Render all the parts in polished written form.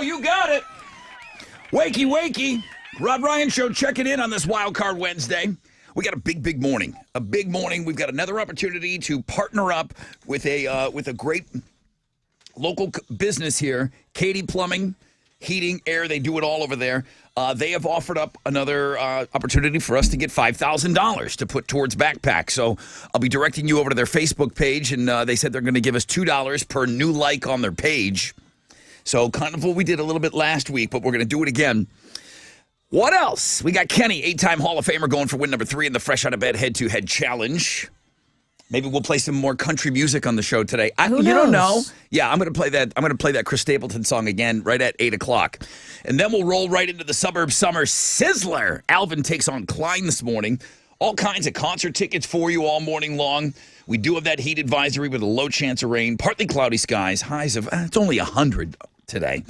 You got it. Wakey, wakey. Rod Ryan Show checking in on this Wild Card Wednesday. We got a big morning. A big morning. We've got another opportunity to partner up with a great local business here, Katie Plumbing, Heating, Air. They do it all over there. They have offered up another opportunity for us to get $5,000 to put towards backpack. So I'll be directing you over to their Facebook page, and they said they're going to give us $2 per new like on their page. So kind of what we did a little bit last week, but we're going to do it again. What else? We got Kenny, 8-time Hall of Famer, going for win number 3 in the Fresh Out of Bed Head-to-Head Challenge. Maybe we'll play some more country music on the show today. Who knows? You don't know. Yeah, I'm going to play that. I'm going to play that Chris Stapleton song again right at 8 o'clock. And then we'll roll right into the Suburb Summer Sizzler. Alvin takes on Klein this morning. All kinds of concert tickets for you all morning long. We do have that heat advisory with a low chance of rain. Partly cloudy skies. Highs of, it's only 100 today.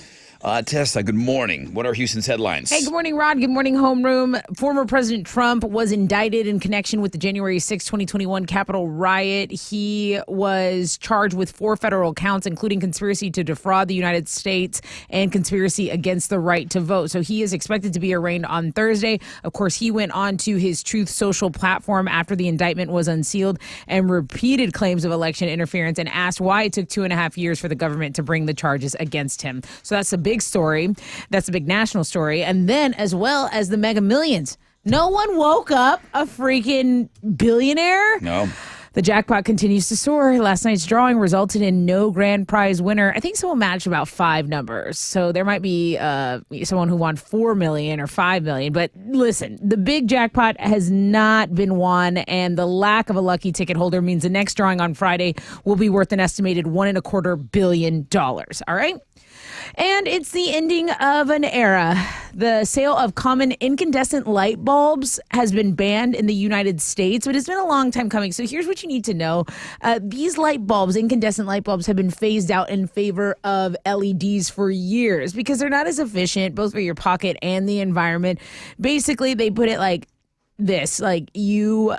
Tessa, good morning. What are Houston's headlines? Hey, good morning, Rod. Good morning, homeroom. Former President Trump was indicted in connection with the January 6, 2021 Capitol riot. He was charged with 4 federal counts, including conspiracy to defraud the United States and conspiracy against the right to vote. So he is expected to be arraigned on Thursday. Of course, he went on to his Truth Social platform after the indictment was unsealed and repeated claims of election interference and asked why it took 2.5 years for the government to bring the charges against him. So that's a big story. That's a big national story. And then as well as the Mega Millions. No one woke up a freaking billionaire. No. The jackpot continues to soar. Last night's drawing resulted in no grand prize winner. I think someone matched about 5 numbers. So there might be someone who won 4 million or 5 million. But listen, the big jackpot has not been won, and the lack of a lucky ticket holder means the next drawing on Friday will be worth an estimated $1.25 billion. All right? And it's the ending of an era. The sale of common incandescent light bulbs has been banned in the United States, but it's been a long time coming. So here's what you need to know. These light bulbs, incandescent light bulbs, have been phased out in favor of LEDs for years because they're not as efficient, both for your pocket and the environment. Basically, they put it like this, like you...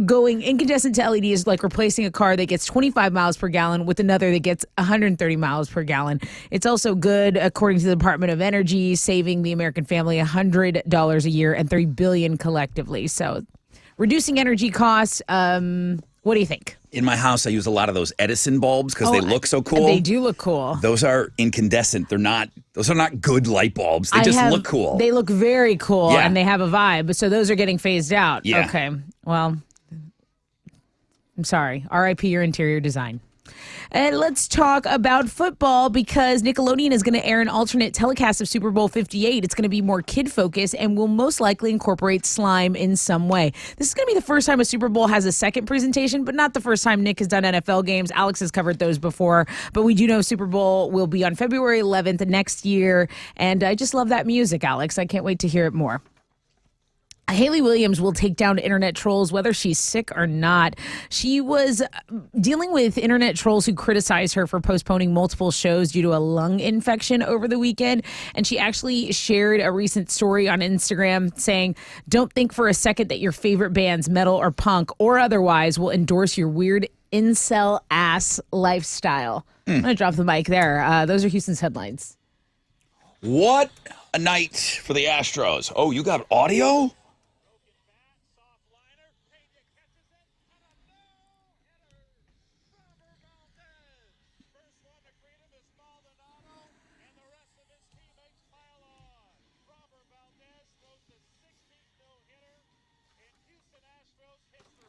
Going incandescent to LED is like replacing a car that gets 25 miles per gallon with another that gets 130 miles per gallon. It's also good, according to the Department of Energy, saving the American family $100 a year and $3 billion collectively. So reducing energy costs. What do you think? In my house, I use a lot of those Edison bulbs because they look so cool. They do look cool. Those are incandescent. Those are not good light bulbs. They just look cool. They look very cool, and they have a vibe. So those are getting phased out. Yeah. Okay. Well, I'm sorry. RIP your interior design. And let's talk about football because Nickelodeon is going to air an alternate telecast of Super Bowl 58. It's going to be more kid-focused and will most likely incorporate slime in some way. This is going to be the first time a Super Bowl has a second presentation, but not the first time Nick has done NFL games. Alex has covered those before, but we do know Super Bowl will be on February 11th next year, and I just love that music, Alex. I can't wait to hear it more. Hayley Williams will take down internet trolls whether she's sick or not. She was dealing with internet trolls who criticized her for postponing multiple shows due to a lung infection over the weekend. And she actually shared a recent story on Instagram saying, "Don't think for a second that your favorite bands, metal or punk or otherwise, will endorse your weird incel ass lifestyle." I'm going to drop the mic there. Those are Houston's headlines. What a night for the Astros. Oh, you got audio?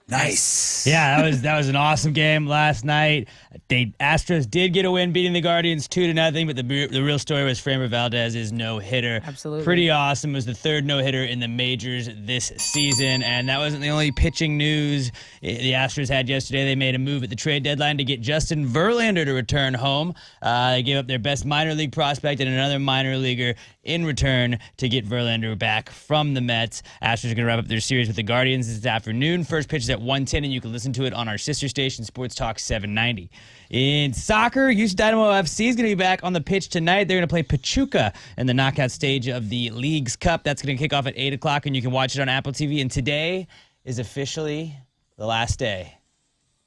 Nice. Yeah, that was an awesome game last night. Astros did get a win, beating the Guardians 2-0, but the real story was Framber Valdez's no-hitter. Absolutely. Pretty awesome. It was the third no-hitter in the majors this season, and that wasn't the only pitching news the Astros had yesterday. They made a move at the trade deadline to get Justin Verlander to return home. They gave up their best minor league prospect and another minor leaguer in return to get Verlander back from the Mets. Astros are going to wrap up their series with the Guardians this afternoon. First pitch is at 1:10, and you can listen to it on our sister station, Sports Talk 790. In soccer, Houston Dynamo FC is going to be back on the pitch tonight. They're going to play Pachuca in the knockout stage of the League's Cup. That's going to kick off at 8 o'clock, and you can watch it on Apple TV. And today is officially the last day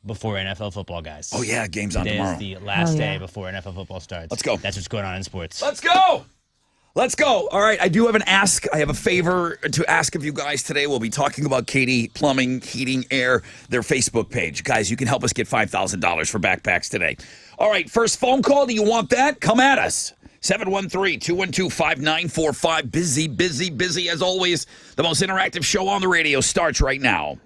before NFL football, guys. Oh, yeah, game's on Today tomorrow. is the last Oh, yeah. day before NFL football starts. Let's go. That's what's going on in sports. Let's go. Let's go. All right, I do have an ask. I have a favor to ask of you guys today. We'll be talking about Katie Plumbing, Heating, Air, their Facebook page. Guys, you can help us get $5,000 for backpacks today. All right, first phone call. Do you want that? Come at us. 713-212-5945. Busy, busy, busy as always. The most interactive show on the radio starts right now.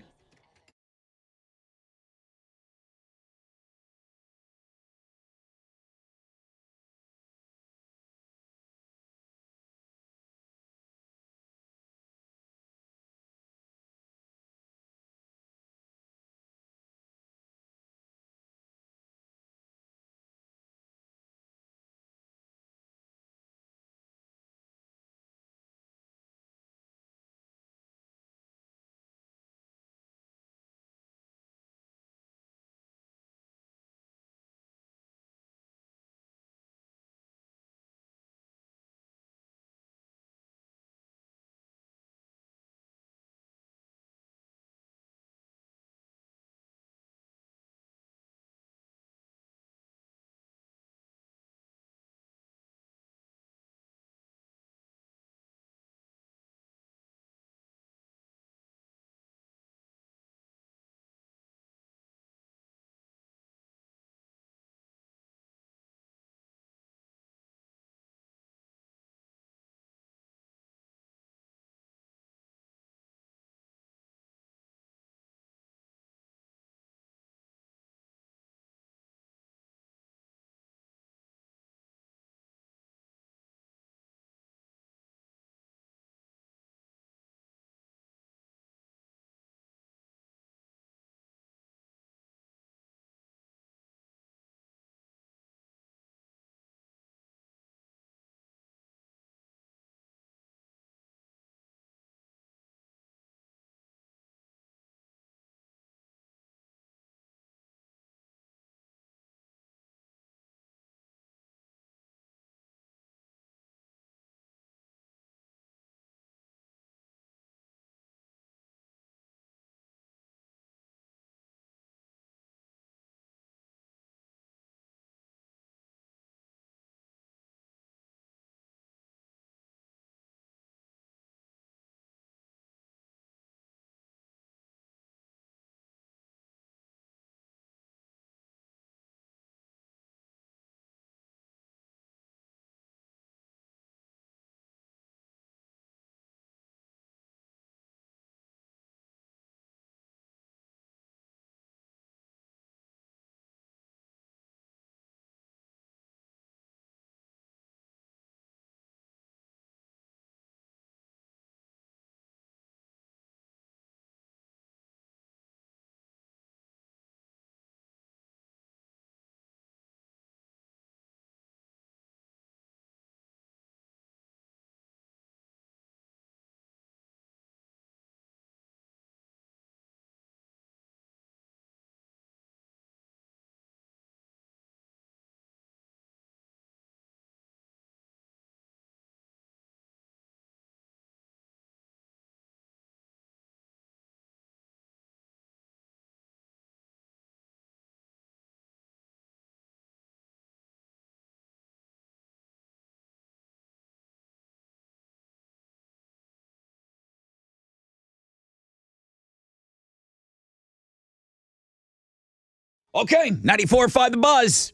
Okay, 94.5 The Buzz.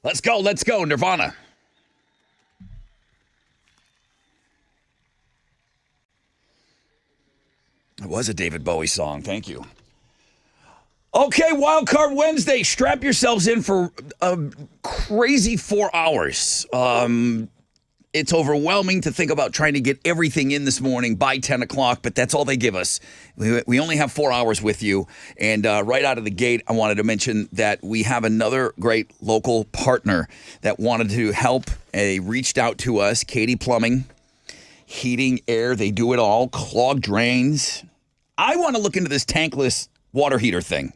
Let's go, Nirvana. It was a David Bowie song, thank you. Okay, Wild Card Wednesday. Strap yourselves in for a crazy 4 hours. It's overwhelming to think about trying to get everything in this morning by 10 o'clock, but that's all they give us. We only have 4 hours with you. And right out of the gate, I wanted to mention that we have another great local partner that wanted to help. They reached out to us, Katie Plumbing, Heating, Air. They do it all, clogged drains. I want to look into this tankless water heater thing.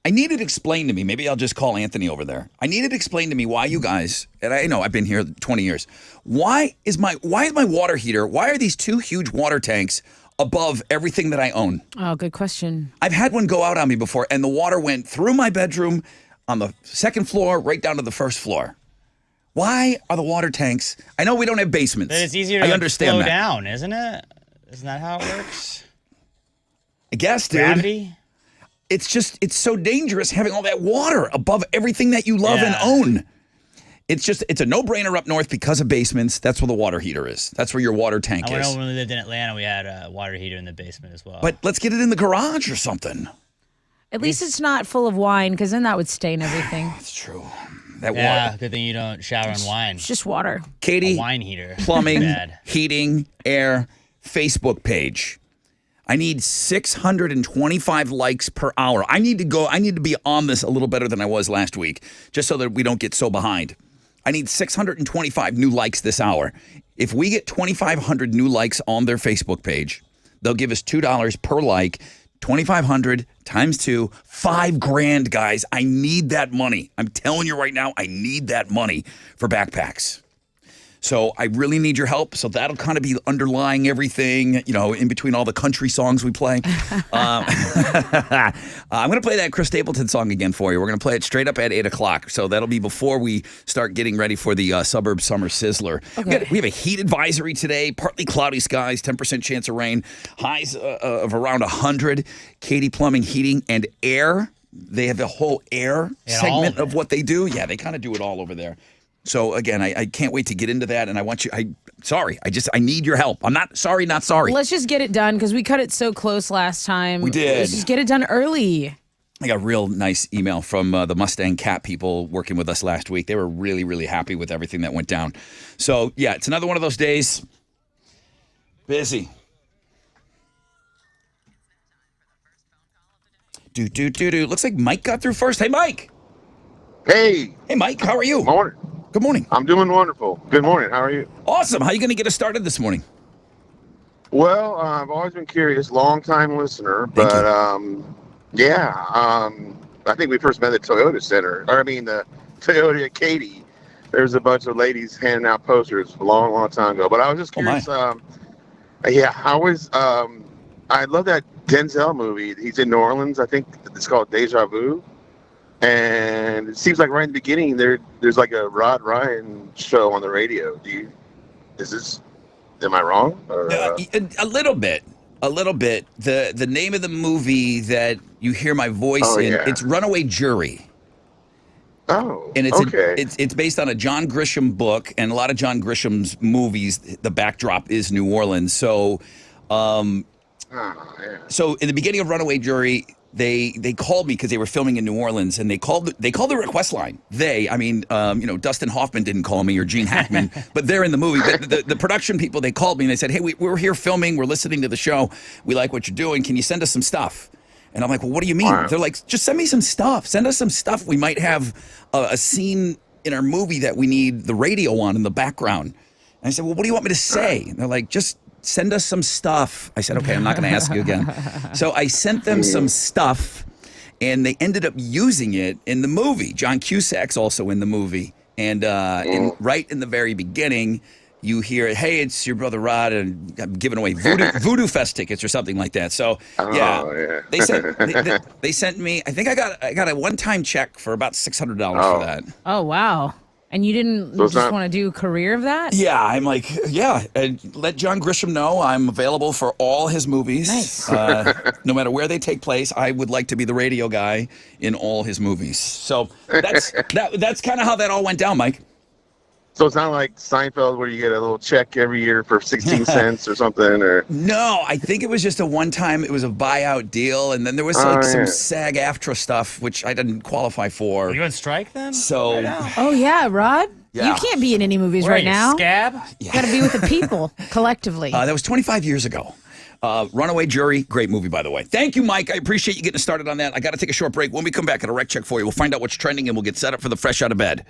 I need it explained to me. Maybe I'll just call Anthony over there. I need it explained to me why you guys, and I know I've been here 20 years. Why is my water heater, why are these two huge water tanks above everything that I own? Oh, good question. I've had one go out on me before, and the water went through my bedroom on the second floor, right down to the first floor. Why are the water tanks? I know we don't have basements. But it's easier to I understand flow that. down, isn't it? Isn't that how it works? I guess, dude. Gravity? It's so dangerous having all that water above everything that you love and own. It's a no-brainer up north because of basements. That's where the water heater is. That's where your water tank I is. know when we lived in Atlanta, we had a water heater in the basement as well. But let's get it in the garage or something. At least it's not full of wine, because then that would stain everything. That's true. That yeah, water. good thing you don't shower in wine. It's just water. Katie, A wine heater. plumbing, Bad. heating, air, Facebook page. I need 625 likes per hour. I need to be on this a little better than I was last week, just so that we don't get so behind. I need 625 new likes this hour. If we get 2,500 new likes on their Facebook page, they'll give us $2 per like. 2,500 times 2, $5,000, guys. I need that money. I'm telling you right now, I need that money for backpacks. So I really need your help. So that'll kind of be underlying everything, in between all the country songs we play. I'm going to play that Chris Stapleton song again for you. We're going to play it straight up at 8 o'clock. So that'll be before we start getting ready for the Suburb Summer Sizzler. Okay. We have a heat advisory today, partly cloudy skies, 10% chance of rain, highs of around 100. Katie Plumbing, Heating, and Air. They have a whole air segment of what they do. Yeah, they kind of do it all over there. So again, I can't wait to get into that, and I want you. I need your help. I'm not sorry. Let's just get it done, because we cut it so close last time. We did. Let's just get it done early. I got a real nice email from the Mustang Cat people working with us last week. They were really, really happy with everything that went down. So yeah, it's another one of those days. Busy. Do. Looks like Mike got through first. Hey, Mike. Hey, Mike. How are you? morning. Good morning. I'm doing wonderful. Good morning. How are you? Awesome. How are you going to get us started this morning? Well, I've always been curious, long time listener, but I think we first met at the Toyota at Katy. There's a bunch of ladies handing out posters a long, long time ago. But I was just curious. I love that Denzel movie. He's in New Orleans. I think it's called Deja Vu. And it seems like right in the beginning there's like a Rod Ryan show on the radio. Am I wrong? Or, a little bit. The name of the movie that you hear my voice in, it's Runaway Jury. Oh, and okay. It's based on a John Grisham book, and a lot of John Grisham's movies, the backdrop is New Orleans. So, so in the beginning of Runaway Jury, they called me because they were filming in New Orleans, and they called the request line. Dustin Hoffman didn't call me, or Gene Hackman, but they're in the movie. But the production people, they called me and they said, "Hey, we're here filming. We're listening to the show. We like what you're doing. Can you send us some stuff?" And I'm like, "Well, what do you mean?" They're like, "Just send me some stuff. Send us some stuff. We might have a scene in our movie that we need the radio on in the background." And I said, "Well, what do you want me to say?" And they're like, "Just send us some stuff." I said, "Okay, I'm not going to ask you again." So I sent them some stuff, and they ended up using it in the movie. John Cusack's also in the movie. And right in the very beginning, you hear, "Hey, it's your brother Rod, and I'm giving away Voodoo Fest tickets," or something like that. So they sent me. I think I got a one-time check for about $600 for that. Oh, wow. And you didn't want to do a career of that? Yeah, I'm like, and let John Grisham know I'm available for all his movies. Nice. No matter where they take place, I would like to be the radio guy in all his movies. So that's kind of how that all went down, Mike. So it's not like Seinfeld where you get a little check every year for 16 cents or something, or no, I think it was just a one-time. It was a buyout deal, and then there was some SAG-AFTRA stuff which I didn't qualify for. Are you on strike then? So, oh yeah, Rod. Yeah. You can't be in any movies Where right are you, now. Scab? You got to be with the people collectively. That was 25 years ago. Runaway Jury, great movie, by the way. Thank you, Mike. I appreciate you getting us started on that. I got to take a short break. When we come back, at a rec check for you. We'll find out what's trending, and we'll get set up for the fresh out of bed.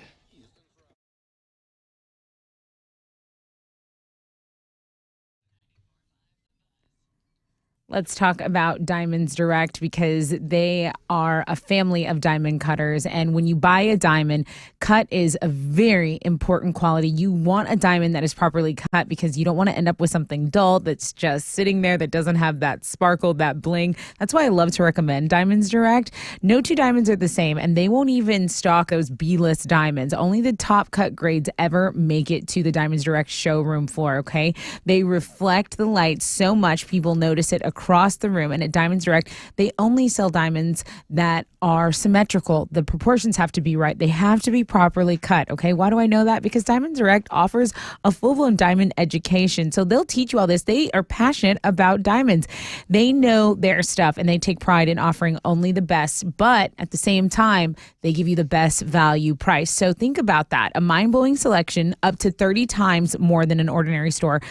Let's talk about Diamonds Direct because they are a family of diamond cutters. And when you buy a diamond, cut is a very important quality. You want a diamond that is properly cut because you don't want to end up with something dull that's just sitting there that doesn't have that sparkle, that bling. That's why I love to recommend Diamonds Direct. No two diamonds are the same, and they won't even stock those B-list diamonds. Only the top cut grades ever make it to the Diamonds Direct showroom floor, okay? They reflect the light so much people notice it across the room. And at Diamonds Direct, they only sell diamonds that are symmetrical. The proportions have to be right. They have to be properly cut. Okay. Why do I know that? Because Diamonds Direct offers a full-blown diamond education. So they'll teach you all this. They are passionate about diamonds. They know their stuff and they take pride in offering only the best. But at the same time, they give you the best value price. So think about that. A mind-blowing selection up to 30 times more than an ordinary store.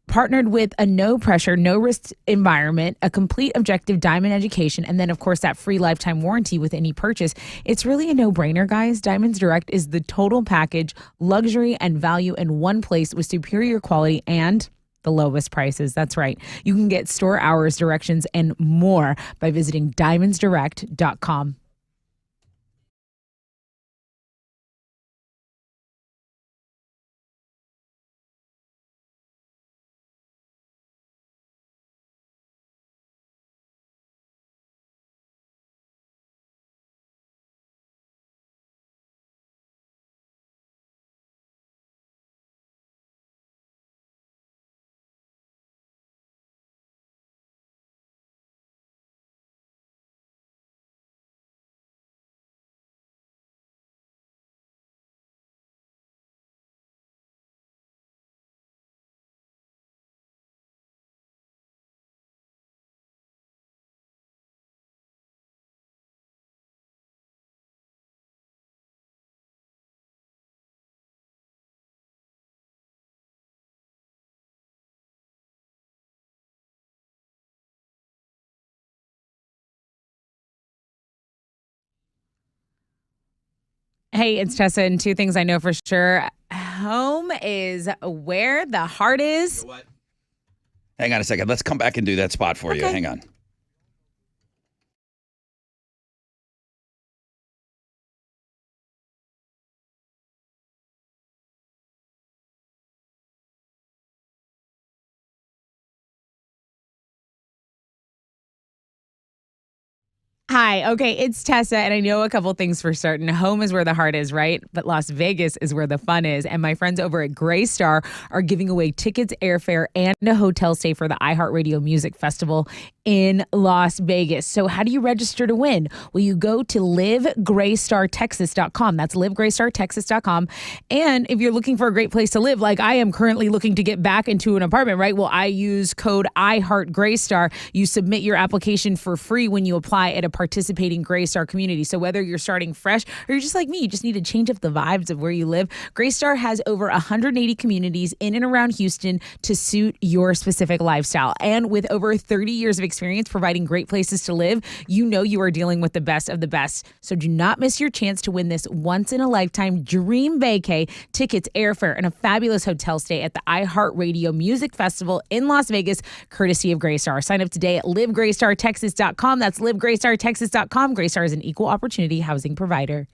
Partnered with a no pressure, no risk environment, a complete objective diamond education, and then, of course, that free lifetime warranty with any purchase. It's really a no brainer, guys. Diamonds Direct is the total package, luxury and value in one place with superior quality and the lowest prices. That's right. You can get store hours, directions, and more by visiting diamondsdirect.com. Hey, it's Tessa, and two things I know for sure. Home is where the heart is. What? Hang on a second. Let's come back and do that spot for you. Okay. Hang on. Hi, okay, it's Tessa, and I know a couple things for certain. Home is where the heart is, right? But Las Vegas is where the fun is. And my friends over at Gray Star are giving away tickets, airfare, and a hotel stay for the iHeartRadio Music Festival in Las Vegas. So how do you register to win? Well, you go to livegraystartexas.com. That's livegraystartexas.com. And if you're looking for a great place to live, like I am currently looking to get back into an apartment, right? Well, I use code iHeartGraystar. You submit your application for free when you apply at a participating Graystar community. So whether you're starting fresh or you're just like me, you just need to change up the vibes of where you live, Graystar has over 180 communities in and around Houston to suit your specific lifestyle. And with over 30 years of experience providing great places to live, you know you are dealing with the best of the best. So do not miss your chance to win this once-in-a-lifetime dream vacay, tickets, airfare, and a fabulous hotel stay at the iHeartRadio Music Festival in Las Vegas, courtesy of Graystar. Sign up today at livegraystartexas.com. That's livegraystartexas.com. Graystar is an equal opportunity housing provider.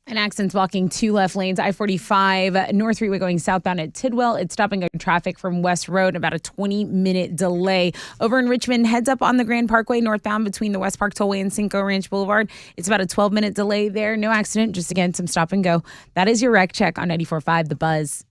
An accident's blocking two left lanes. I-45 North Freeway going southbound at Tidwell. It's stopping traffic from West Road. About a 20-minute delay. Over in Richmond, heads up on the Grand Parkway northbound between the West Park Tollway and Cinco Ranch Boulevard. It's about a 12-minute delay there. No accident, just again, some stop and go. That is your wreck check on 94.5 The Buzz.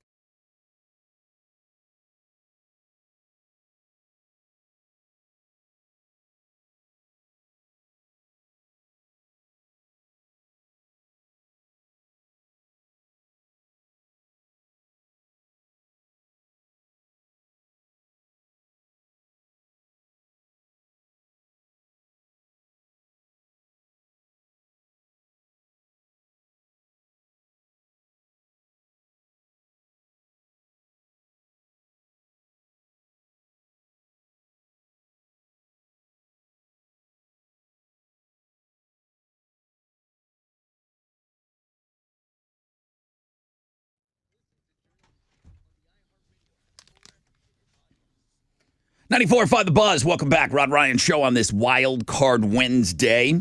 .94.5 The Buzz. Welcome back. Rod Ryan Show on this Wild Card Wednesday.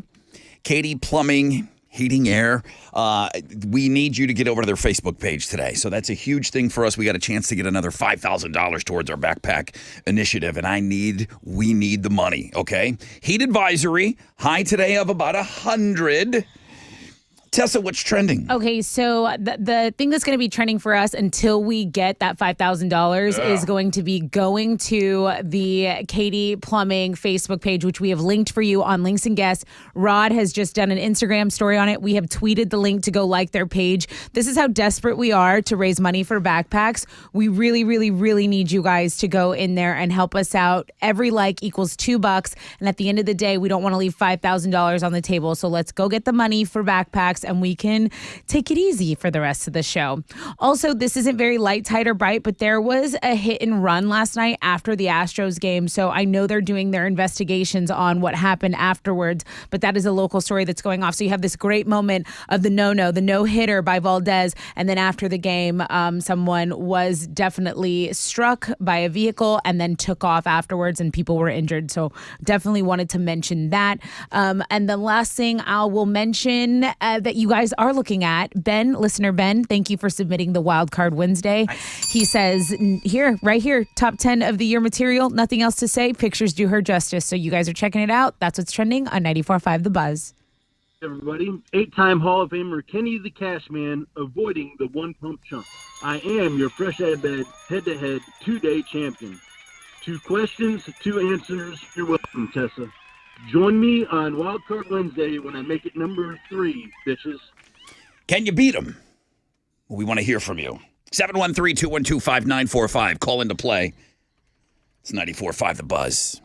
Katie Plumbing, Heating, Air. We need you to get over to their Facebook page today. So that's a huge thing for us. We got a chance to get another $5,000 towards our backpack initiative, and we need the money, okay? Heat advisory, high today of about 100. Tessa, what's trending? Okay, so the thing that's going to be trending for us until we get that $5,000 is going to be going to the Katie Plumbing Facebook page, which we have linked for you on Links and Guests. Rod has just done an Instagram story on it. We have tweeted the link to go like their page. This is how desperate we are to raise money for backpacks. We really, really, really need you guys to go in there and help us out. Every like equals $2. And at the end of the day, we don't want to leave $5,000 on the table. So let's go get the money for backpacks, and we can take it easy for the rest of the show. Also, this isn't very light, tight, or bright, but there was a hit and run last night after the Astros game. So I know they're doing their investigations on what happened afterwards, but that is a local story that's going off. So you have this great moment of the no-hitter by Valdez. And then after the game, someone was definitely struck by a vehicle and then took off afterwards, and people were injured. So definitely wanted to mention that. And the last thing I will mention that you guys are looking at, listener Ben, thank you for submitting the Wild Card Wednesday. He says, right here, top 10 of the year material, nothing else to say, pictures do her justice. So you guys are checking it out. That's what's trending on 94.5 The Buzz. Everybody, 8-time Hall of Famer Kenny the Cashman avoiding the one-pump chump. I am your fresh out of bed, head-to-head, 2-day champion. 2 questions, 2 answers. You're welcome, Tessa. Join me on Wild Card Wednesday when I make it number 3, bitches. Can you beat them? Well, we want to hear from you. 713-212-5945. Call into play. It's 94.5 The Buzz.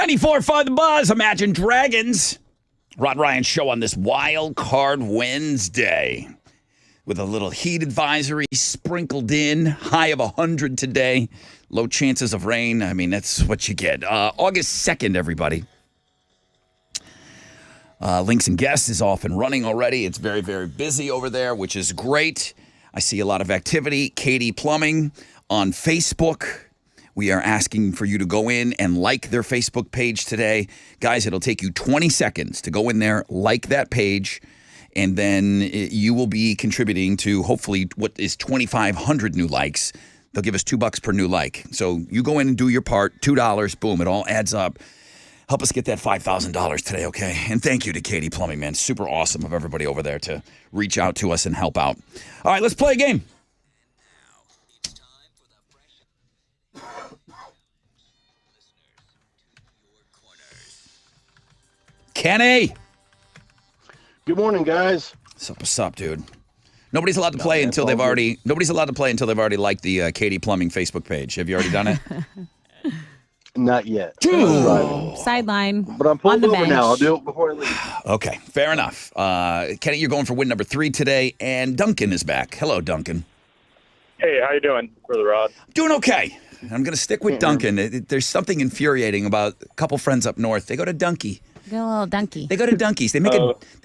94.5 The Buzz, Imagine Dragons. Rod Ryan Show on this Wild Card Wednesday with a little heat advisory sprinkled in. High of 100 today. Low chances of rain. I mean, that's what you get. August 2nd, everybody. Links and Guests is off and running already. It's very, very busy over there, which is great. I see a lot of activity. Katie Plumbing on Facebook. We are asking for you to go in and like their Facebook page today. Guys, it'll take you 20 seconds to go in there, like that page, and then you will be contributing to hopefully what is 2,500 new likes. They'll give us $2 per new like. So you go in and do your part, $2, boom, it all adds up. Help us get that $5,000 today, okay? And thank you to Katie Plumbing, man. Super awesome of everybody over there to reach out to us and help out. All right, let's play a game. Kenny. Good morning, guys. What's up, dude? Nobody's allowed to play until they've already. Nobody's allowed to play until they've already liked the Katie Plumbing Facebook page. Have you already done it? Not yet. Sideline. But I'm on pulled the over bench. now. I'll do it before I leave. Okay, fair enough. Kenny, you're going for win number 3 today, and Duncan is back. Hello, Duncan. Hey, how you doing, Brother Rod? Doing okay. I'm going to stick with Duncan. There's something infuriating about a couple friends up north. They go to Dunky. Go a little donkey. They go to Dunkies. They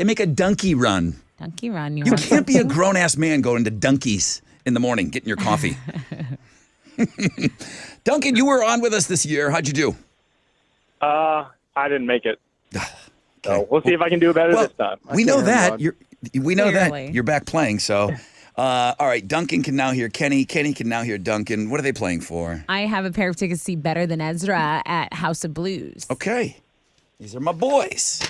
make a donkey run. Donkey run. You can't be a grown ass man going to Dunkies in the morning getting your coffee. Duncan, you were on with us this year. How'd you do? I didn't make it. So we'll see if I can do it better this time. We know that Clearly. you're back playing. So, all right, Duncan can now hear Kenny. Kenny can now hear Duncan. What are they playing for? I have a pair of tickets to see Better Than Ezra at House of Blues. Okay, these are my boys.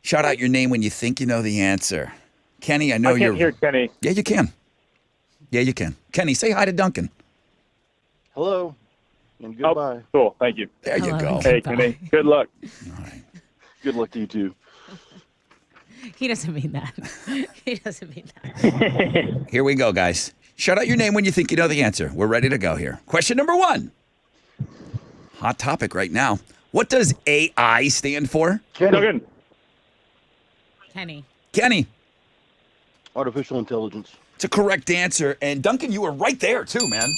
Shout out your name when you think you know the answer. Kenny, I know I can't hear Kenny. Yeah, you can. Yeah, you can. Kenny, say hi to Duncan. Hello, and goodbye. Oh, cool. Thank you. There you Hello. go. Hey, Kenny. Good luck. All right. Good luck to you, too. He doesn't mean that. He doesn't mean that. Here we go, guys. Shout out your name when you think you know the answer. We're ready to go here. Question number 1. Hot topic right now. What does AI stand for? Duncan. Kenny. Kenny. Artificial intelligence. It's a correct answer. And Duncan, you were right there too, man.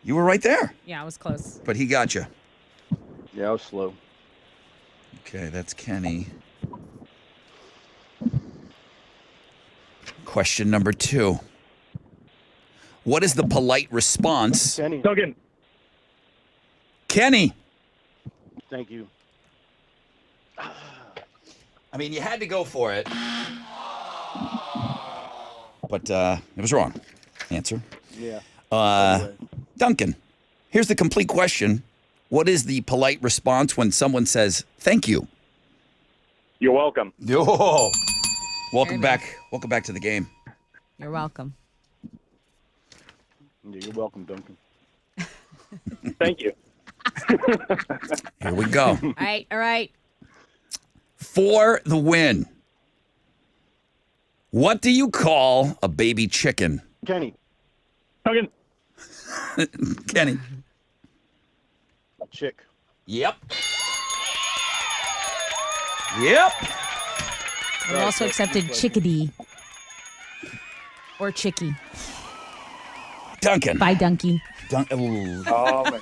You were right there, Yeah, I was close. but he got you. Yeah, I was slow. Okay, that's Kenny. Question number 2. What is the polite response? Kenny, Duncan. Kenny. thank you. I mean, you had to go for it. But it was wrong. Answer. Yeah. Duncan, here's the complete question. What is the polite response when someone says thank you? You're welcome. Yo. Welcome Very back. Welcome back to the game. You're welcome. Yeah, you're welcome, Duncan. Thank you. Here we go. All right, all right. For the win. What do you call a baby chicken? Kenny, Duncan. Kenny. a chick. Yep. Yep. We also accepted chickadee. Or chickie. Duncan. Bye, donkey. Ooh. Oh, man.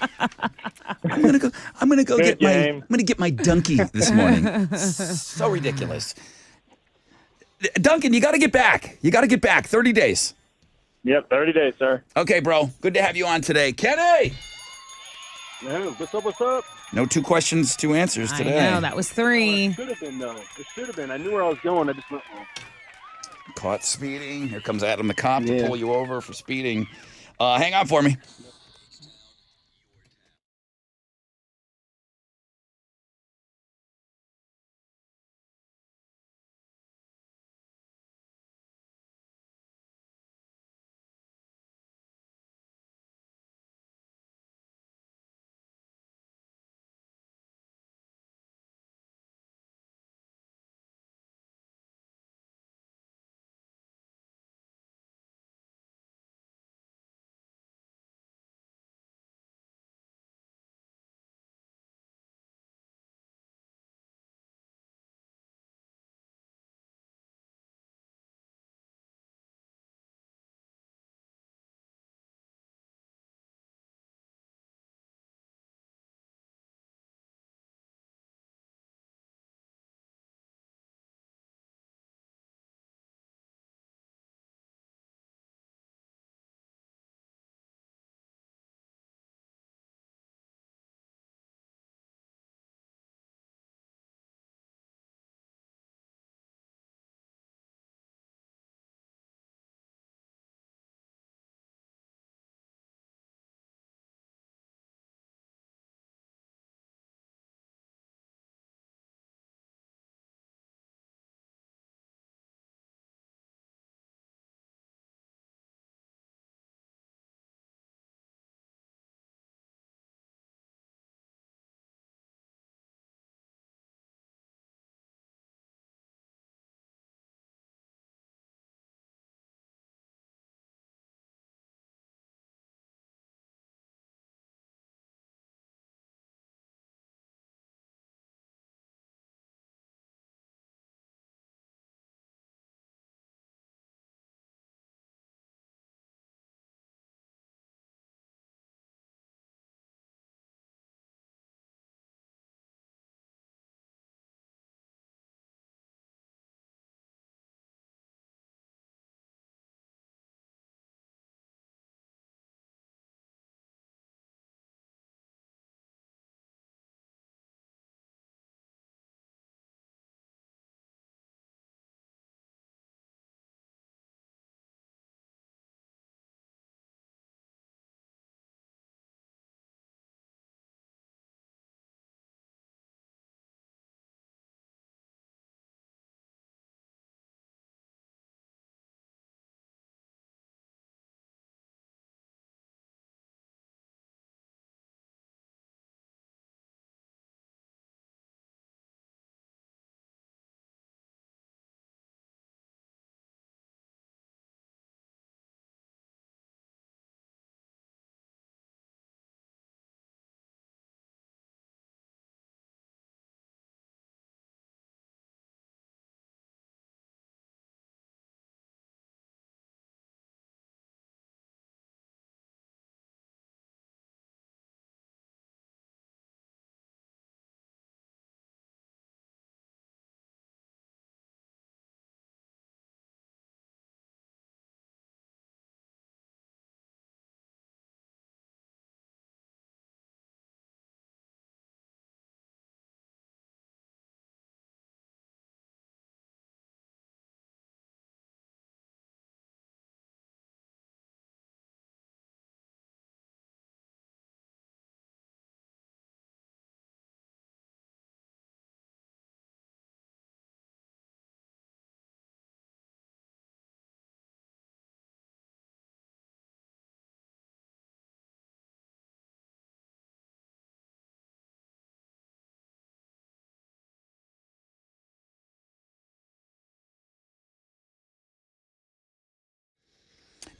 I'm gonna go Good game. I'm gonna get my donkey this morning. So ridiculous. Duncan, you gotta get back. You gotta get back. 30 days. Yep, 30 days, sir. Okay, bro. Good to have you on today. Kenny! No, what's up, what's up? No 2 questions, 2 answers today. I know, that was 3. It should have been, though. It should have been. I knew where I was going. I just went wrong. Caught speeding. Here comes Adam the cop to Yeah. pull you over for speeding. Hang on for me.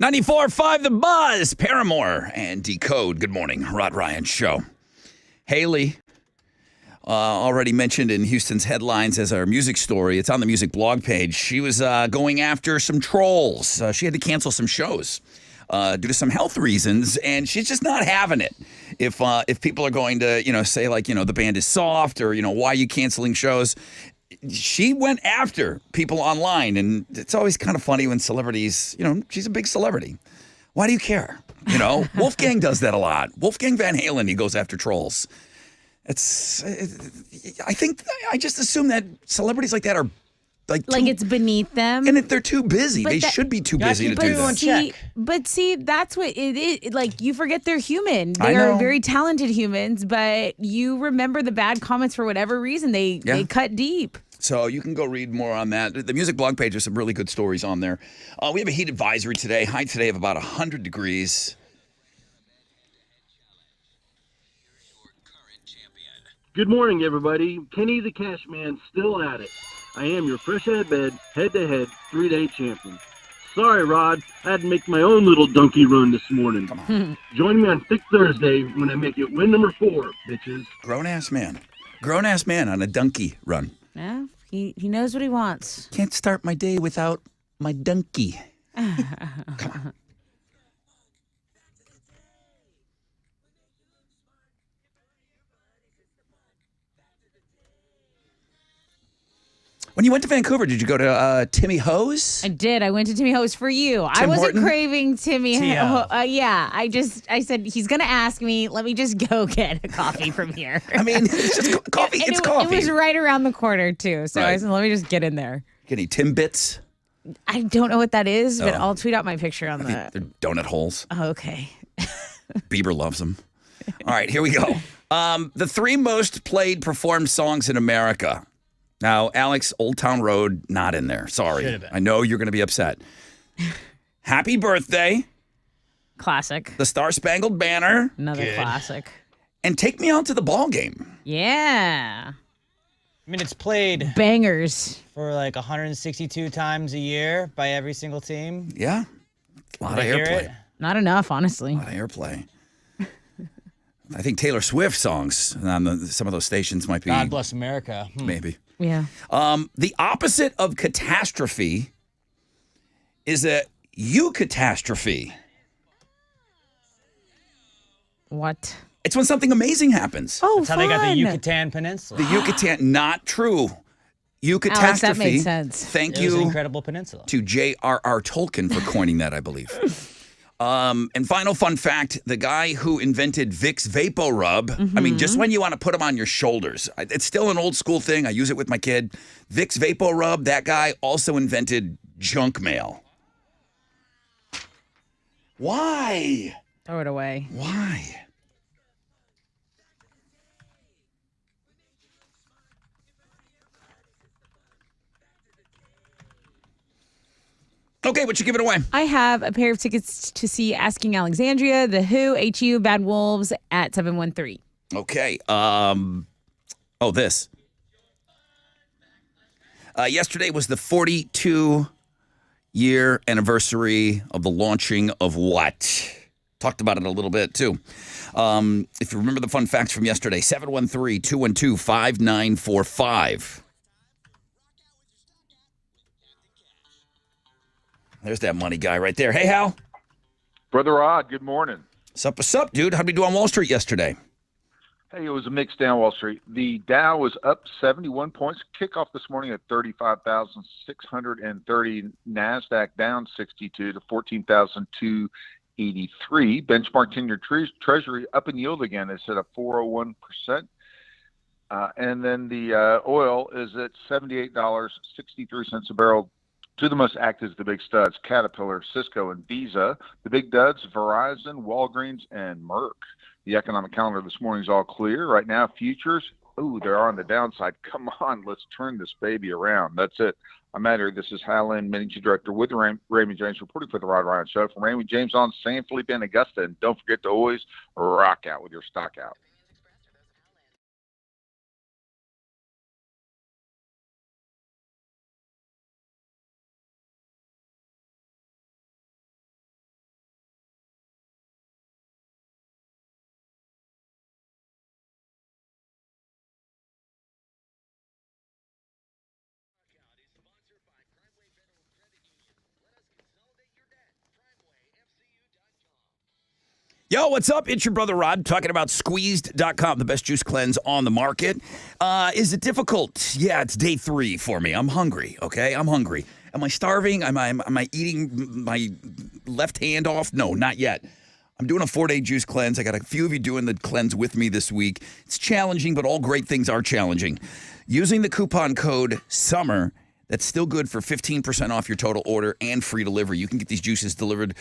94.5 The Buzz, Paramore, and Decode. Good morning, Rod Ryan Show. Haley, already mentioned in Houston's headlines as our music story. It's on the music blog page. She was going after some trolls. She had to cancel some shows due to some health reasons, and she's just not having it. If people are going to, say like, the band is soft or, why are you canceling shows? She went after people online, and it's always kind of funny when celebrities, she's a big celebrity. Why do you care? Wolfgang does that a lot. Wolfgang Van Halen, he goes after trolls. I just assume that celebrities like that are like it's beneath them. And if they're too busy, But they should be too busy to do that. But see, that's what it is. Like, you forget they're human. I They are know. very talented humans, but you remember the bad comments for whatever reason. They cut deep. So you can go read more on that. The music blog page has some really good stories on there. We have a heat advisory today. High today of about 100 degrees. Good morning, everybody. Kenny the Cash Man still at it. I am your fresh out of bed, head-to-head, 3-day champion. Sorry, Rod. I had to make my own little donkey run this morning. Join me on Thick Thursday when I make it win number 4, bitches. Grown-ass man. Grown-ass man on a donkey run. Yeah, he knows what he wants. Can't start my day without my donkey. Come on. When you went to Vancouver, did you go to Timmy Ho's? I did. I went to Timmy Ho's for you. I Tim wasn't Horton? craving Timmy. T.O. Yeah, I said he's gonna ask me. Let me just go get a coffee from here. I mean, it's just coffee. And It's coffee. It was right around the corner too. So I Right. said, let me just get in there. Get any Timbits? I don't know what that is, but Oh. I'll tweet out my picture on the. They're donut holes. Oh, okay. Bieber loves them. All right, here we go. The 3 most played performed songs in America. Now, Alex, Old Town Road, not in there. Sorry. Should've been. I know you're going to be upset. Happy Birthday, Classic. The Star Spangled Banner, Another Good. classic. and Take Me Out to the Ball Game. Yeah. I mean, it's played Bangers. for like 162 times a year by every single team. Yeah. A lot of Did I hear airplay. it? Not enough, honestly. A lot of airplay. I think Taylor Swift songs on some of those stations might be. God bless America. Maybe. Yeah. The opposite of catastrophe is a eucatastrophe. What? It's when something amazing happens. Oh, That's how fun. they got the Yucatan Peninsula. The Yucatan, not true. Eucatastrophe. Alex, that made sense. Thank It was an you incredible peninsula. to J.R.R. Tolkien for coining that, I believe. And final fun fact, the guy who invented Vicks Vapor Rub, I mean, just when you want to put them on your shoulders, it's still an old school thing. I use it with my kid. Vicks Vapor Rub, that guy also invented junk mail. Why? Throw it away. Why? Okay, what you giving away? I have a pair of tickets to see Asking Alexandria, The Who, HU, Bad Wolves at 713. Okay. This. Yesterday was the 42-year anniversary of the launching of what? Talked about it a little bit, too. If you remember the fun facts from yesterday, 713-212-5945. There's that money guy right there. Hey, Hal. Brother Rod, good morning. What's up, dude? How'd we do on Wall Street yesterday? Hey, it was a mixed down Wall Street. The Dow was up 71 points. Kickoff this morning at 35,630. NASDAQ down 62 to 14,283. Benchmark 10-year Treasury up in yield again. It's at a 401%. And then the oil is at $78.63 a barrel. Two of the most active, the big studs, Caterpillar, Cisco, and Visa. The big duds, Verizon, Walgreens, and Merck. The economic calendar this morning is all clear. Right now, futures, they're on the downside. Come on, let's turn this baby around. That's it. I'm Matter. This is Hal Lynn, Managing Director with Raymond James, reporting for the Rod Ryan Show. From Raymond James on San Felipe and Augusta. And don't forget to always rock out with your stock out. Yo, what's up? It's your brother Rod talking about squeezed.com, the best juice cleanse on the market. Is it difficult? Yeah, it's day 3 for me. I'm hungry, okay? I'm hungry. Am I starving? Am I eating my left hand off? No, not yet. I'm doing a 4-day juice cleanse. I got a few of you doing the cleanse with me this week. It's challenging, but all great things are challenging. Using the coupon code SUMMER, that's still good for 15% off your total order and free delivery. You can get these juices delivered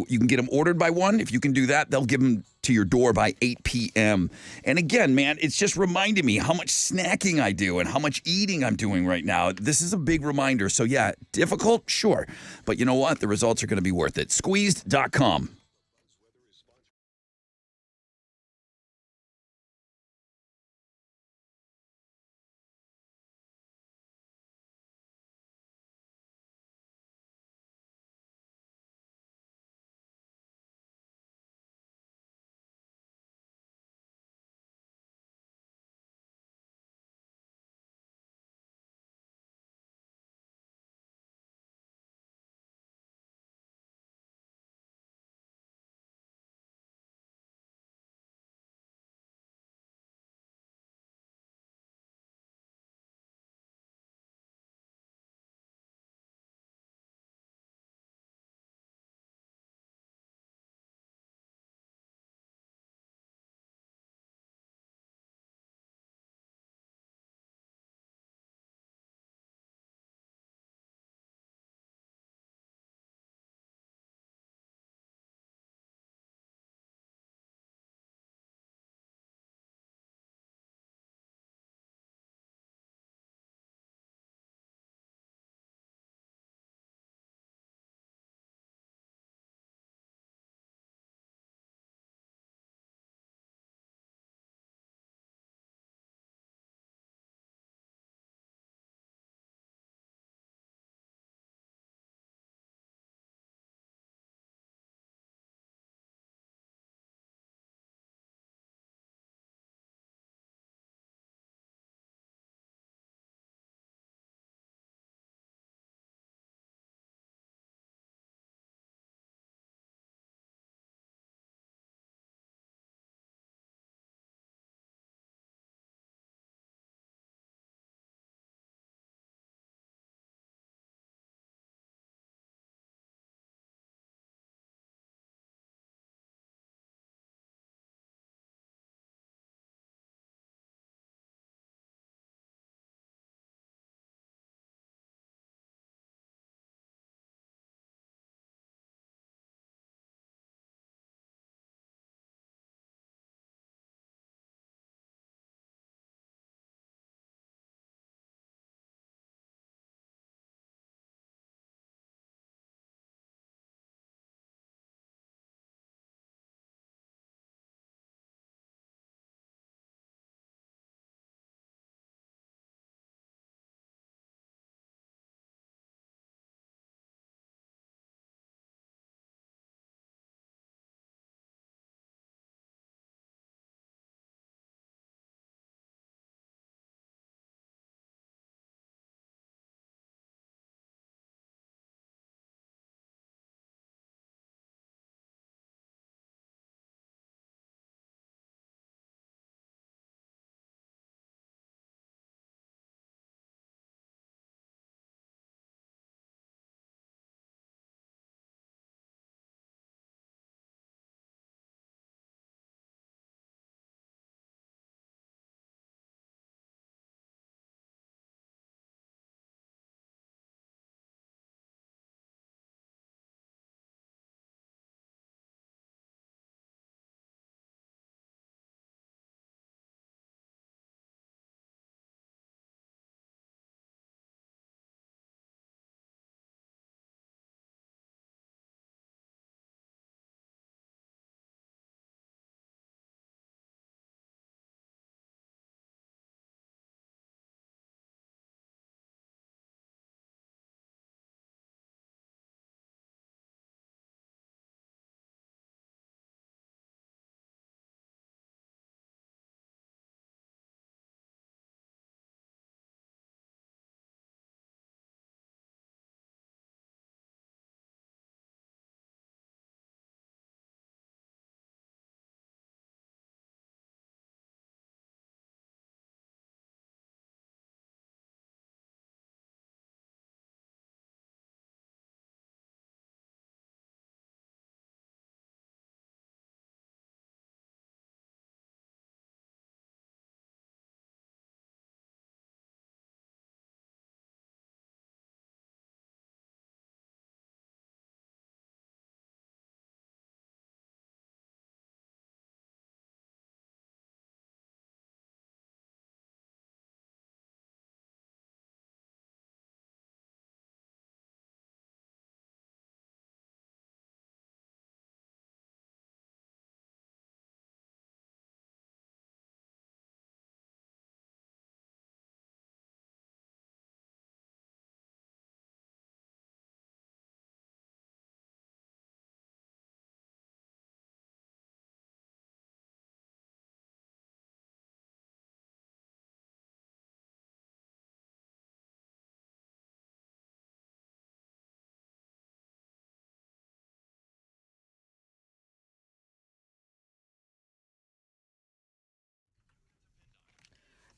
you can get them ordered by 1. If you can do that, they'll give them to your door by 8 p.m. And again, man, it's just reminding me how much snacking I do and how much eating I'm doing right now. This is a big reminder. So yeah, difficult, sure. But you know what? The results are going to be worth it. Squeezed.com.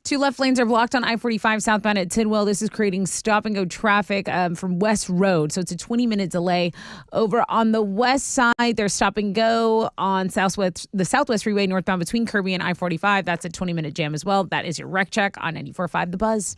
Two left lanes are blocked on I-45 southbound at Tidwell. This is creating stop-and-go traffic from West Road, so it's a 20-minute delay. Over on the west side, there's stop-and-go on the Southwest Freeway northbound between Kirby and I-45. That's a 20-minute jam as well. That is your wreck check on 94.5 The Buzz.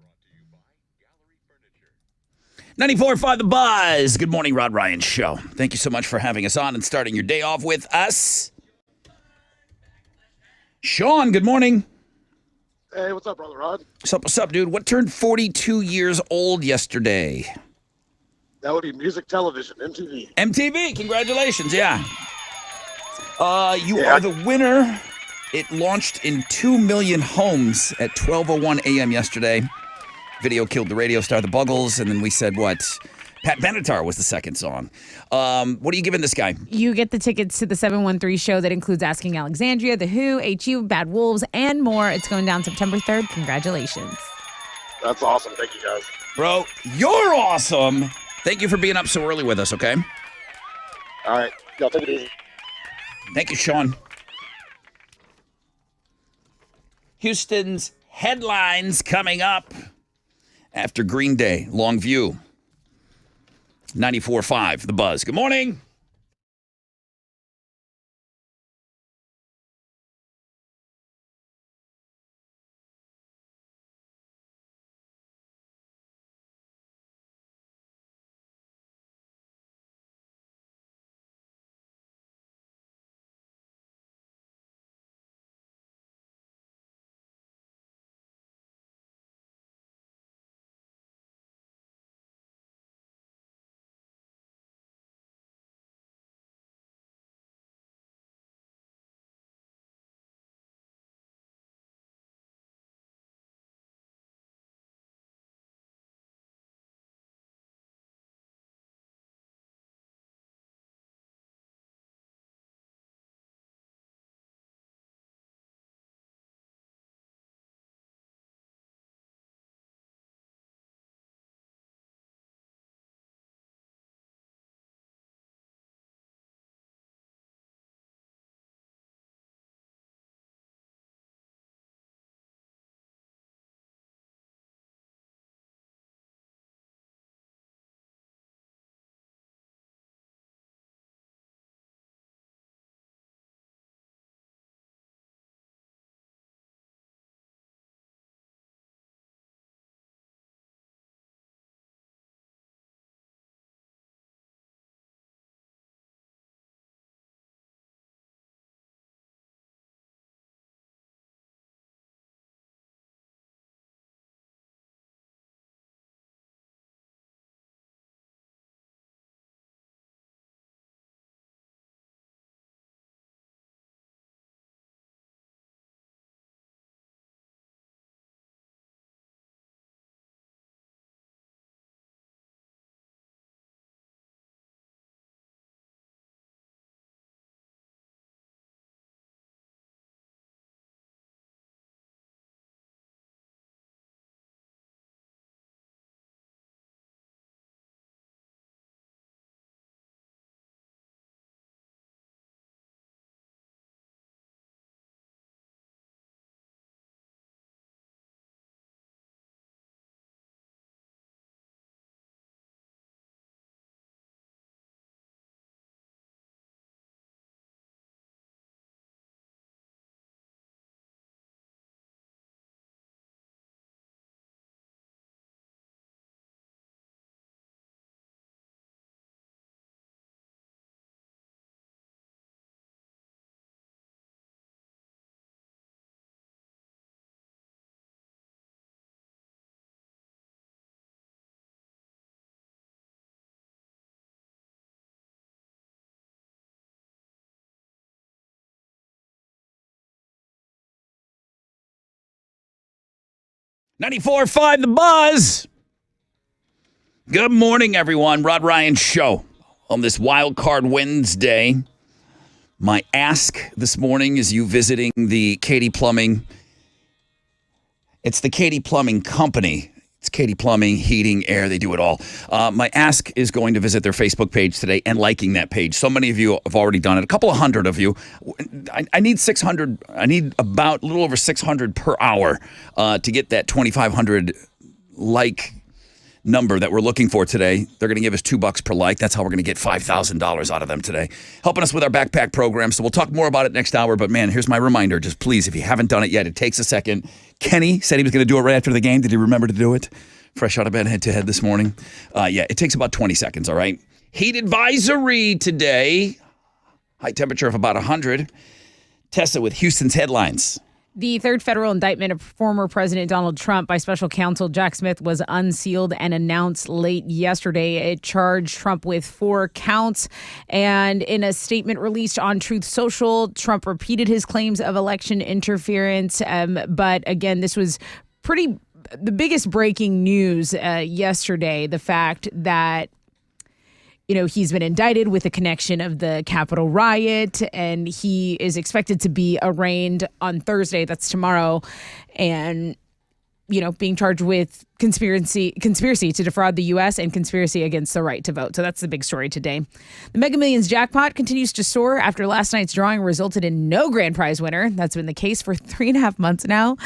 Brought to you by Gallery Furniture. 94.5 The Buzz. Good morning, Rod Ryan Show. Thank you so much for having us on and starting your day off with us. Sean, good morning. Hey, what's up, brother Rod? What's up, dude? What turned 42 years old yesterday? That would be music television, MTV. MTV, congratulations, yeah. You are the winner. It launched in 2 million homes at 12:01 a.m. yesterday. Video killed the radio star, the Buggles, and then we said what? Pat Benatar was the second song. What are you giving this guy? You get the tickets to the 713 show that includes Asking Alexandria, The Who, HU, Bad Wolves, and more. It's going down September 3rd. Congratulations. That's awesome. Thank you, guys. Bro, you're awesome. Thank you for being up so early with us, okay? All right. Y'all take it easy. Thank you, Sean. Houston's headlines coming up after Green Day, Longview. 94.5 The Buzz. Good morning. $94.5 The Buzz. Good morning, everyone. Rod Ryan Show. on this Wild Card Wednesday. My ask this morning is you visiting the Katie Plumbing. It's the Katie Plumbing Company. It's Katie Plumbing, heating, air, they do it all. My ask is going to visit their Facebook page today and liking that page. So many of you have already done it. A couple of hundred of you. I need 600. I need about a little over 600 per hour to get that 2,500 like number that we're looking for today. They're going to give us $2 per like. That's how we're going to get $5,000 out of them today. Helping us with our backpack program. So we'll talk more about it next hour. But man, here's my reminder. Just please, if you haven't done it yet, it takes a second. Kenny said he was going to do it right after the game. Did he remember to do it? Fresh out of bed, head to head this morning. Yeah, it takes about 20 seconds, all right? Heat advisory today. High temperature of about 100. Tessa with Houston's headlines. The third federal indictment of former President Donald Trump by special counsel Jack Smith was unsealed and announced late yesterday. It charged Trump with 4 counts. And in a statement released on Truth Social, Trump repeated his claims of election interference. But again, this was the biggest breaking news yesterday, the fact that he's been indicted with a connection of the Capitol riot, and he is expected to be arraigned on Thursday. That's tomorrow. And, being charged with conspiracy to defraud the U.S. and conspiracy against the right to vote. So that's the big story today. The Mega Millions jackpot continues to soar after last night's drawing resulted in no grand prize winner. That's been the case for 3.5 months now.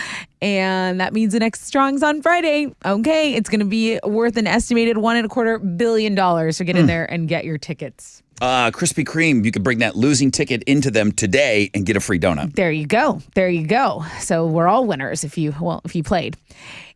And that means the next drawing's on Friday. Okay, it's going to be worth an estimated $1.25 billion. So get in there and get your tickets. Krispy Kreme, you could bring that losing ticket into them today and get a free donut. There you go. So we're all winners if you played.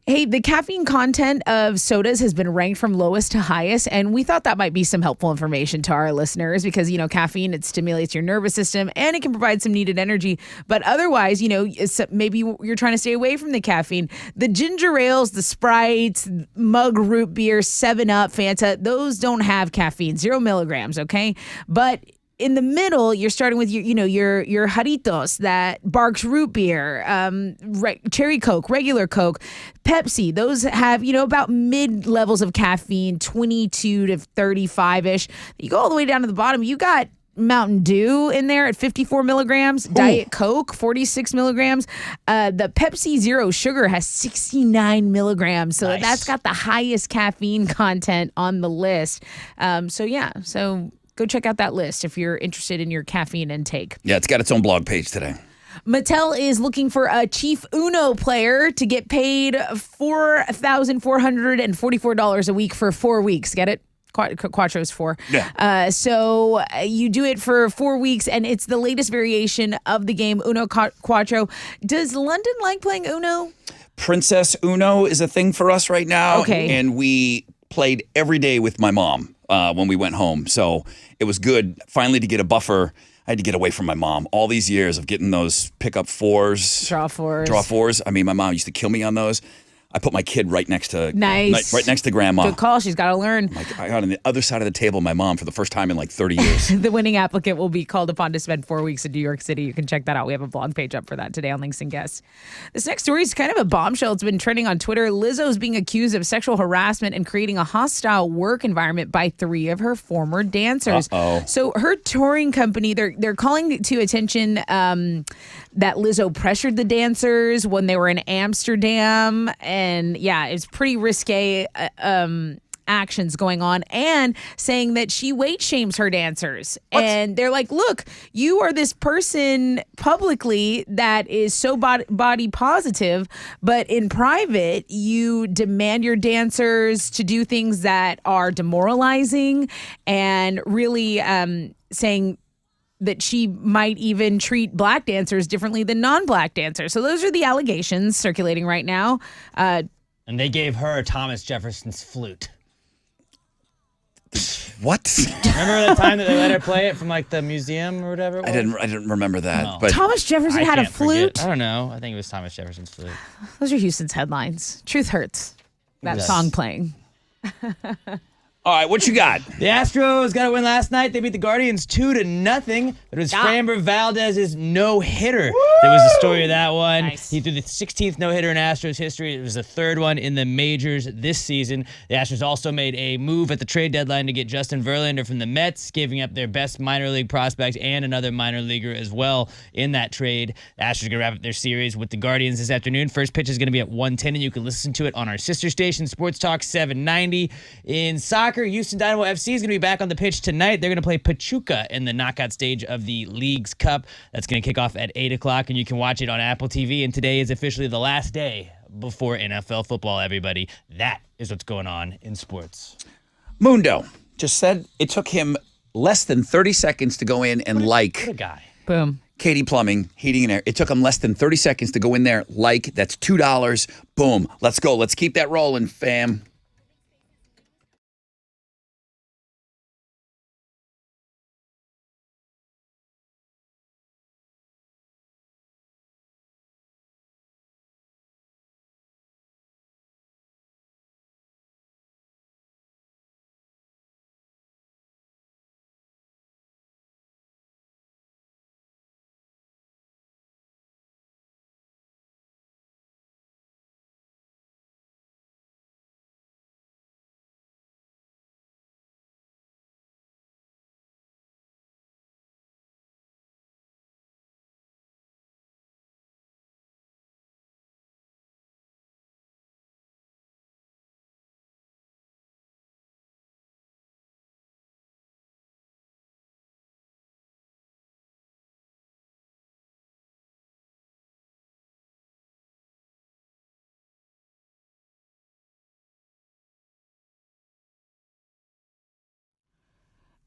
Hey, the caffeine content of sodas has been ranked from lowest to highest, and we thought that might be some helpful information to our listeners because, caffeine, it stimulates your nervous system and it can provide some needed energy. But otherwise, maybe you're trying to stay away from the caffeine. The ginger ales, the Sprites, mug root beer, 7-Up, Fanta, those don't have caffeine, 0 milligrams, okay? But in the middle, you're starting with your Jarritos, that Barks root beer, cherry Coke, regular Coke, Pepsi. Those have about mid levels of caffeine, 22 to 35ish. You go all the way down to the bottom. You got Mountain Dew in there at 54 milligrams, Diet Coke 46 milligrams. The Pepsi Zero Sugar has 69 milligrams, so that's got the highest caffeine content on the list. So go check out that list if you're interested in your caffeine intake. Yeah, it's got its own blog page today. Mattel is looking for a chief Uno player to get paid $4,444 a week for 4 weeks. Get it? Quattro's 4. Yeah. So you do it for 4 weeks, and it's the latest variation of the game Uno Quattro. Does London like playing Uno? Princess Uno is a thing for us right now. Okay. And we played every day with my mom when we went home. So it was good finally to get a buffer. I had to get away from my mom. All these years of getting those pick-up 4s. Draw 4s. I mean, my mom used to kill me on those. I put my kid right next to right next to grandma. Good call. She's got to learn. I got on the other side of the table my mom for the first time in like 30 years. The winning applicant will be called upon to spend 4 weeks in New York City. You can check that out. We have a blog page up for that today on Links and Guests. This next story is kind of a bombshell. It's been trending on Twitter. Lizzo's being accused of sexual harassment and creating a hostile work environment by 3 of her former dancers. Uh-oh. So her touring company, they're calling to attention that Lizzo pressured the dancers when they were in Amsterdam. And yeah, it's pretty risque actions going on, and saying that she weight shames her dancers. What? And they're like, look, you are this person publicly that is so body positive, but in private, you demand your dancers to do things that are demoralizing, and really saying that she might even treat black dancers differently than non-black dancers. So those are the allegations circulating right now. And they gave her Thomas Jefferson's flute. What? Remember the time that they let her play it from like the museum or whatever? I didn't remember that. No. But Thomas Jefferson had a flute? I don't know. I think it was Thomas Jefferson's flute. Those are Houston's headlines. Truth hurts. That song playing. All right, what you got? The Astros got a win last night. They beat the Guardians 2-0. It was Framber Valdez's no-hitter that was the story of that one. Nice. He threw the 16th no-hitter in Astros history. It was the third one in the majors this season. The Astros also made a move at the trade deadline to get Justin Verlander from the Mets, giving up their best minor league prospect and another minor leaguer as well in that trade. The Astros are going to wrap up their series with the Guardians this afternoon. First pitch is going to be at 1:10, and you can listen to it on our sister station, Sports Talk 790. In soccer, Houston Dynamo FC is going to be back on the pitch tonight. They're going to play Pachuca in the knockout stage of the League's Cup. That's going to kick off at 8 o'clock, and you can watch it on Apple TV. And today is officially the last day before NFL football, everybody. That is what's going on in sports. Mundo just said it took him less than 30 seconds to go in and What a guy. Boom. Katie Plumbing, Heating and Air. It took him less than 30 seconds to go in there. That's $2. Boom. Let's go. Let's keep that rolling, fam.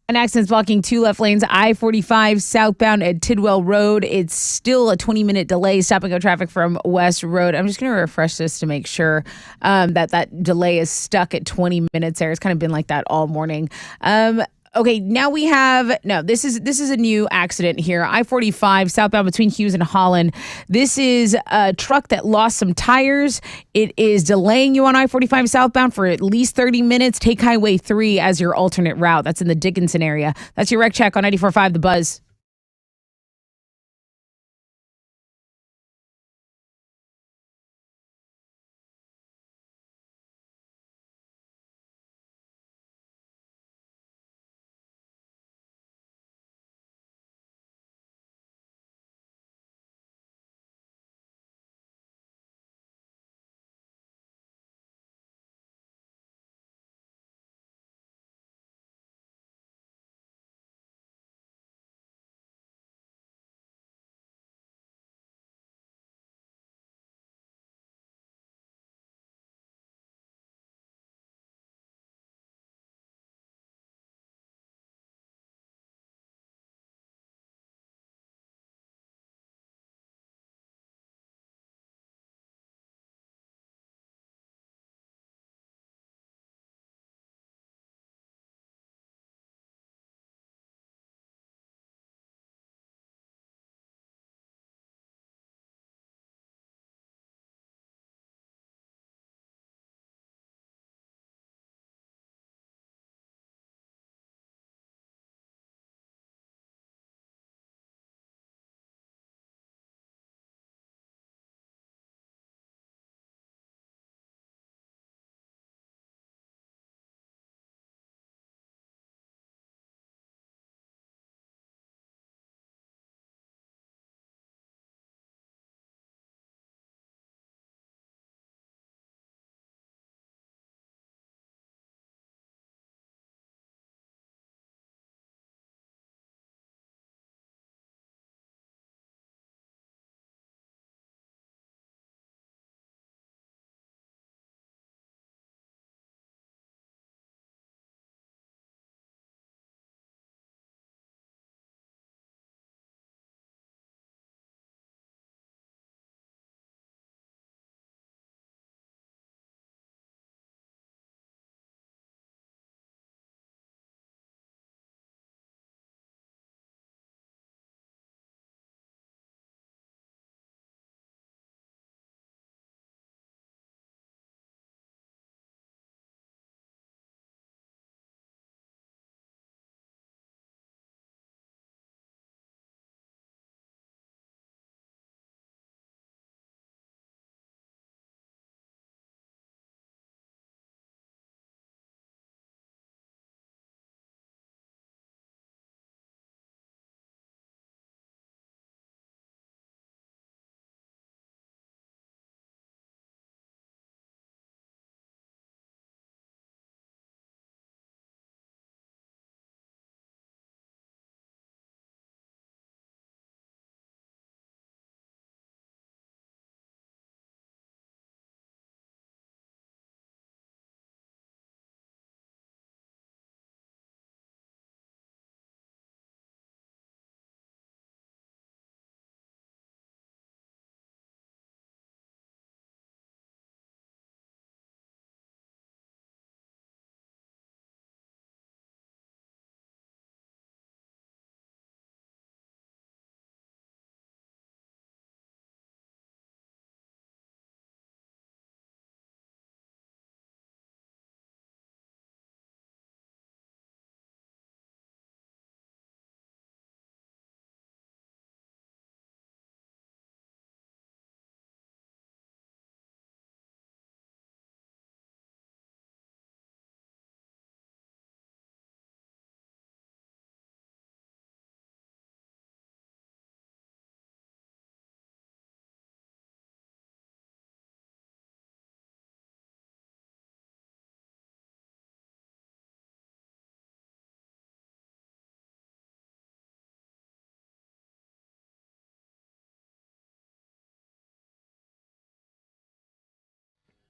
An accident's blocking two left lanes, I-45 southbound at Tidwell Road. It's still a 20-minute delay. Stop and go traffic from West Road. I'm just going to refresh this to make sure that delay is stuck at 20 minutes there. It's kind of been like that all morning. Okay, now we have this is a new accident here. I-45 southbound between Hughes and Holland. This is a truck that lost some tires. It is delaying you on I-45 southbound for at least 30 minutes. Take Highway 3 as your alternate route. That's in the Dickinson area. That's your wreck check on 94.5 The Buzz.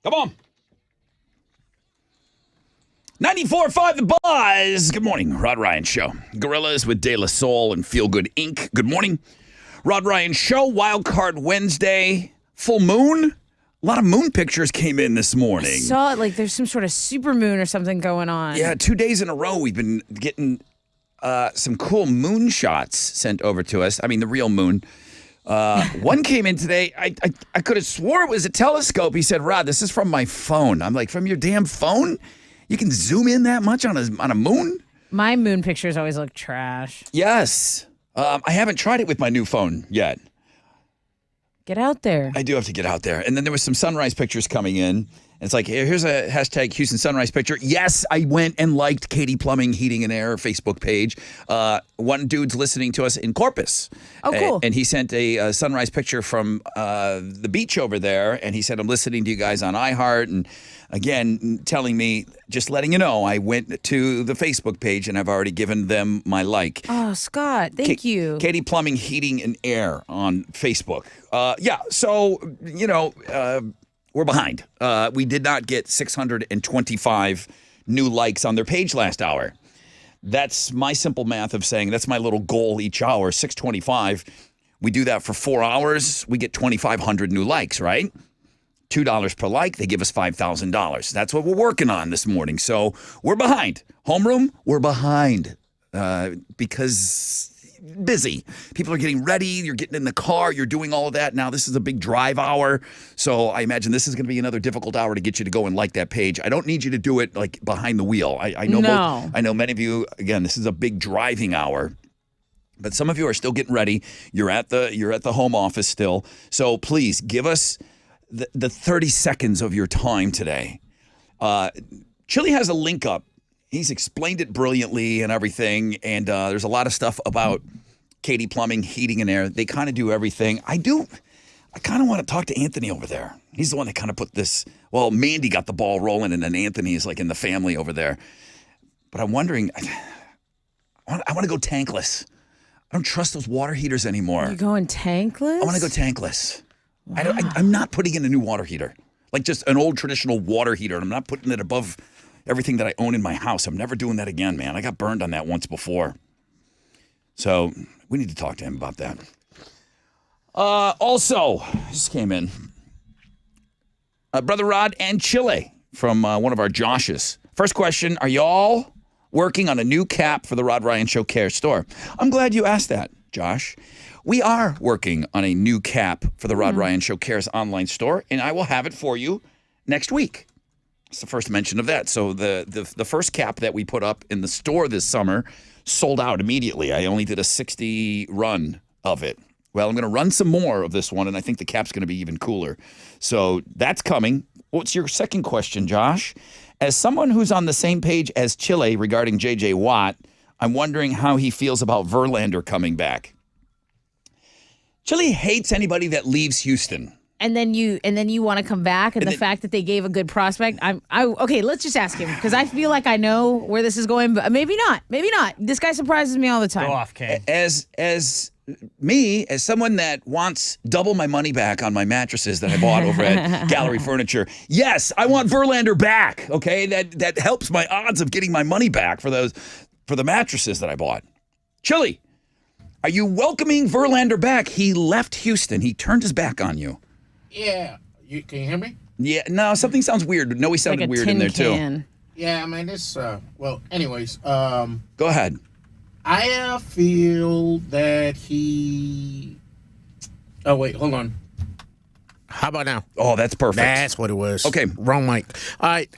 Come on. 94.5 The Buzz. Good morning, Rod Ryan Show. Gorillas with De La Soul and Feel Good Inc. Good morning. Rod Ryan Show, Wild Card Wednesday, full moon. A lot of moon pictures came in this morning. I saw it like there's some sort of super moon or something going on. Yeah, 2 days in a row we've been getting some cool moon shots sent over to us. I mean, the real moon. One came in today. I could have swore it was a telescope. He said, Rod, this is from my phone. I'm like, from your damn phone? You can zoom in that much on a moon? My moon pictures always look trash. Yes. I haven't tried it with my new phone yet. Get out there. I do have to get out there. And then there was some sunrise pictures coming in. It's like, here's a hashtag Houston sunrise picture. Yes, I went and liked Katie Plumbing Heating and Air Facebook page. One dude's listening to us in Corpus. Oh, cool. And he sent a sunrise picture from the beach over there. And he said, I'm listening to you guys on iHeart. And again, telling me, just letting you know, I went to the Facebook page and I've already given them my like. Oh, Scott, thank you. Katie Plumbing Heating and Air on Facebook. So, we're behind. We did not get 625 new likes on their page last hour. That's my simple math of saying that's my little goal each hour, 625. We do that for 4 hours. We get 2,500 new likes, right? $2 per like, they give us $5,000. That's what we're working on this morning. So we're behind. Homeroom, we're behind because busy. People are getting ready. You're getting in the car. You're doing all of that. Now, this is a big drive hour. So I imagine this is going to be another difficult hour to get you to go and like that page. I don't need you to do it like behind the wheel. I know I know many of you, again, this is a big driving hour. But some of you are still getting ready. You're at the home office still. So please give us the 30 seconds of your time today. Chili has a link up. He's explained it brilliantly and everything. And there's a lot of stuff about Katie Plumbing, Heating and Air. They kind of do everything. I kind of want to talk to Anthony over there. He's the one that kind of put this. Well, Mandy got the ball rolling, and then Anthony is like in the family over there. But I'm wondering, I want to go tankless. I don't trust those water heaters anymore. You're going tankless? I want to go tankless. Wow. I'm not putting in a new water heater, like just an old traditional water heater. And I'm not putting it above everything that I own in my house. I'm never doing that again, man. I got burned on that once before. So we need to talk to him about that. Also, just came in. Brother Rod and Chile from one of our Joshes. First question, are y'all working on a new cap for the Rod Ryan Show Care store? I'm glad you asked that, Josh. We are working on a new cap for the Rod Ryan Show Cares online store, and I will have it for you next week. It's the first mention of that. So the first cap that we put up in the store this summer sold out immediately. I only did a 60 run of it. Well, I'm going to run some more of this one, and I think the cap's going to be even cooler. So that's coming. What's your second question, Josh? As someone who's on the same page as Chile regarding J.J. Watt, I'm wondering how he feels about Verlander coming back. Chile hates anybody that leaves Houston. And then you want to come back, and the fact that they gave a good prospect. Okay. Let's just ask him, because I feel like I know where this is going, but maybe not. Maybe not. This guy surprises me all the time. Go off, Kane. As someone that wants double my money back on my mattresses that I bought over at Gallery Furniture, yes, I want Verlander back. Okay, that helps my odds of getting my money back for the mattresses that I bought. Chili, are you welcoming Verlander back? He left Houston. He turned his back on you. Yeah. Can you hear me? Yeah, no, something sounds weird. No, he sounded like a weird tin in there can. too. Yeah, I mean, this, anyways. Go ahead. I feel that he... Oh, wait, hold on. How about now? Oh, that's perfect. That's what it was. Okay. Wrong mic. All right.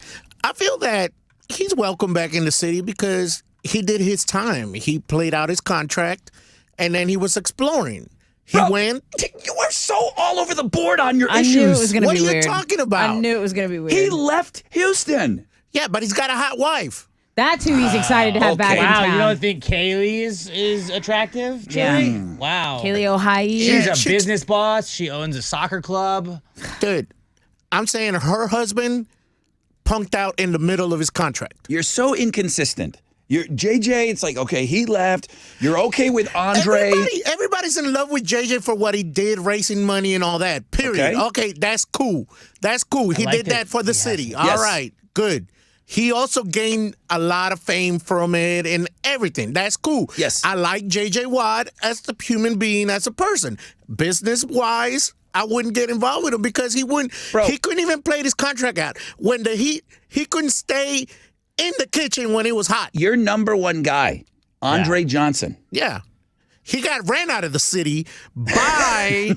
I feel that he's welcome back in the city because he did his time. He played out his contract, and then he was exploring. He went. You were so all over the board on your issues. I knew it was going to be weird. What are you talking about? I knew it was going to be weird. He left Houston. Yeah, but he's got a hot wife. That's who he's excited to have back in Wow, town. you don't think Kaylee is attractive, Chili? Yeah. Wow. Kaylee Ohio. She's a business boss. She owns a soccer club. Dude, I'm saying her husband punked out in the middle of his contract. You're so inconsistent. You're JJ. It's like, okay, he left. You're okay with Andre. Everybody's in love with JJ for what he did, racing money and all that. Period. Okay, that's cool. That's cool. He did that for the city. All right, good. He also gained a lot of fame from it and everything. That's cool. Yes. I like JJ Watt as a human being, as a person. Business-wise, I wouldn't get involved with him because he wouldn't. Bro. He couldn't even play his contract out. When the heat, he couldn't stay in the kitchen when it was hot. Your number one guy, Andre Johnson. Yeah. He got ran out of the city by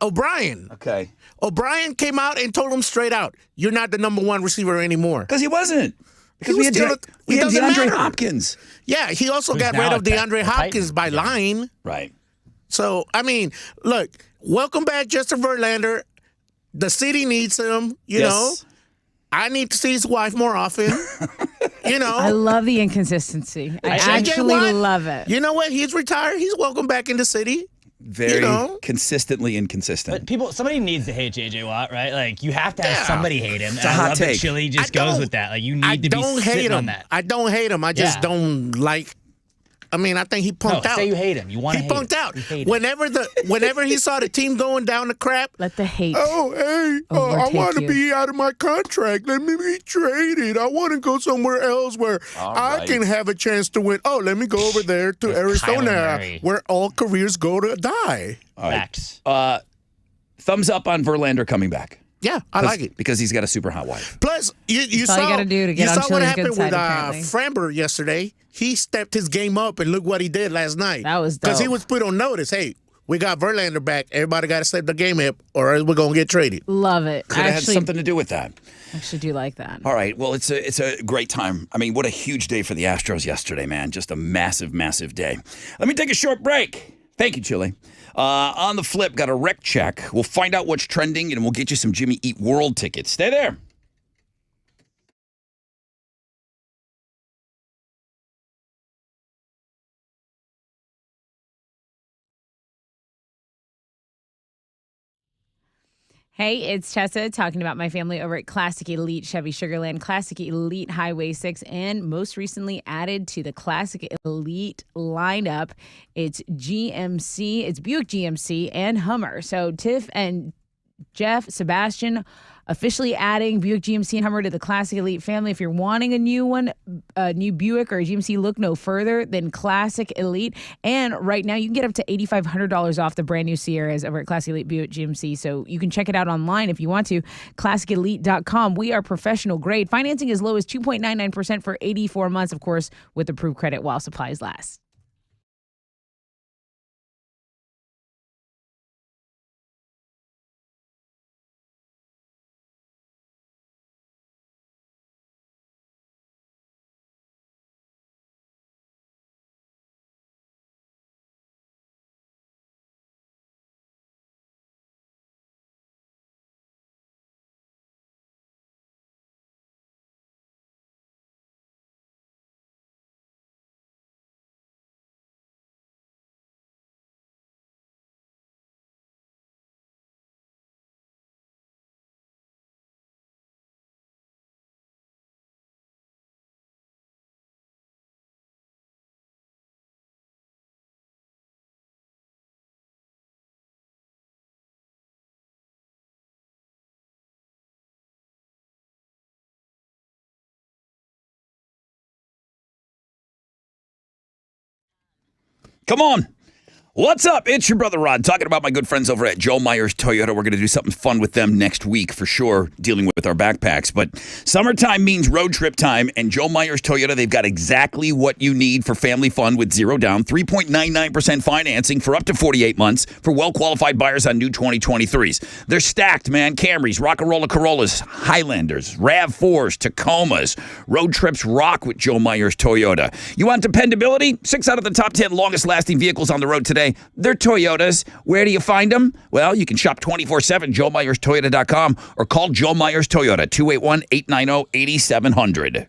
O'Brien. Okay. O'Brien came out and told him straight out, "You're not the number one receiver anymore." Because he wasn't. Because He we was had, still we it had doesn't DeAndre matter. Hopkins. Yeah, he also Who's got now rid of at DeAndre the Hopkins Titans. by line. Right. So, I mean, look, welcome back, Justin Verlander. The city needs him, you know. I need to see his wife more often. You know. I love the inconsistency. I JJ actually Watt, love it. You know what? He's retired. He's welcome back in the city. Very You know? consistently inconsistent. But somebody needs to hate JJ Watt, right? Like you have to have somebody hate him. It's a And I hot love that take. Chili just I goes don't- with that. Like you I need to be don't hate sitting him. on that. I don't hate him. I just Yeah. don't like. I mean, I think he punked No, out. say you hate him. You want to He hate punked him. out. You hate him. Whenever he saw the team going down the crap. Let the hate. Oh, hey, I overtake want to you. be out of my contract. Let me be traded. I want to go somewhere else where I right. can have a chance to win. Oh, let me go over there to Kyler Arizona Murray. where all careers go to die. All right. Facts. Thumbs up on Verlander coming back. Yeah, I like it. Because he's got a super hot wife. Plus, you That's all saw you gotta do to get you on saw what Chili's happened good side, with apparently. Framber yesterday. He stepped his game up, and look what he did last night. That was because he dope. was put on notice. Hey, we got Verlander back. Everybody got to step the game up, or else we're gonna get traded. Love it. Could have had something to do with that. Actually do like that. All right. Well, it's a great time. I mean, what a huge day for the Astros yesterday, man. Just a massive, massive day. Let me take a short break. Thank you, Chili. On the flip, got a rec check. We'll find out what's trending, and we'll get you some Jimmy Eat World tickets. Stay there. Hey, it's Tessa talking about my family over at Classic Elite Chevy Sugarland, Classic Elite Highway 6, and most recently added to the Classic Elite lineup. It's GMC, it's Buick GMC and Hummer. So Tiff and Jeff, Sebastian, officially adding Buick GMC and Hummer to the Classic Elite family. If you're wanting a new one, a new Buick or a GMC, look no further than Classic Elite. And right now, you can get up to $8,500 off the brand new Sierras over at Classic Elite Buick GMC. So you can check it out online if you want to. ClassicElite.com. We are professional grade. Financing as low as 2.99% for 84 months, of course, with approved credit while supplies last. Come on. What's up? It's your brother Rod talking about my good friends over at Joe Myers Toyota. We're going to do something fun with them next week for sure, dealing with our backpacks. But summertime means road trip time, and Joe Myers Toyota, they've got exactly what you need for family fun with zero down, 3.99% financing for up to 48 months for well-qualified buyers on new 2023s. They're stacked, man. Camrys, Rock-A-Rolla Corollas, Highlanders, RAV4s, Tacomas. Road trips rock with Joe Myers Toyota. You want dependability? 6 out of the top 10 longest-lasting vehicles on the road today. They're Toyotas. Where do you find them? Well, you can shop 24/7, JoeMyersToyota.com, or call Joe Myers Toyota, 281-890-8700.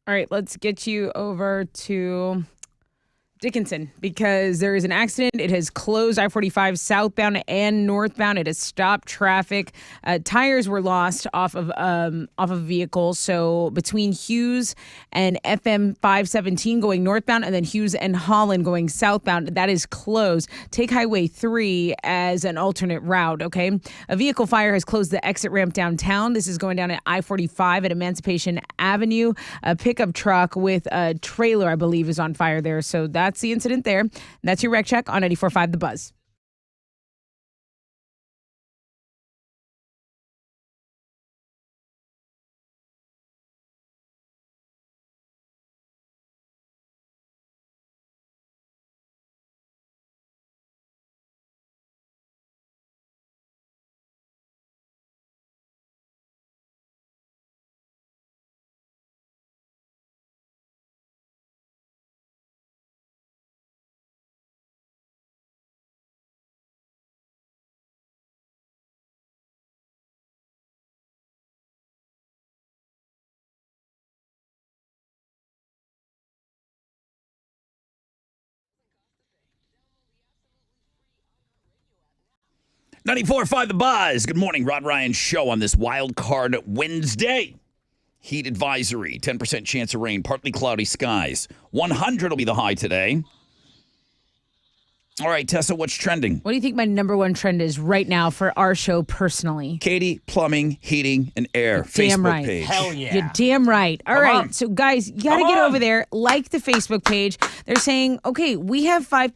All right, let's get you over to Dickinson because there is an accident. It has closed I-45 southbound and northbound. It has stopped traffic. Tires were lost off of vehicles. So between Hughes and FM 517 going northbound, and then Hughes and Holland going southbound, that is closed. Take Highway 3 as an alternate route. Okay, a vehicle fire has closed the exit ramp downtown. This is going down at I-45 at Emancipation Avenue. A pickup truck with a trailer, I believe, is on fire there. So that's the incident there. And that's your wreck check on 94.5 The Buzz. .94.5 The Buzz. Good morning, Rod Ryan Show on this Wild Card Wednesday. Heat advisory, 10% chance of rain, partly cloudy skies. 100 will be the high today. All right, Tessa, what's trending? What do you think my number one trend is right now for our show personally? Katie, plumbing, heating, and air. Damn Facebook right. page. Hell yeah. You're damn right. All right. on. So, guys, you got to get over there, like the Facebook page. They're saying, okay, we have up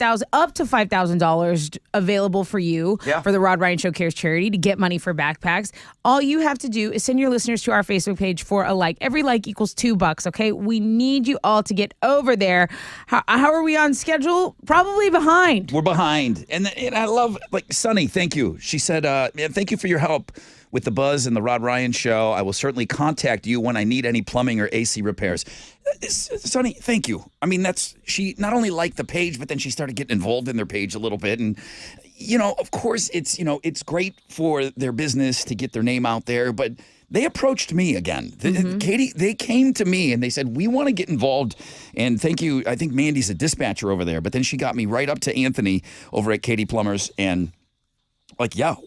to $5,000 available for you for the Rod Ryan Show Cares charity to get money for backpacks. All you have to do is send your listeners to our Facebook page for a like. Every like equals $2. Okay, we need you all to get over there. How are we on schedule? Probably behind. We're behind. And I love, like, Sunny, thank you. She said, thank you for your help with the Buzz and the Rod Ryan Show. I will certainly contact you when I need any plumbing or AC repairs. Sunny, thank you. I mean, she not only liked the page, but then she started getting involved in their page a little bit. And, of course, it's great for their business to get their name out there, but they approached me again. Katie, they came to me and they said, we want to get involved. And thank you. I think Mandy's a dispatcher over there, but then she got me right up to Anthony over at Katie Plumbers and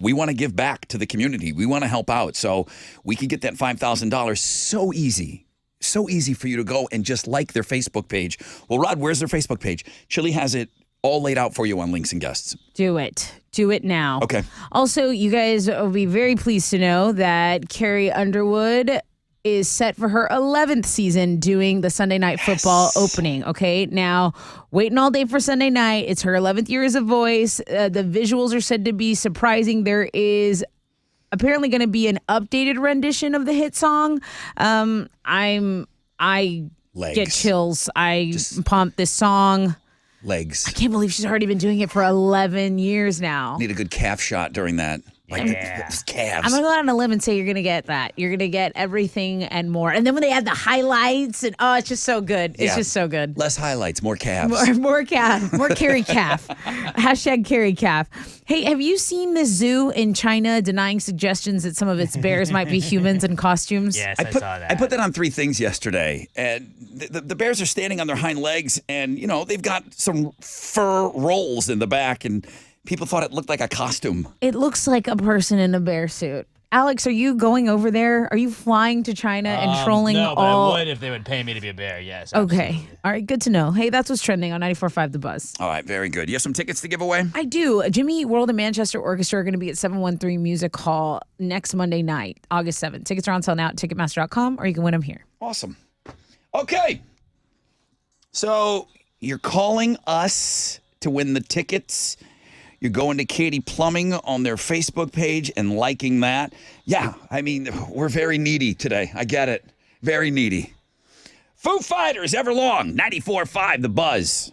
we want to give back to the community. We want to help out. So we can get that $5,000 so easy. So easy for you to go and just like their Facebook page. Well, Rod, where's their Facebook page? Chili has it all laid out for you on links and guests. Do it. Do it now. Okay. Also, you guys will be very pleased to know that Carrie Underwood is set for her 11th season doing the Sunday Night Football opening. Okay. Now, waiting all day for Sunday night. It's her 11th year as a voice. The visuals are said to be surprising. There is apparently going to be an updated rendition of the hit song. I get chills. I pump this song. Legs. I can't believe she's already been doing it for 11 years now. Need a good calf shot during that. Calves. I'm going to go out on a limb and say you're going to get that. You're going to get everything and more. And then when they add the highlights, and it's just so good. It's just so good. Less highlights, more calves. More calf. More Carrie calf. Hashtag Carrie calf. Hey, have you seen the zoo in China denying suggestions that some of its bears might be humans in costumes? Yes, I saw that. I put that on 3 things yesterday. And the bears are standing on their hind legs and, they've got some fur rolls in the back and people thought it looked like a costume. It looks like a person in a bear suit. Alex, are you going over there? Are you flying to China and trolling no, all? but I would if they would pay me to be a bear, yes. Okay. Absolutely. All right, good to know. Hey, that's what's trending on 94.5 The Buzz. All right, very good. You have some tickets to give away? I do. Jimmy Eat World and Manchester Orchestra are going to be at 713 Music Hall next Monday night, August 7th. Tickets are on sale now at Ticketmaster.com, or you can win them here. Awesome. Okay. So you're calling us to win the tickets. You're going to Katie Plumbing on their Facebook page and liking that. Yeah, I mean, we're very needy today. I get it. Very needy. Foo Fighters, Everlong, 94.5 The Buzz.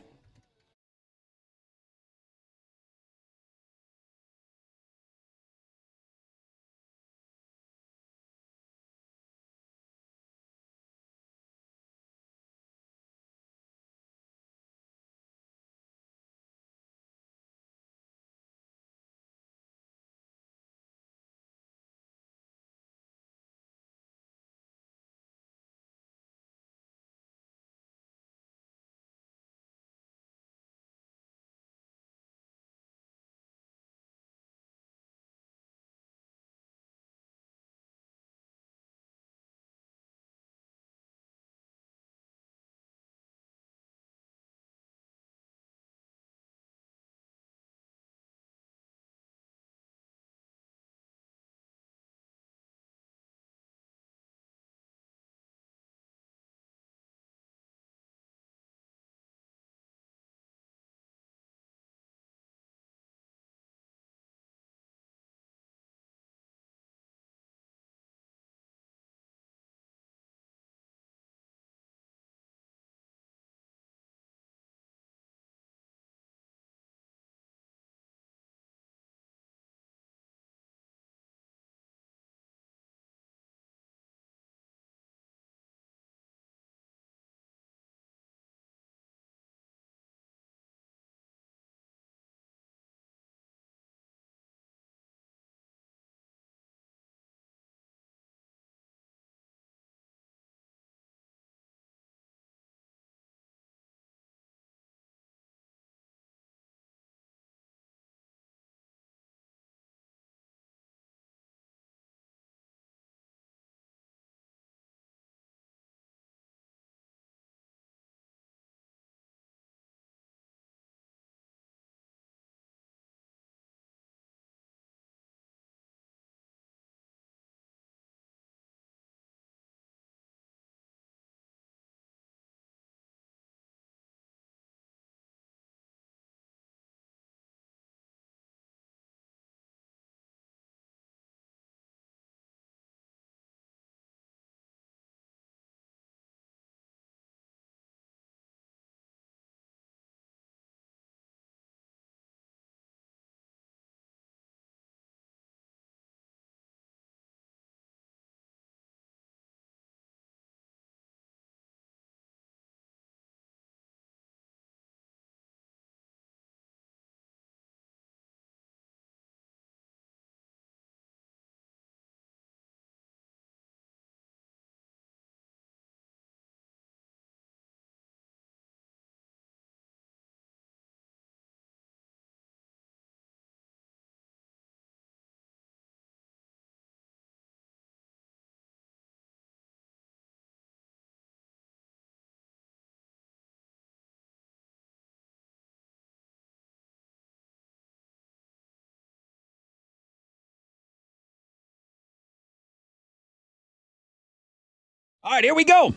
All right, here we go.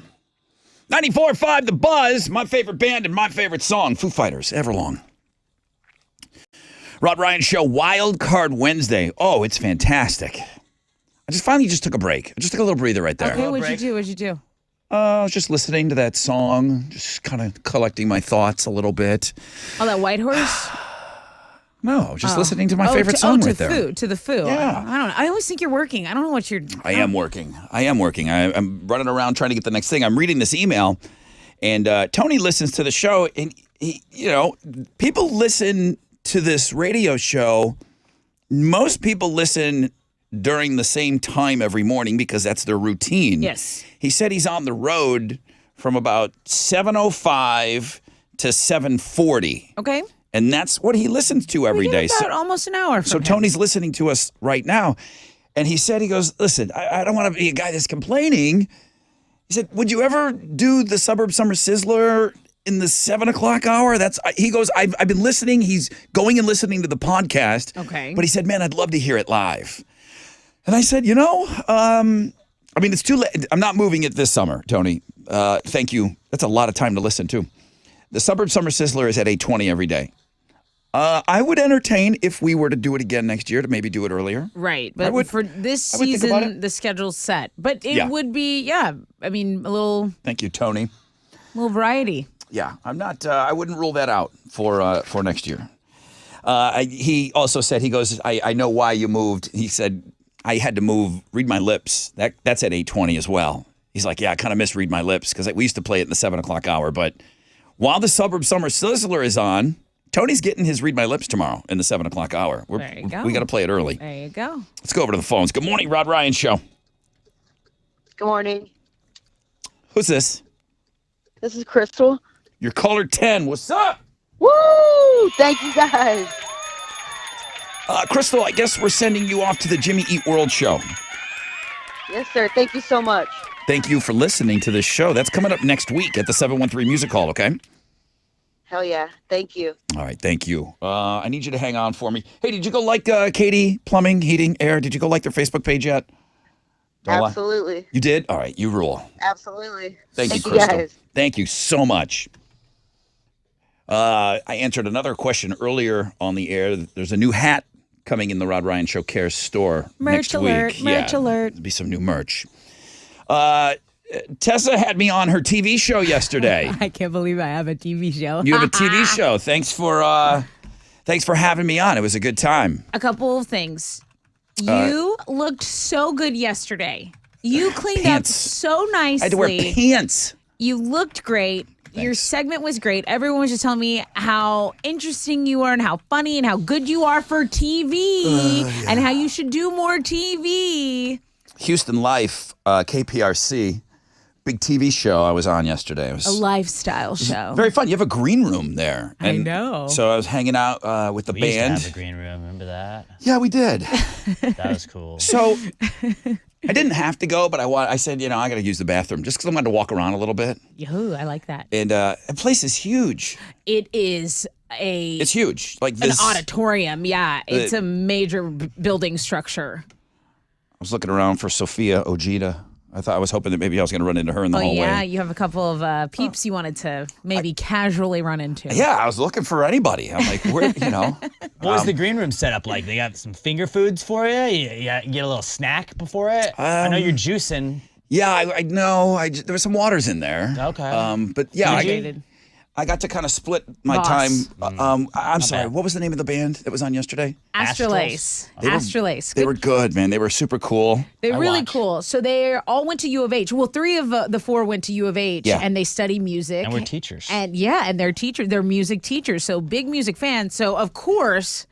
94.5 The Buzz, my favorite band and my favorite song, Foo Fighters, Everlong. Rod Ryan Show, Wild Card Wednesday. Oh, it's fantastic. I finally took a break. I just took a little breather right there. Okay, what'd you do? I was just listening to that song, just kind of collecting my thoughts a little bit. Oh, that White Horse? No, just listening to my favorite song right there. To the Foo. Yeah. I don't know. I always think you're working. I don't know what you're... I am working. I'm running around trying to get the next thing. I'm reading this email, and Tony listens to the show, and people listen to this radio show. Most people listen during the same time every morning because that's their routine. Yes. He said he's on the road from about 7:05 to 7:40. Okay. And that's what he listens to every day. About almost an hour from So him. Tony's listening to us right now. And he goes, listen, I don't want to be a guy that's complaining. He said, would you ever do the Suburb Summer Sizzler in the 7 o'clock hour? He goes, I've been listening. He's going and listening to the podcast. Okay. But he said, man, I'd love to hear it live. And I said, it's too late. I'm not moving it this summer, Tony. Thank you. That's a lot of time to listen to. The Suburb Summer Sizzler is at 8:20 every day. I would entertain if we were to do it again next year to maybe do it earlier. Right. But for this season, the schedule's set. But it would be, a little... Thank you, Tony. Little variety. Yeah, I'm not. I wouldn't rule that out for next year. He also said, he goes, I know why you moved. He said, I had to move Read My Lips. That's at 8:20 as well. He's like, yeah, I kind of miss Read My Lips because we used to play it in the 7 o'clock hour. But while the Suburb Summer Sizzler is on, Tony's getting his Read My Lips tomorrow in the 7 o'clock hour. There you go. We got to play it early. There you go. Let's go over to the phones. Good morning, Rod Ryan Show. Good morning. Who's this? This is Crystal. You're caller 10. What's up? Woo! Thank you, guys. Crystal, I guess we're sending you off to the Jimmy Eat World show. Yes, sir. Thank you so much. Thank you for listening to this show. That's coming up next week at the 713 Music Hall, okay? Hell yeah. Thank you. All right, thank you. I need you to hang on for me. Hey, did you go like Katie Plumbing, Heating, Air? Did you go like their Facebook page yet? Absolutely. You did? All right, you rule. Absolutely. Thank you, you Crystal. guys. Thank you so much. I answered another question earlier on the air. There's a new hat coming in the Rod Ryan Show Cares store next alert, week. Merch alert. There'll be some new merch. Tessa had me on her TV show yesterday. I can't believe I have a TV show. You have a TV show. Thanks for having me on. It was a good time. A couple of things. You looked so good yesterday. You cleaned Pants. up so nicely. I had to wear pants. You looked great. Thanks. Your segment was great. Everyone was just telling me how interesting you are and how funny and how good you are for TV and how you should do more TV. Houston Life, KPRC, big TV show I was on yesterday. It was A lifestyle show. very fun. You have a green room there. I know. So I was hanging out with the We band. used to have a green room. Remember that? Yeah, we did. That was cool. So I didn't have to go, but I said, I got to use the bathroom just because I wanted to walk around a little bit. Yoo, I like that. And the place is huge. It is It's huge. Like an this. auditorium. Yeah, it's a major building structure. I was looking around for Sophia Ojeda. I was hoping that maybe I was going to run into her in the hallway. Yeah, you have a couple of peeps you wanted to maybe casually run into. Yeah, I was looking for anybody. I'm like, where, What was the green room set up like? They got some finger foods for you? You get a little snack before it? I know you're juicing. Yeah, I know. There was some waters in there. Okay. But yeah, Hydrated. I got to kind of split my Boss. time. I'm sorry. bad. What was the name of the band that was on yesterday? Astrolace. Astrolace. They were good, man. They were super cool. They're I really watched. cool. So they all went to U of H. Well, 3 of the 4 went to U of H, Yeah. and they study music. And we're teachers. And they're music teachers. So big music fans. So of course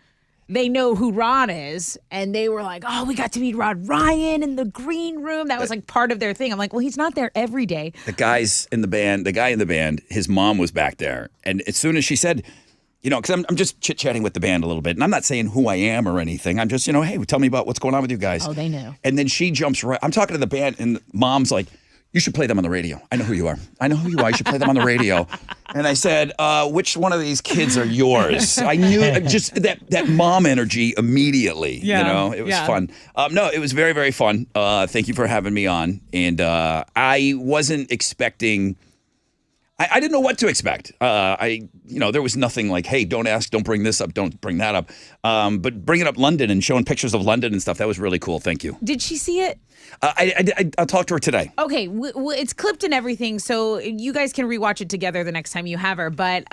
they know who Rod is, and they were like, "Oh, we got to meet Rod Ryan in the green room." That was like part of their thing. I'm like, "Well, he's not there every day." The guy in the band, his mom was back there, and as soon as she said, because I'm just chit chatting with the band a little bit, and I'm not saying who I am or anything. I'm just, hey, tell me about what's going on with you guys. Oh, they know. And then she jumps right. I'm talking to the band, and mom's like, you should play them on the radio. I know who you are. You should play them on the radio. And I said, which one of these kids are yours? I knew just that mom energy immediately. Yeah. It was fun. No, it was very, very fun. Thank you for having me on. And I wasn't expecting. I didn't know what to expect. There was nothing like, hey, don't ask, don't bring this up, don't bring that up. But bringing up London and showing pictures of London and stuff, that was really cool. Thank you. Did she see it? I'll talk to her today. Okay, it's clipped and everything, so you guys can rewatch it together the next time you have her. But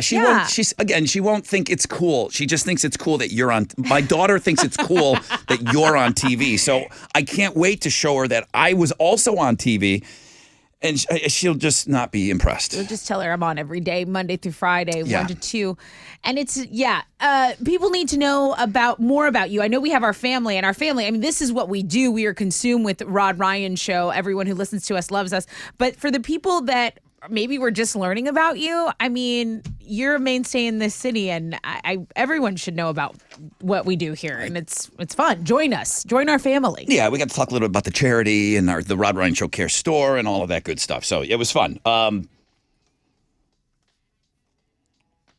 she won't. She won't think it's cool. She just thinks it's cool that you're on. My daughter thinks it's cool that you're on TV. So I can't wait to show her that I was also on TV. And she'll just not be impressed. We'll just tell her I'm on every day, Monday through Friday, 1 to 2. And it's, people need to know more about you. I know we have our family, and our family, I mean, this is what we do. We are consumed with Rod Ryan Show. Everyone who listens to us loves us. But for the people that maybe we're just learning about you, I mean, you're a mainstay in this city, and everyone should know about what we do here, and it's fun. Join us. Join our family. Yeah, we got to talk a little bit about the charity and the Rod Ryan Show Care Store and all of that good stuff. So it was fun.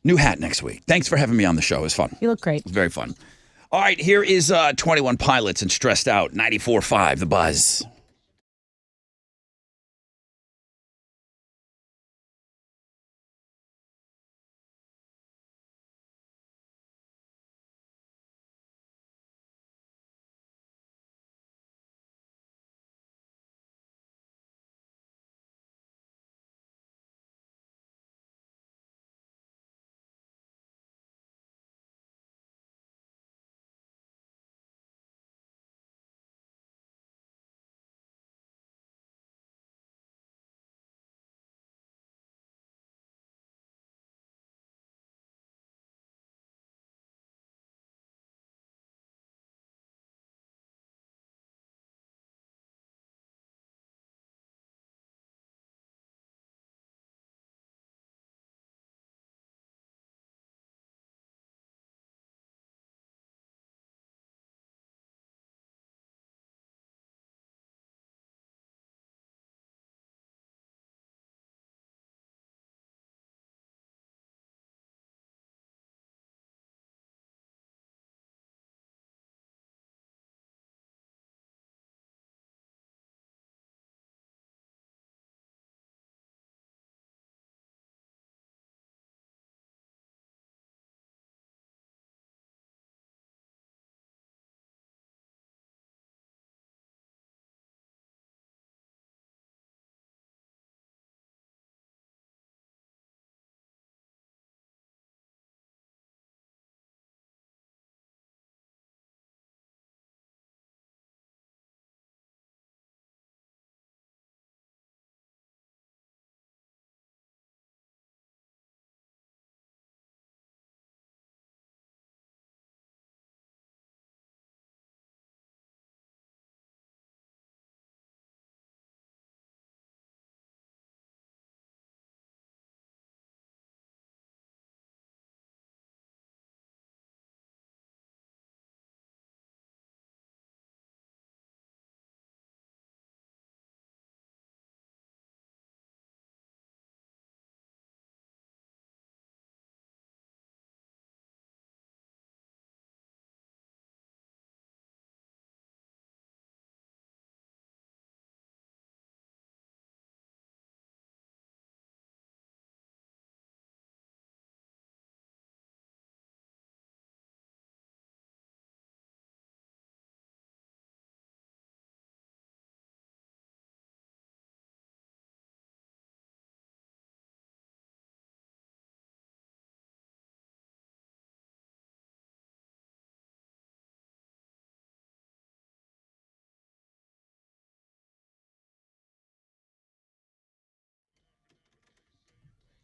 New hat next week. Thanks for having me on the show. It was fun. You look great. It was very fun. All right, here is 21 Pilots and Stressed Out, 94.5 The Buzz.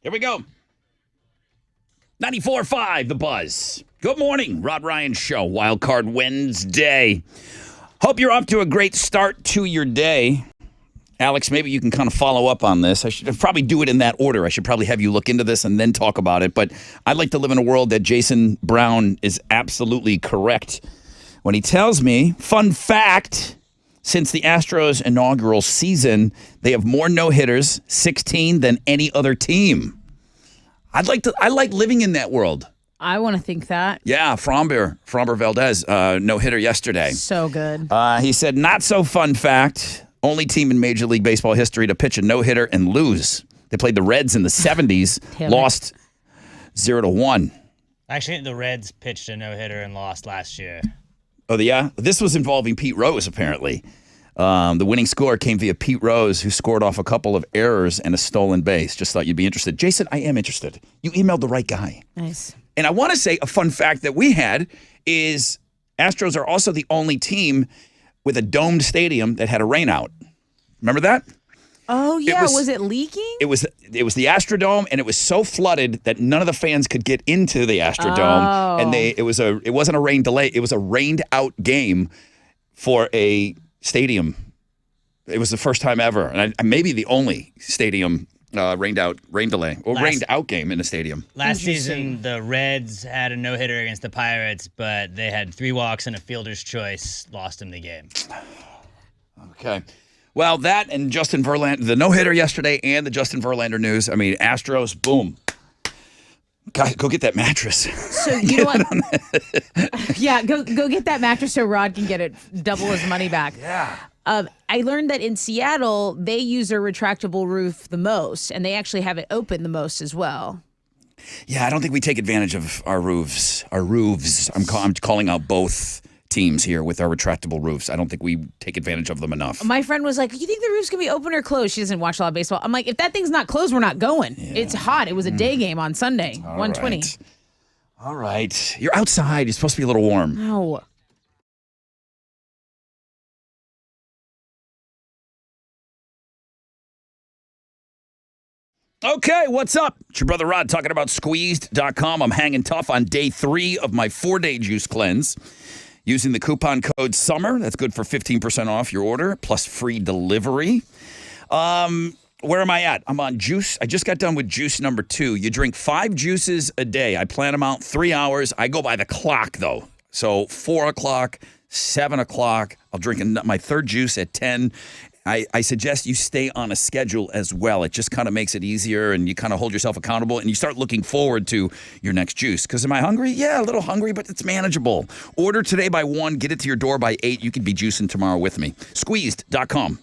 Here we go. 94.5 The Buzz. Good morning, Rod Ryan Show, Wild Card Wednesday. Hope you're off to a great start to your day. Alex, maybe you can kind of follow up on this. I should probably do it in that order. I should probably have you look into this and then talk about it. But I'd like to live in a world that Jason Brown is absolutely correct when he tells me, fun fact, Since the Astros' inaugural season, they have more no-hitters, 16, than any other team. I like living in that world. I want to think that. Yeah, Framber Valdez, no-hitter yesterday. So good. He said, not so fun fact, only team in Major League Baseball history to pitch a no-hitter and lose. They played the Reds in the 70s, lost 0-1. Actually, the Reds pitched a no-hitter and lost last year. Oh, yeah? This was involving Pete Rose, apparently. The winning score came via Pete Rose, who scored off a couple of errors and a stolen base. Just thought you'd be interested. Jason, I am interested. You emailed the right guy. Nice. And I want to say a fun fact that we had is Astros are also the only team with a domed stadium that had a rainout. Remember that? Oh, yeah. Was it leaking? It was the Astrodome, and it was so flooded that none of the fans could get into the Astrodome. Oh. And it wasn't a rain delay. It was a rained out game for a stadium. It was the first time ever, and maybe the only stadium rain delay or rained out game in a stadium. Last season, the Reds had a no-hitter against the Pirates, but they had 3 walks and a fielder's choice, lost in the game. Okay. Well, that and Justin Verlander, the no-hitter yesterday and the Justin Verlander news. I mean, Astros, boom. God, go get that mattress. So you know what? Yeah, go get that mattress so Rod can get it double his money back. Yeah. I learned that in Seattle, they use a retractable roof the most, and they actually have it open the most as well. Yeah, I don't think we take advantage of our roofs. I'm calling out both teams here with our retractable roofs. I don't think we take advantage of them enough. My friend was like, you think the roof's going to be open or closed? She doesn't watch a lot of baseball. I'm like, if that thing's not closed, we're not going. Yeah. It's hot. It was a day game on Sunday, 120. Right. All right. You're outside. You're supposed to be a little warm. No. Okay, what's up? It's your brother Rod talking about squeezed.com. I'm hanging tough on day 3 of my 4-day juice cleanse. Using the coupon code SUMMER, that's good for 15% off your order, plus free delivery. Where am I at? I'm on juice. I just got done with juice number 2. You drink 5 juices a day. I plan them out 3 hours. I go by the clock, though. So 4 o'clock, 7 o'clock. I'll drink my 3rd juice at 10. I suggest you stay on a schedule as well. It just kind of makes it easier, and you kind of hold yourself accountable, and you start looking forward to your next juice. Because am I hungry? Yeah, a little hungry, but it's manageable. Order today by 1, get it to your door by 8. You could be juicing tomorrow with me. Squeezed.com.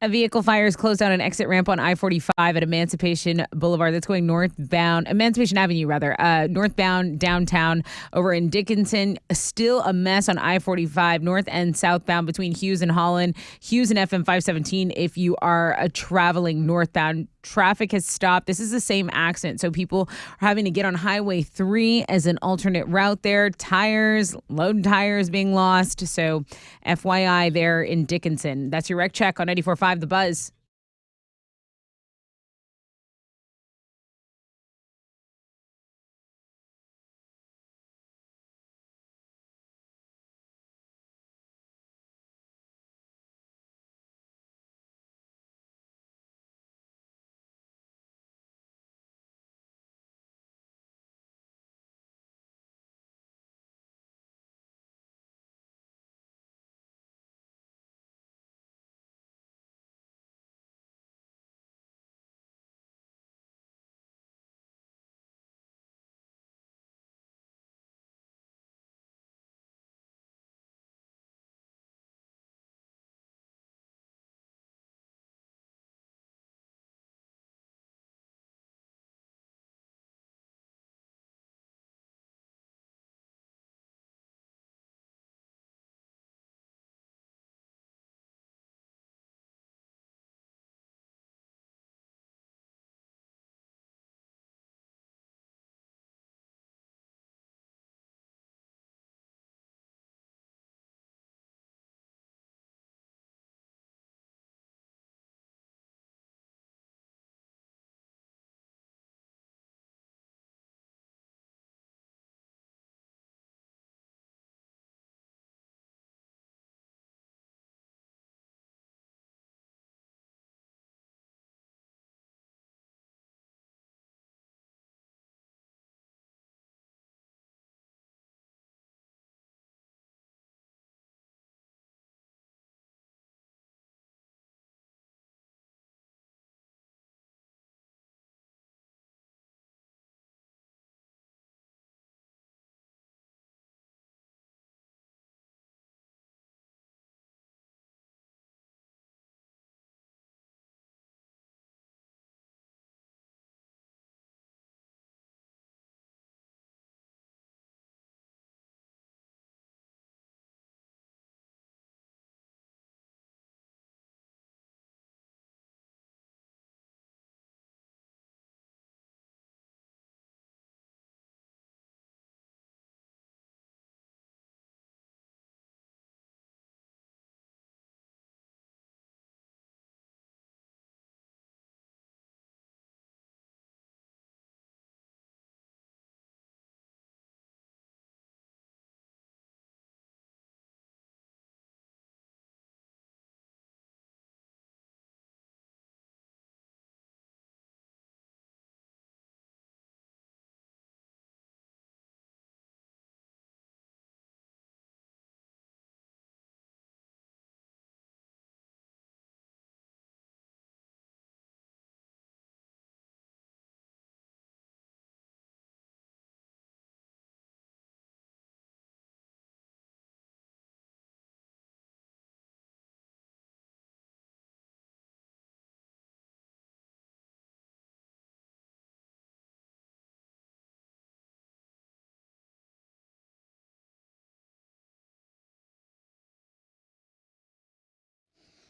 A vehicle fire is closed down an exit ramp on I-45 at Emancipation Boulevard. That's going Emancipation Avenue, northbound downtown over in Dickinson. Still a mess on I-45 north and southbound between Hughes and Holland. Hughes and FM 517 if you are traveling northbound. Traffic has stopped. This is the same accident, so people are having to get on Highway 3 as an alternate route there. Load tires being lost. So FYI there in Dickinson. That's your Rec Check on 94.5 The Buzz.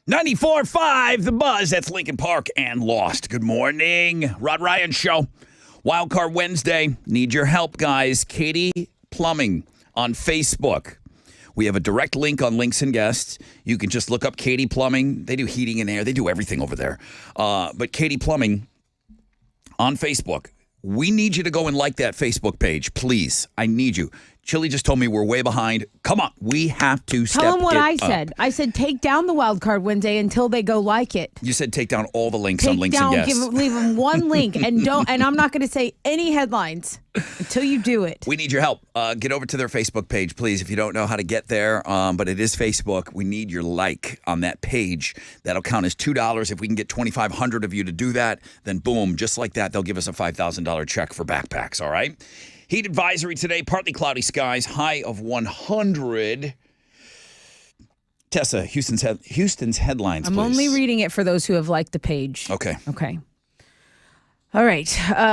.94.5 The Buzz. That's Lincoln Park and Lost. Good morning. Rod Ryan Show. Wildcard Wednesday. Need your help, guys. Katie Plumbing on Facebook. We have a direct link on Links and Guests. You can just look up Katie Plumbing. They do heating and air. They do everything over there. But Katie Plumbing on Facebook. We need you to go and like that Facebook page, please. I need you. Chili just told me we're way behind. Come on, we have to step it up. Tell them what I said. I said take down the Wild Card Wednesday until they go like it. You said take down all the links on Links and Guests. Leave them one link and don't. And I'm not going to say any headlines until you do it. We need your help. Get over to their Facebook page, please, if you don't know how to get there. But it is Facebook. We need your like on that page. That'll count as $2. If we can get 2,500 of you to do that, then boom, just like that, they'll give us a $5,000 check for backpacks, all right? Heat advisory today, partly cloudy skies, high of 100. Tessa, Houston's headlines, I'm please. only reading it for those who have liked the page. Okay. Okay. All right.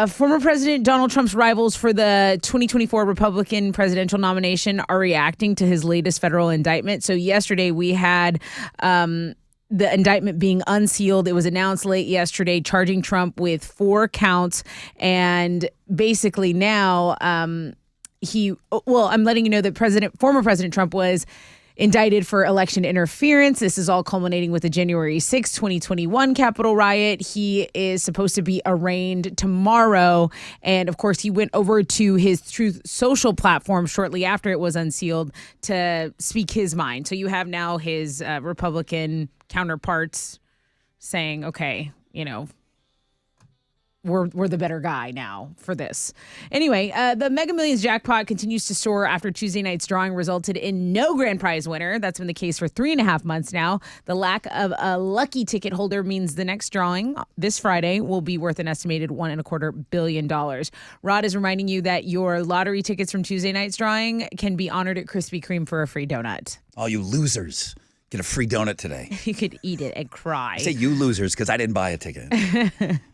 Former President Donald Trump's rivals for the 2024 Republican presidential nomination are reacting to his latest federal indictment. So yesterday we had the indictment being unsealed. It was announced late yesterday, charging Trump with 4 counts. And basically now I'm letting you know that former President Trump was indicted for election interference. This is all culminating with the January 6, 2021 Capitol riot. He is supposed to be arraigned tomorrow. And of course, he went over to his Truth Social platform shortly after it was unsealed to speak his mind. So you have now his Republican counterparts saying, okay, we're the better guy now for this. Anyway, the Mega Millions jackpot continues to soar after Tuesday night's drawing resulted in no grand prize winner. That's been the case for 3.5 months now. The lack of a lucky ticket holder means the next drawing this Friday will be worth an estimated $1.25 billion. Rod is reminding you that your lottery tickets from Tuesday night's drawing can be honored at Krispy Kreme for a free donut. All you losers. Get a free donut today. You could eat it and cry. I say you losers because I didn't buy a ticket.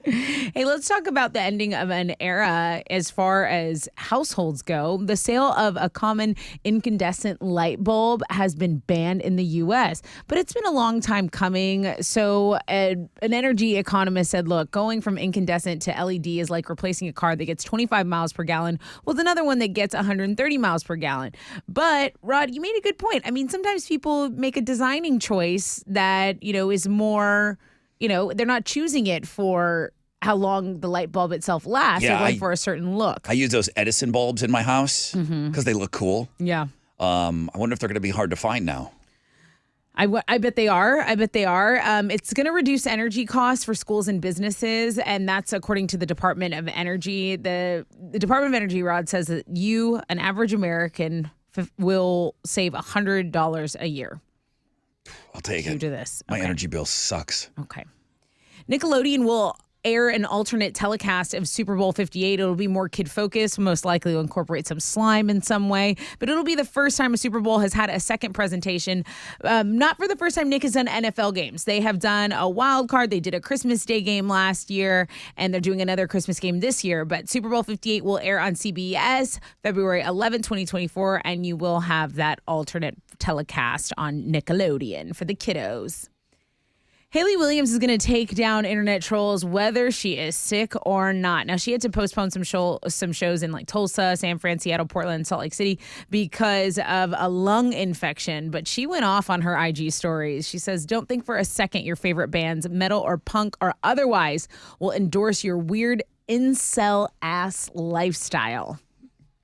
Hey, let's talk about the ending of an era as far as households go. The sale of a common incandescent light bulb has been banned in the U.S., but it's been a long time coming. So an energy economist said, look, going from incandescent to LED is like replacing a car that gets 25 miles per gallon with another one that gets 130 miles per gallon. But, Rod, you made a good point. I mean, sometimes people make a designing choice that, is more, they're not choosing it for how long the light bulb itself lasts. Yeah, they're going for a certain look. I use those Edison bulbs in my house because they look cool. Yeah. I wonder if they're going to be hard to find now. I bet they are. It's going to reduce energy costs for schools and businesses, and that's according to the Department of Energy. The Department of Energy, Rod, says that an average American, will save $100 a year. I'll take it. Due to this. My energy bill sucks. Okay. Nickelodeon will air an alternate telecast of Super Bowl 58. It'll be more kid-focused, most likely will incorporate some slime in some way. But it'll be the first time a Super Bowl has had a second presentation. Not for the first time Nick has done NFL games. They have done a wild card. They did a Christmas Day game last year, and they're doing another Christmas game this year. But Super Bowl 58 will air on CBS February 11, 2024, and you will have that alternate telecast on Nickelodeon for the kiddos. Hayley Williams is going to take down internet trolls whether she is sick or not. Now, she had to postpone some shows in like Tulsa, San Fran, Seattle, Portland, Salt Lake City because of a lung infection. But she went off on her IG stories. She says, don't think for a second your favorite bands, metal or punk or otherwise, will endorse your weird incel-ass lifestyle.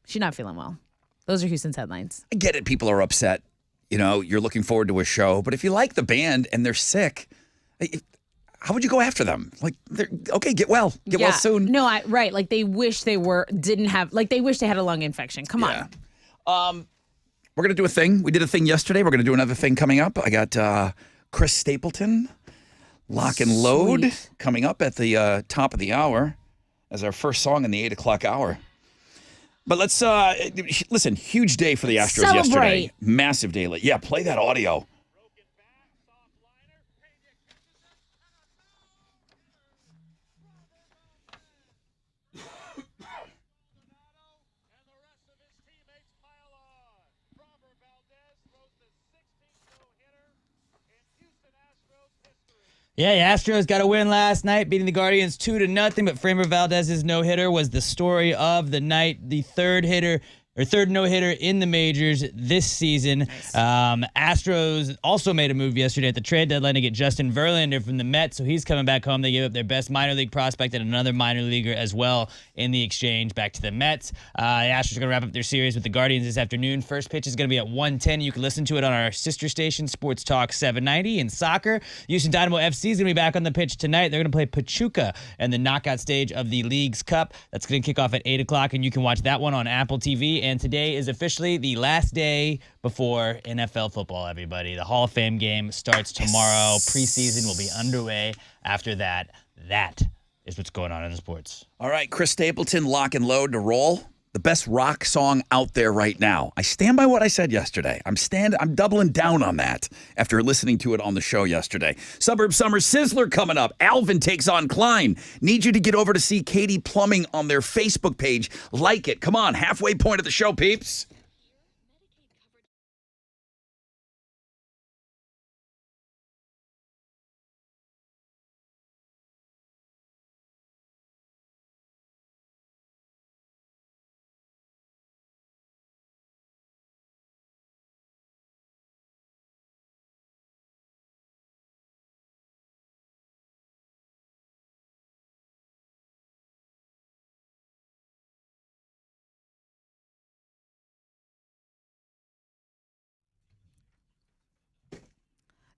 She's not feeling well. Those are Houston's headlines. I get it. People are upset. You're looking forward to a show. But if you like the band and they're sick, how would you go after them? Like, okay, get well. Get well soon. No, right. Like, they wish they they wish they had a lung infection. Come on. We're going to do a thing. We did a thing yesterday. We're going to do another thing coming up. I got Chris Stapleton, Lock and Load, coming up at the top of the hour as our first song in the 8 o'clock hour. But let's, listen, huge day for the Astros yesterday. Massive day. Yeah, play that audio. Yeah, the Astros got a win last night, beating the Guardians 2-0. But Framber Valdez's no-hitter was the story of the night. The third no-hitter in the majors this season. Nice. Astros also made a move yesterday at the trade deadline to get Justin Verlander from the Mets, so he's coming back home. They gave up their best minor league prospect and another minor leaguer as well in the exchange back to the Mets. The Astros are going to wrap up their series with the Guardians this afternoon. First pitch is going to be at 1:10. You can listen to it on our sister station, Sports Talk 790. In soccer, Houston Dynamo FC is going to be back on the pitch tonight. They're going to play Pachuca in the knockout stage of the League's Cup. That's going to kick off at 8 o'clock, and you can watch that one on Apple TV. And today is officially the last day before NFL football, everybody. The Hall of Fame game starts tomorrow. Preseason will be underway after that. That is what's going on in the sports. All right, Chris Stapleton, Lock and Load to roll. the best rock song out there right now. I stand by what I said yesterday. I'm doubling down on that after listening to it on the show yesterday. Suburb Summer Sizzler coming up. Alvin takes on Klein. Need you to get over to see Katie Plumbing on their Facebook page. Like it. Come on, halfway point of the show, peeps.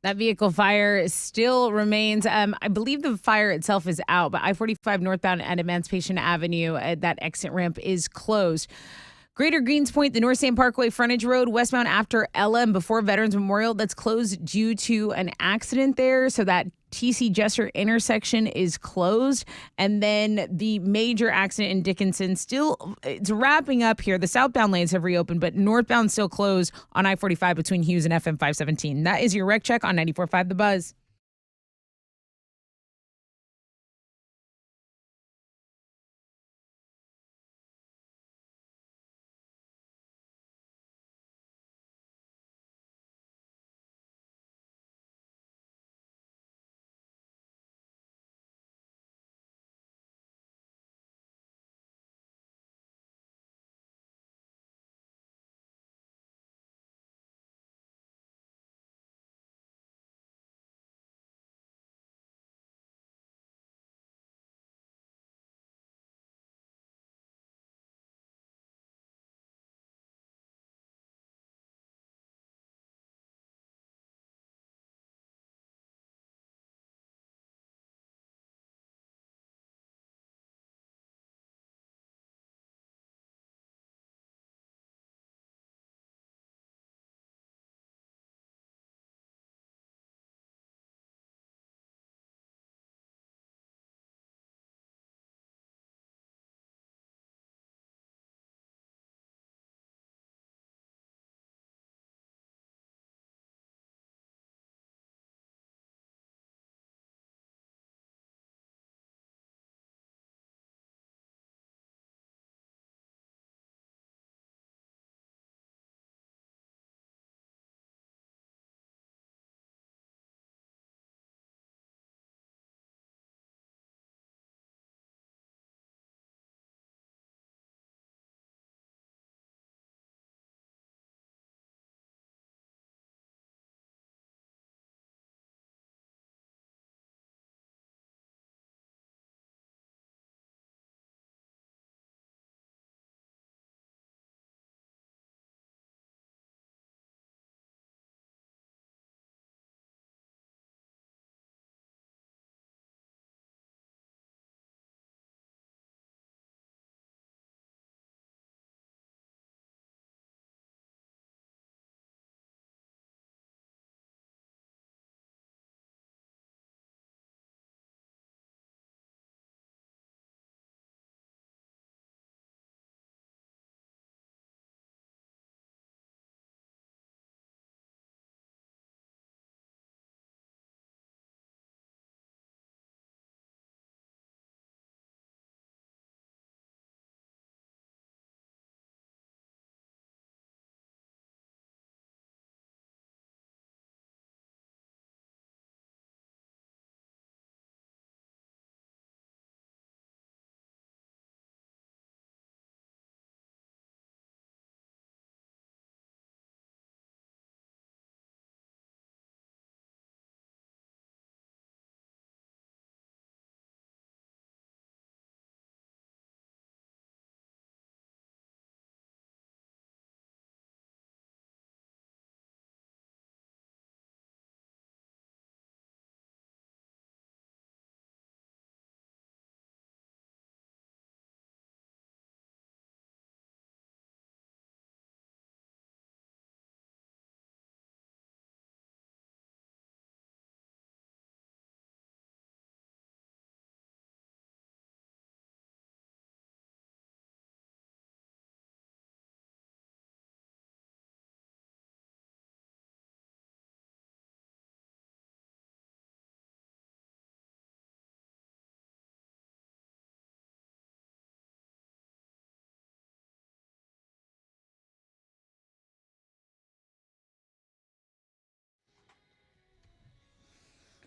That vehicle fire still remains. I believe the fire itself is out, but I-45 northbound at Emancipation Avenue, that exit ramp is closed. Greater Greens Point, the North Sand Parkway frontage road, westbound after Ella and before Veterans Memorial, that's closed due to an accident there. So that TC Jester intersection is closed. And then the major accident in Dickinson it's wrapping up here. The southbound lanes have reopened, but northbound still closed on I-45 between Hughes and FM 517. That is your wreck check on 94.5 The Buzz.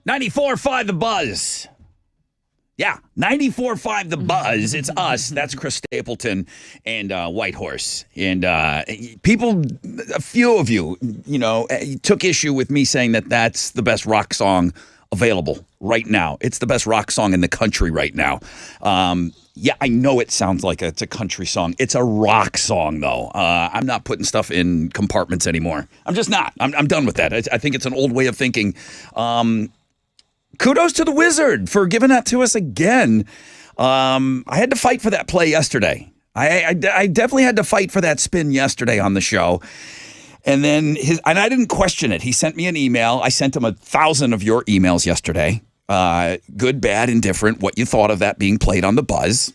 94.5 The Buzz. Yeah, 94.5 The Buzz. It's us. That's Chris Stapleton and Whitehorse. And people, a few of you, took issue with me saying that that's the best rock song available right now. It's the best rock song in the country right now. Yeah, I know it sounds like it's a country song. It's a rock song, though. I'm not putting stuff in compartments anymore. I'm just not. I'm done with that. I think it's an old way of thinking. Kudos to the Wizard for giving that to us again. I had to fight for that play yesterday. I definitely had to fight for that spin yesterday on the show. And then I didn't question it. He sent me an email. I sent him 1,000 of your emails yesterday. Good, bad, indifferent, what you thought of that being played on the Buzz.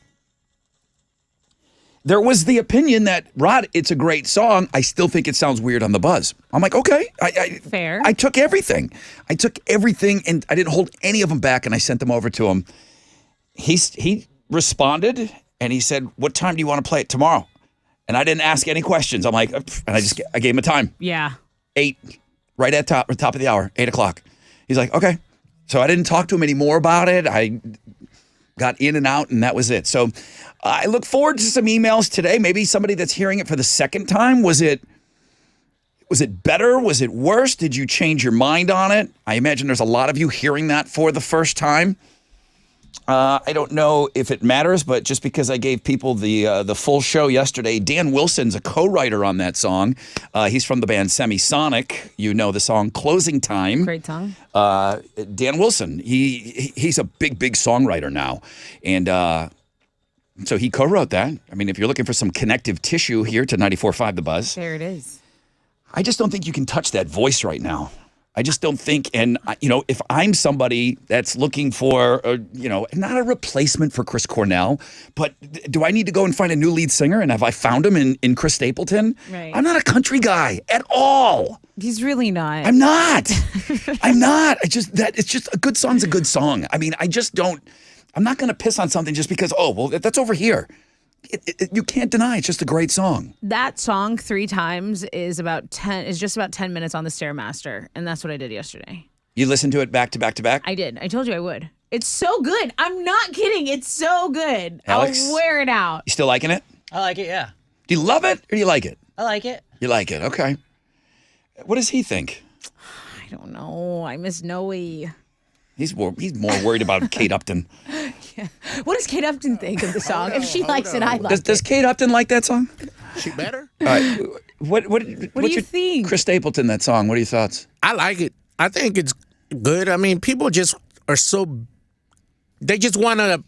There was the opinion that, Rod, it's a great song. I still think it sounds weird on the Buzz. I'm like, okay. Fair. I took everything. And I didn't hold any of them back, and I sent them over to him. He responded, and he said, what time do you want to play it tomorrow? And I didn't ask any questions. I'm like, and I gave him a time. Yeah. 8, right at top of the hour, 8 o'clock. He's like, okay. So I didn't talk to him anymore about it. I got in and out, and that was it. So I look forward to some emails today. Maybe somebody that's hearing it for the second time. Was it better? Was it worse? Did you change your mind on it? I imagine there's a lot of you hearing that for the first time. I don't know if it matters, but just because I gave people the full show yesterday, Dan Wilson's a co-writer on that song. He's from the band Semisonic. You know the song Closing Time. Great song. Dan Wilson, he's a big songwriter now. And so he co-wrote that. I mean, if you're looking for some connective tissue here to 94.5 The Buzz. There it is. I just don't think you can touch that voice right now. I just don't think, and if I'm somebody that's looking for, not a replacement for Chris Cornell, but do I need to go and find a new lead singer? And have I found him in Chris Stapleton? Right. I'm not a country guy at all. He's really not. I'm not. I'm not. It's just a good song's a good song. I mean, I'm not going to piss on something just because, that's over here. You can't deny it's just a great song. That song 3 times is just about 10 minutes on the Stairmaster, and that's what I did yesterday. You listened to it back to back to back? I did. I told you I would. It's so good. I'm not kidding. It's so good. Alex, I'll wear it out. You still liking it? I like it, yeah. Do you love it or do you like it? I like it. You like it, okay. What does he think? I don't know. I miss Noe. He's more worried about Kate Upton. Yeah. What does Kate Upton think of the song? If she likes it, I like it. Does Kate Upton like that song? She better. All right. What do you think? Chris Stapleton, that song. What are your thoughts? I like it. I think it's good. I mean, people just are they just want to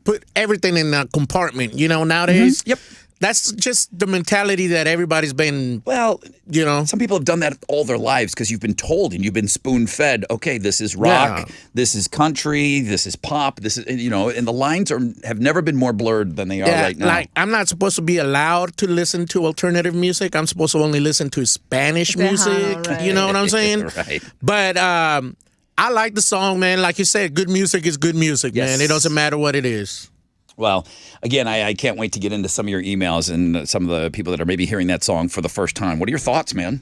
put everything in a compartment, nowadays. Mm-hmm. Yep. That's just the mentality that everybody's been, some people have done that all their lives because you've been told and you've been spoon-fed, okay, this is rock, this is country, this is pop, this is, and the lines have never been more blurred than they are right now. Like, I'm not supposed to be allowed to listen to alternative music. I'm supposed to only listen to Spanish music. Right. You know what I'm saying? Right. But I like the song, man. Like you said, good music is good music, man. It doesn't matter what it is. Well, again, I can't wait to get into some of your emails and some of the people that are maybe hearing that song for the first time. What are your thoughts, man?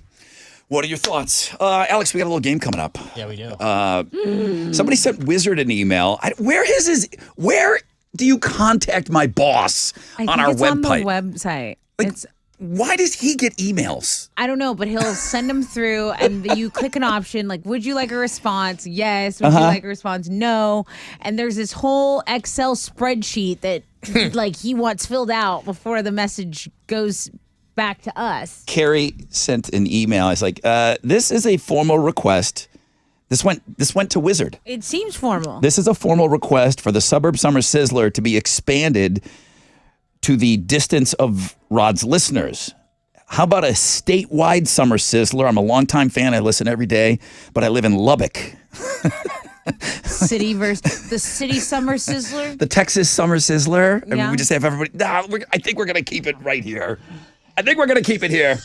What are your thoughts? Alex, we got a little game coming up. Yeah, we do. Somebody sent Wizard an email. Where do you contact my boss on our it's website? on the website. Why does he get emails? I don't know, but he'll send them through, and you click an option like, would you like a response? Yes. Would you like a response? No. And there's this whole Excel spreadsheet that he wants filled out before the message goes back to us. Carrie sent an email. It's like, this is a formal request. This went to Wizard. It seems formal. This is a formal request for the Suburb Summer Sizzler to be expanded to the distance of Rod's listeners. How about a statewide Summer Sizzler? I'm a longtime fan. I listen every day, but I live in Lubbock. City versus the city Summer Sizzler? The Texas Summer Sizzler. Yeah. We just have everybody. I think we're going to keep it right here. I think we're going to keep it here.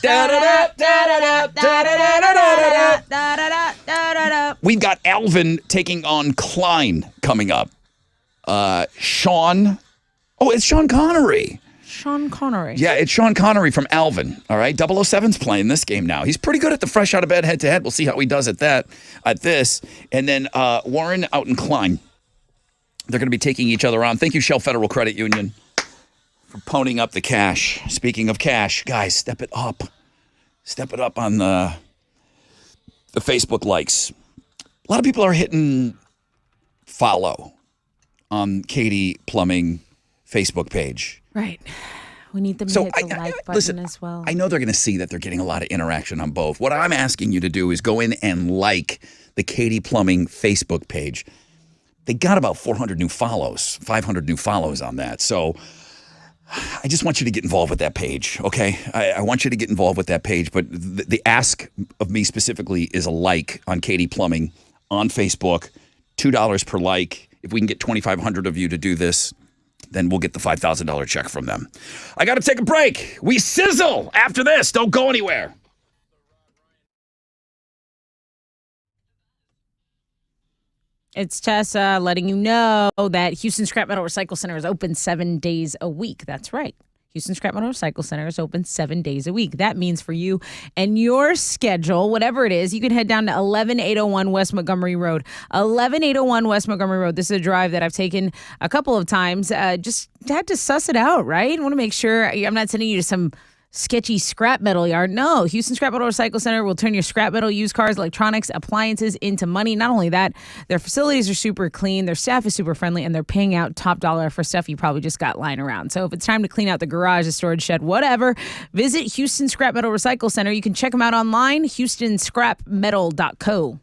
We've got Alvin taking on Klein coming up. Sean. Oh, it's Sean Connery. Sean Connery. Yeah, it's Sean Connery from Alvin. All right, 007's playing this game now. He's pretty good at the fresh out of bed head-to-head. We'll see how he does at this. And then Warren out in Klein. They're going to be taking each other on. Thank you, Shell Federal Credit Union, for ponying up the cash. Speaking of cash, guys, step it up. Step it up on the Facebook likes. A lot of people are hitting follow on Katie Plumbing Facebook page. Right. We need them to hit the like button listen, as well. I know they're going to see that they're getting a lot of interaction on both. What I'm asking you to do is go in and like the Katie Plumbing Facebook page. They got about 400 new follows, 500 new follows on that. So I just want you to get involved with that page, okay? I want you to get involved with that page, but the ask of me specifically is a like on Katie Plumbing on Facebook, $2 per like. If we can get 2,500 of you to do this, then we'll get the $5,000 check from them. I got to take a break. We sizzle after this. Don't go anywhere. It's Tessa letting you know that Houston Scrap Metal Recycle Center is open 7 days a week. That's right. Houston Scrap Metal Recycle Center is open 7 days a week. That means for you and your schedule, whatever it is, you can head down to 11801 West Montgomery Road. 11801 West Montgomery Road. This is a drive that I've taken a couple of times. Just had to suss it out, right? I want to make sure I'm not sending you to some sketchy scrap metal yard. No, Houston Scrap Metal Recycle Center will turn your scrap metal, used cars, electronics, appliances into money. Not only that, their facilities are super clean, their staff is super friendly, and they're paying out top dollar for stuff you probably just got lying around. So if it's time to clean out the garage, the storage shed, whatever, visit Houston Scrap Metal Recycle Center. You can check them out online, houstonscrapmetal.co.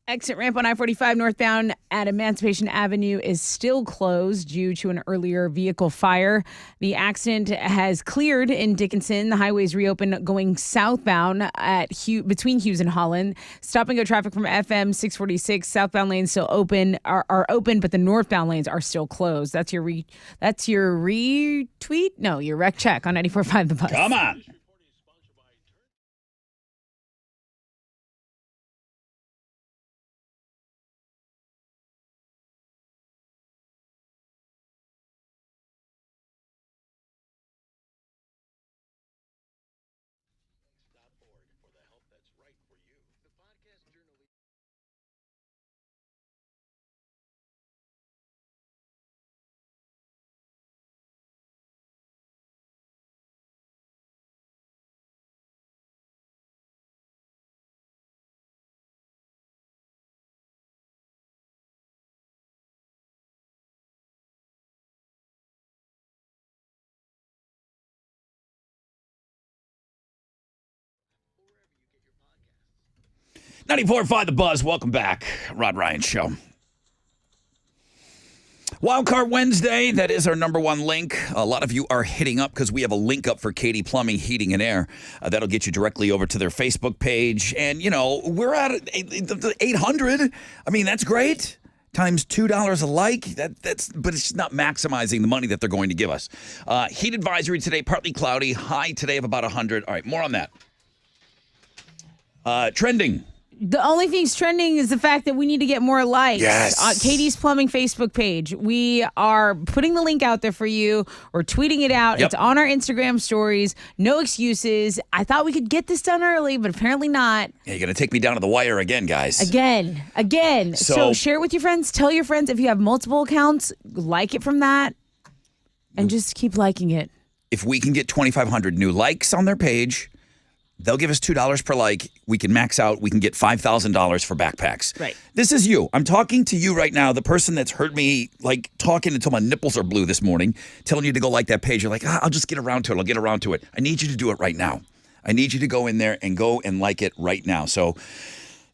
Exit ramp on I-45 northbound at Emancipation Avenue is still closed due to an earlier vehicle fire. The accident has cleared in Dickinson. The highway is reopened going southbound at between Hughes and Holland. Stop and go traffic from FM 646. Southbound lanes still are open, but the northbound lanes are still closed. That's your retweet? No, your rec check on 94.5 The Buzz. Come on. .94.5 The Buzz. Welcome back. Rod Ryan Show. Wildcard Wednesday, that is our number one link. A lot of you are hitting up because we have a link up for Katie Plumbing, Heating and Air. That'll get you directly over to their Facebook page. And, you know, we're at 800. I mean, that's great. Times $2 a like. But it's not maximizing the money that they're going to give us. Heat advisory today, partly cloudy. High today of about 100. All right, more on that. Trending. The only thing's trending is the fact that we need to get more likes. Yes. On Katie's Plumbing Facebook page. We are putting the link out there for you. We're tweeting it out. Yep. It's on our Instagram stories. No excuses. I thought we could get this done early, but apparently not. Yeah, you're going to take me down to the wire again, guys. Again. So share it with your friends. Tell your friends if you have multiple accounts, like it from that, and just keep liking it. If we can get 2,500 new likes on their page, they'll give us $2 per like. We can max out. We can get $5,000 for backpacks. Right. This is you. I'm talking to you right now, the person that's heard me like talking until my nipples are blue this morning, telling you to go like that page. You're like, I'll just get around to it. I'll get around to it. I need you to do it right now. I need you to go in there and go and like it right now. So,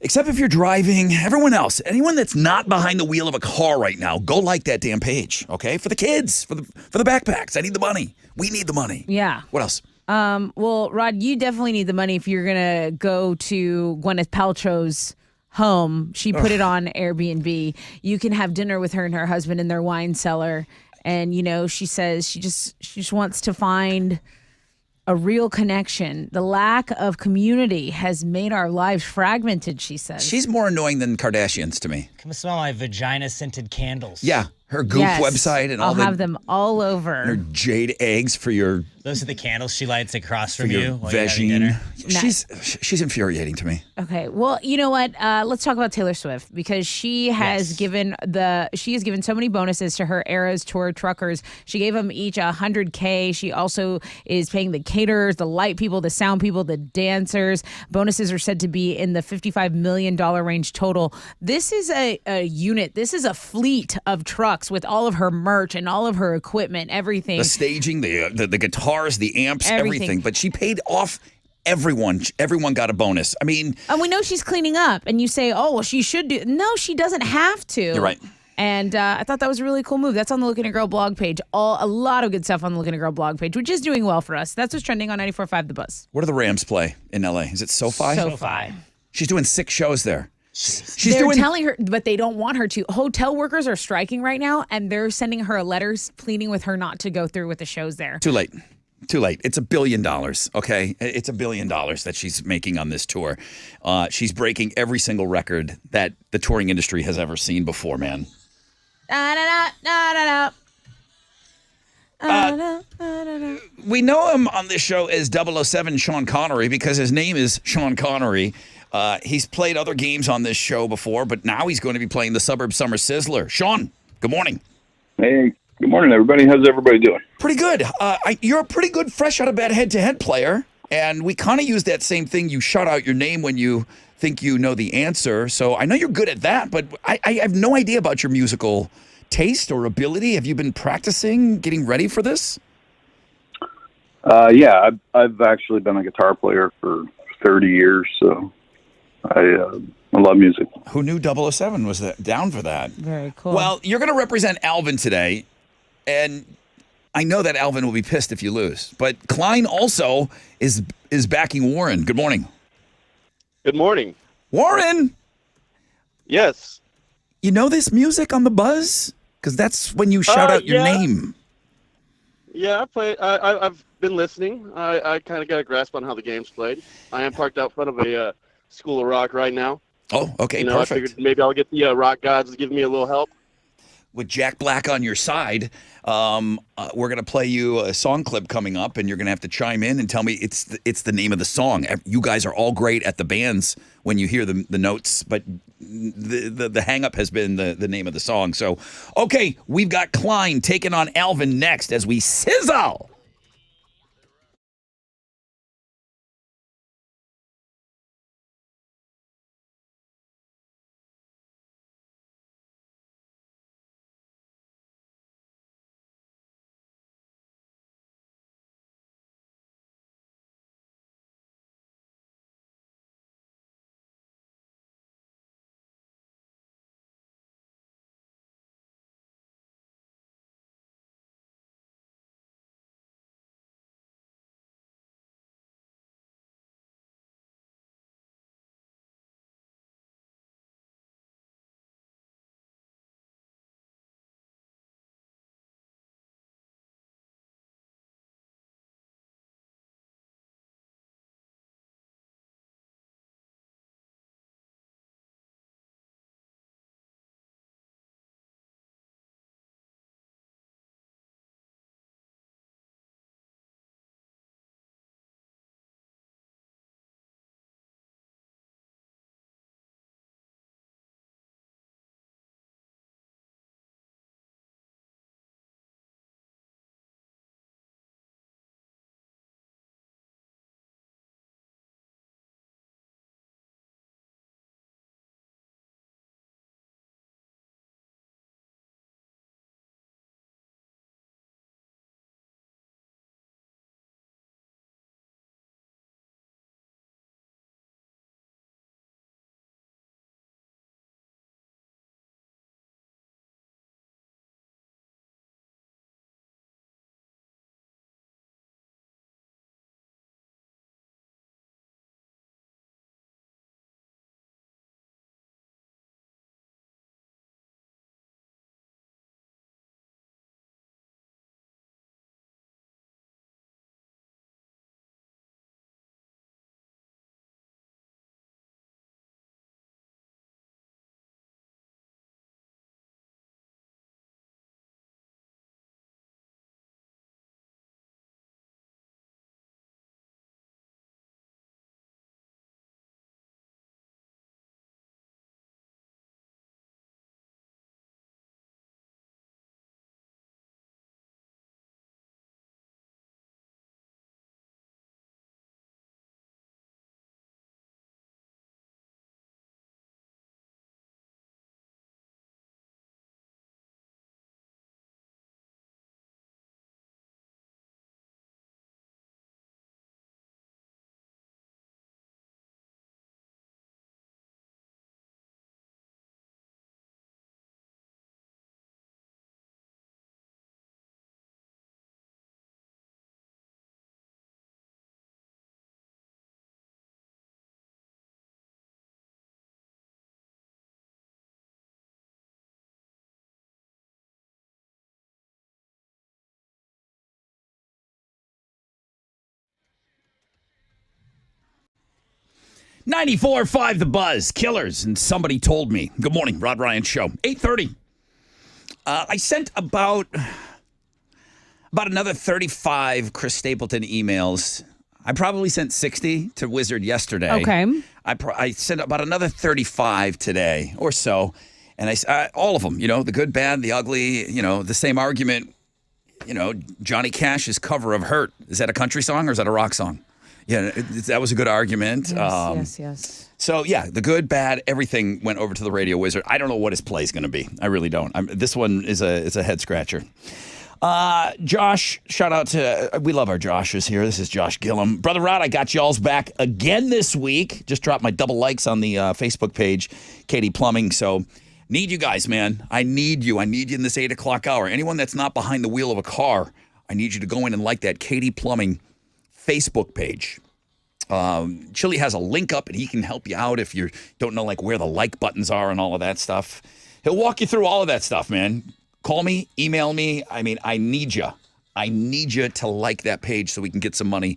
except if you're driving, everyone else, anyone that's not behind the wheel of a car right now, go like that damn page, okay? For the kids, for the backpacks. I need the money. We need the money. Yeah. What else? Well, Rod, you definitely need the money if you're going to go to Gwyneth Paltrow's home. She put it on Airbnb. You can have dinner with her and her husband in their wine cellar. And, you know, she says she just wants to find a real connection. The lack of community has made our lives fragmented, she says. She's more annoying than Kardashians to me. Come smell my vagina-scented candles. Yeah, her Goop website and all that. I'll have them all over. And her jade eggs for your... Those are the candles she lights across from your you while you're having vagine. dinner. She's infuriating to me. Okay, well, you know what? Let's talk about Taylor Swift because she has given so many bonuses to her Eras Tour truckers. She gave them each $100K. She also is paying the caterers, the light people, the sound people, the dancers. Bonuses are said to be in the $55 million range total. This is a unit. This is a fleet of trucks with all of her merch and all of her equipment, everything. The staging, the guitars, the amps, everything. But she paid off everyone. Everyone got a bonus. I mean... And we know she's cleaning up. And you say, oh, well, she should do... No, she doesn't have to. You're right. And I thought that was a really cool move. That's on the Looking at Girl blog page. A lot of good stuff on the Looking at Girl blog page, which is doing well for us. That's what's trending on 94.5 The Buzz. Where do the Rams play in L.A.? Is it SoFi? SoFi. She's doing 6 shows there. They're telling her, but they don't want her to. Hotel workers are striking right now, and they're sending her letters pleading with her not to go through with the shows there. Too late. It's $1 billion, okay? It's $1 billion that she's making on this tour. She's breaking every single record that the touring industry has ever seen before, man. We know him on this show as 007 Sean Connery because his name is Sean Connery. He's played other games on this show before, but now he's going to be playing the Suburb Summer Sizzler. Sean, good morning. Hey, good morning, everybody. How's everybody doing? Pretty good. You're a pretty good fresh out of bed head-to-head player, and we kind of use that same thing. You shout out your name when you think you know the answer, so I know you're good at that, but I have no idea about your musical taste or ability. Have you been practicing, getting ready for this? Yeah, I've actually been a guitar player for 30 years, so I I love music. Who knew 007 was down for that? Very cool. Well, you're going to represent Alvin today, and I know that Alvin will be pissed if you lose. But Klein also is backing Warren. Good morning. Good morning. Warren! Yes. You know this music on the buzz? Because that's when you shout out your name. Yeah, I've been listening. I kind of got a grasp on how the game's played. I am parked out front of a School of Rock right now. Oh, okay, perfect. I figured maybe I'll get the rock gods to give me a little help. With Jack Black on your side, we're going to play you a song clip coming up, and you're going to have to chime in and tell me it's the name of the song. You guys are all great at the bands when you hear the notes, but the hang-up has been the name of the song. So, okay, we've got Klein taking on Alvin next as we sizzle. .94.5 The Buzz, Killers, and Somebody Told Me. Good morning, Rod Ryan Show. 8:30. I sent about another 35 Chris Stapleton emails. I probably sent 60 to Wizard yesterday. Okay. I sent about another 35 today or so. And all of them, the good, bad, the ugly, the same argument. Johnny Cash's cover of Hurt. Is that a country song or is that a rock song? Yeah, that was a good argument. Yes. So, yeah, the good, bad, everything went over to the Radio Wizard. I don't know what his play is going to be. I really don't. This one is a head scratcher. Josh, shout out to, we love our Joshes here. This is Josh Gillum. Brother Rod, I got y'all's back again this week. Just dropped my double likes on the Facebook page, Katie Plumbing. So need you guys, man. I need you. I need you in this 8 o'clock hour. Anyone that's not behind the wheel of a car, I need you to go in and like that Katie Plumbing Facebook page. Chili has a link up, and he can help you out if you don't know like where the like buttons are and all of that stuff. He'll walk you through all of that stuff, man. Call me, email me. I mean, I need you. I need you to like that page so we can get some money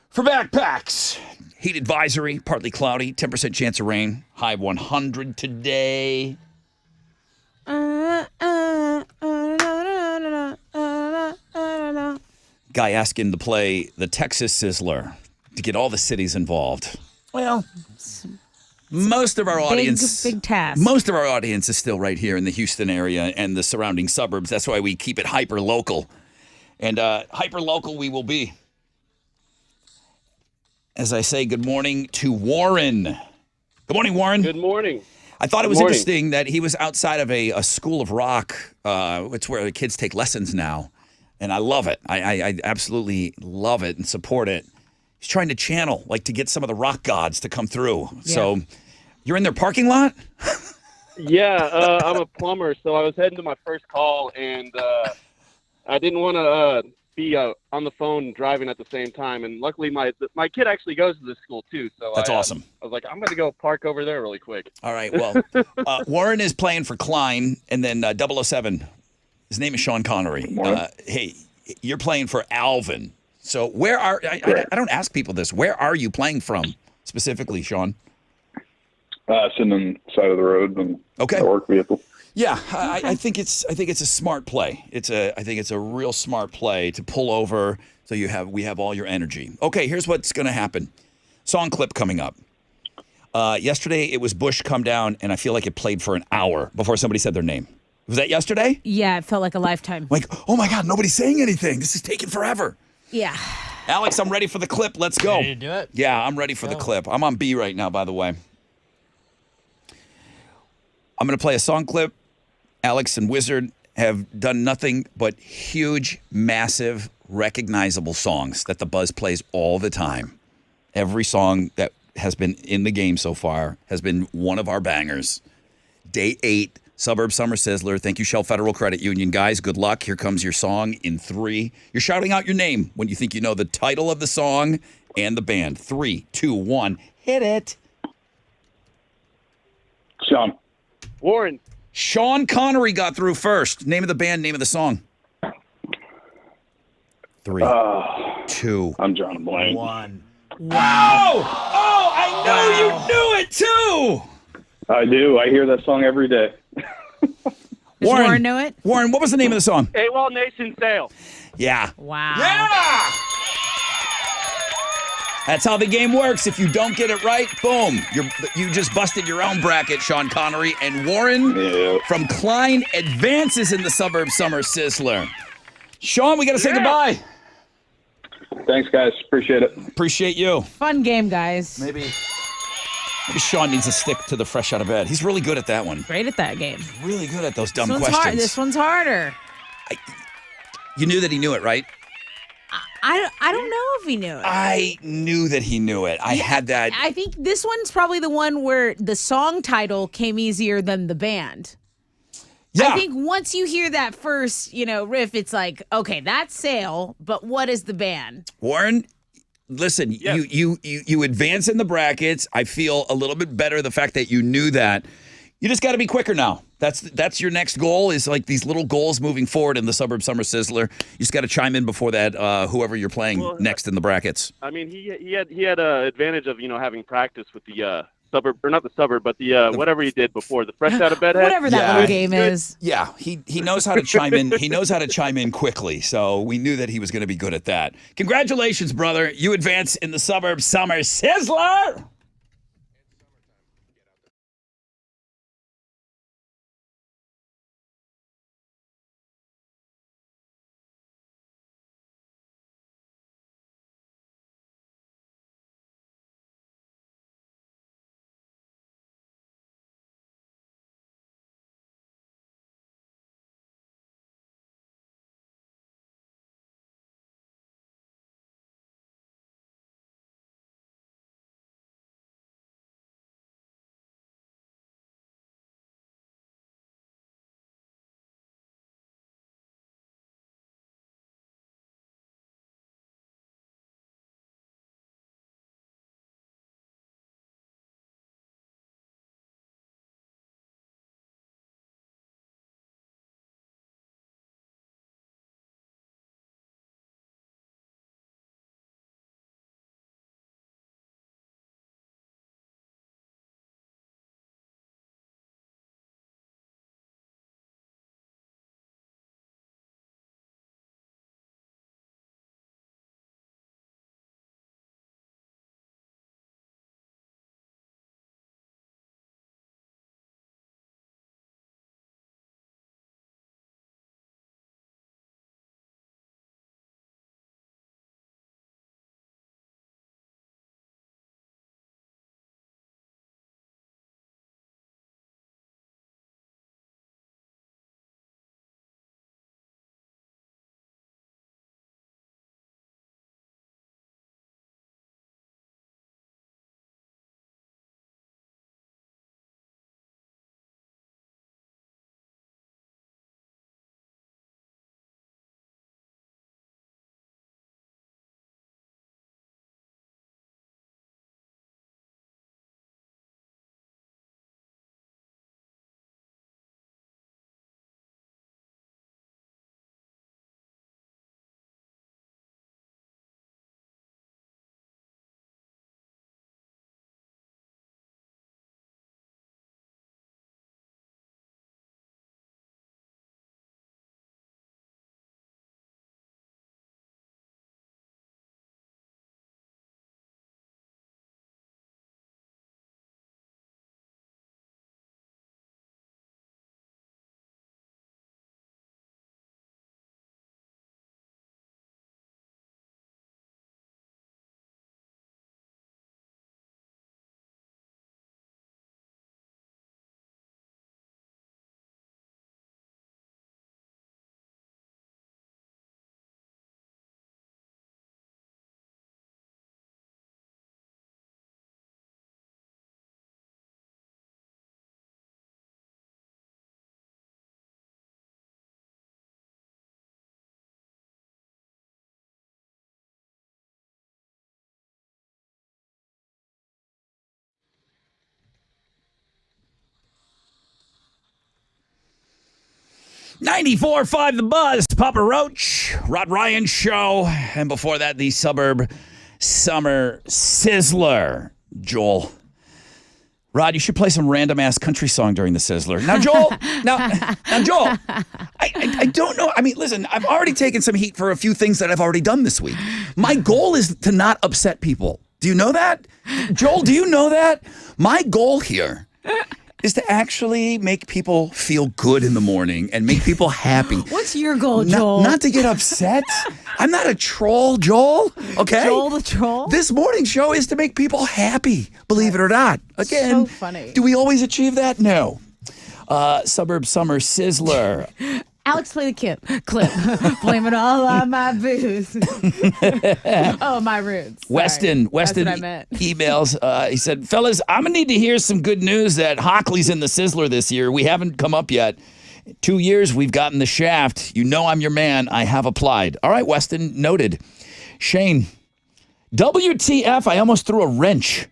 for backpacks. Heat advisory, partly cloudy, 10% chance of rain, high of 100 today. Guy asking to play the Texas Sizzler to get all the cities involved. Well, most of our audience, big task. Most of our audience is still right here in the Houston area and the surrounding suburbs. That's why we keep it hyper local, and hyper local we will be. As I say, good morning to Warren. Good morning, Warren. Good morning. I thought it was interesting that he was outside of a school of rock. It's where the kids take lessons now, and I love it. I absolutely love it and support it. He's trying to channel, like to get some of the rock gods to come through. Yeah. So you're in their parking lot? Yeah, I'm a plumber, so I was heading to my first call, and I didn't want to be on the phone driving at the same time. And luckily, my kid actually goes to this school too. So that's awesome. I was like, I'm going to go park over there really quick. All right. Well, Warren is playing for Klein, and then 007. His name is Sean Connery. Hey, you're playing for Alvin. So where are I don't ask people this. Where are you playing from specifically, Sean? Sitting on the side of the road and my work vehicle. Yeah, I think it's a smart play. I think it's a real smart play to pull over so we have all your energy. Okay, here's what's going to happen. Song clip coming up. Yesterday it was Bush Come Down, and I feel like it played for an hour before somebody said their name. Was that yesterday? Yeah, it felt like a lifetime. Like, oh my God, nobody's saying anything. This is taking forever. Yeah. Alex, I'm ready for the clip. Let's go. Ready to do it? Yeah, I'm ready for the clip. I'm on B right now, by the way. I'm going to play a song clip. Alex and Wizard have done nothing but huge, massive, recognizable songs that the Buzz plays all the time. Every song that has been in the game so far has been one of our bangers. Day 8. Suburb Summer Sizzler. Thank you, Shell Federal Credit Union. Guys, good luck. Here comes your song in 3. You're shouting out your name when you think you know the title of the song and the band. 3, 2, 1. Hit it. Sean. Warren. Sean Connery got through first. Name of the band, name of the song. 3, 2. I'm drawing a blank. 1. Wow. Oh, I know you knew it too. I do. I hear that song every day. Does Warren know it? Warren, what was the name of the song? AWOL Nation Sail. Yeah. Wow. Yeah! That's how the game works. If you don't get it right, boom. You just busted your own bracket, Sean Connery. And Warren from Klein advances in the Suburb Summer Sizzler. Sean, we got to say goodbye. Thanks, guys. Appreciate it. Appreciate you. Fun game, guys. Maybe Sean needs to stick to the fresh out of bed. He's really good at that one. Great at that game. Really good at those dumb this questions. This one's harder. You knew that he knew it, right? I don't know if he knew it. I knew that he knew it. I had that. I think this one's probably the one where the song title came easier than the band. Yeah. I think once you hear that first, riff, it's like, okay, that's Sail, but what is the band? Warren, listen, you advance in the brackets. I feel a little bit better the fact that you knew that. You just got to be quicker now. That's your next goal, is like these little goals moving forward in the Suburb Summer Sizzler. You just got to chime in before that, whoever you're playing next in the brackets. I mean, he had an advantage of having practice with the suburb, or not the suburb, but the whatever he did before, the fresh out of bed head. Whatever that little game is. Yeah, he knows how to chime in. He knows how to chime in quickly. So we knew that he was going to be good at that. Congratulations, brother! You advance in the Suburb Summer Sizzler. 94.5 The Buzz, Papa Roach, Rod Ryan Show, and before that, the Suburb Summer Sizzler. Joel. Rod, you should play some random-ass country song during the Sizzler. Now, Joel, now, Joel, I don't know. I mean, listen, I've already taken some heat for a few things that I've already done this week. My goal is to not upset people. Do you know that? Joel, do you know that? My goal here is to actually make people feel good in the morning and make people happy. What's your goal, Joel? Not to get upset. I'm not a troll, Joel. Okay? Joel the troll? This morning show is to make people happy, believe it or not. Again, So funny. do we always achieve that? No. Suburb Summer Sizzler. Alex, play the clip. Blame it all on my booze. Oh, my roots. Sorry. Weston That's what I meant. emails. He said, fellas, I'm going to need to hear some good news that Hockley's in the Sizzler this year. We haven't come up yet. 2 years, we've gotten the shaft. You know I'm your man. I have applied. All right, Weston, noted. Shane, WTF, I almost threw a wrench.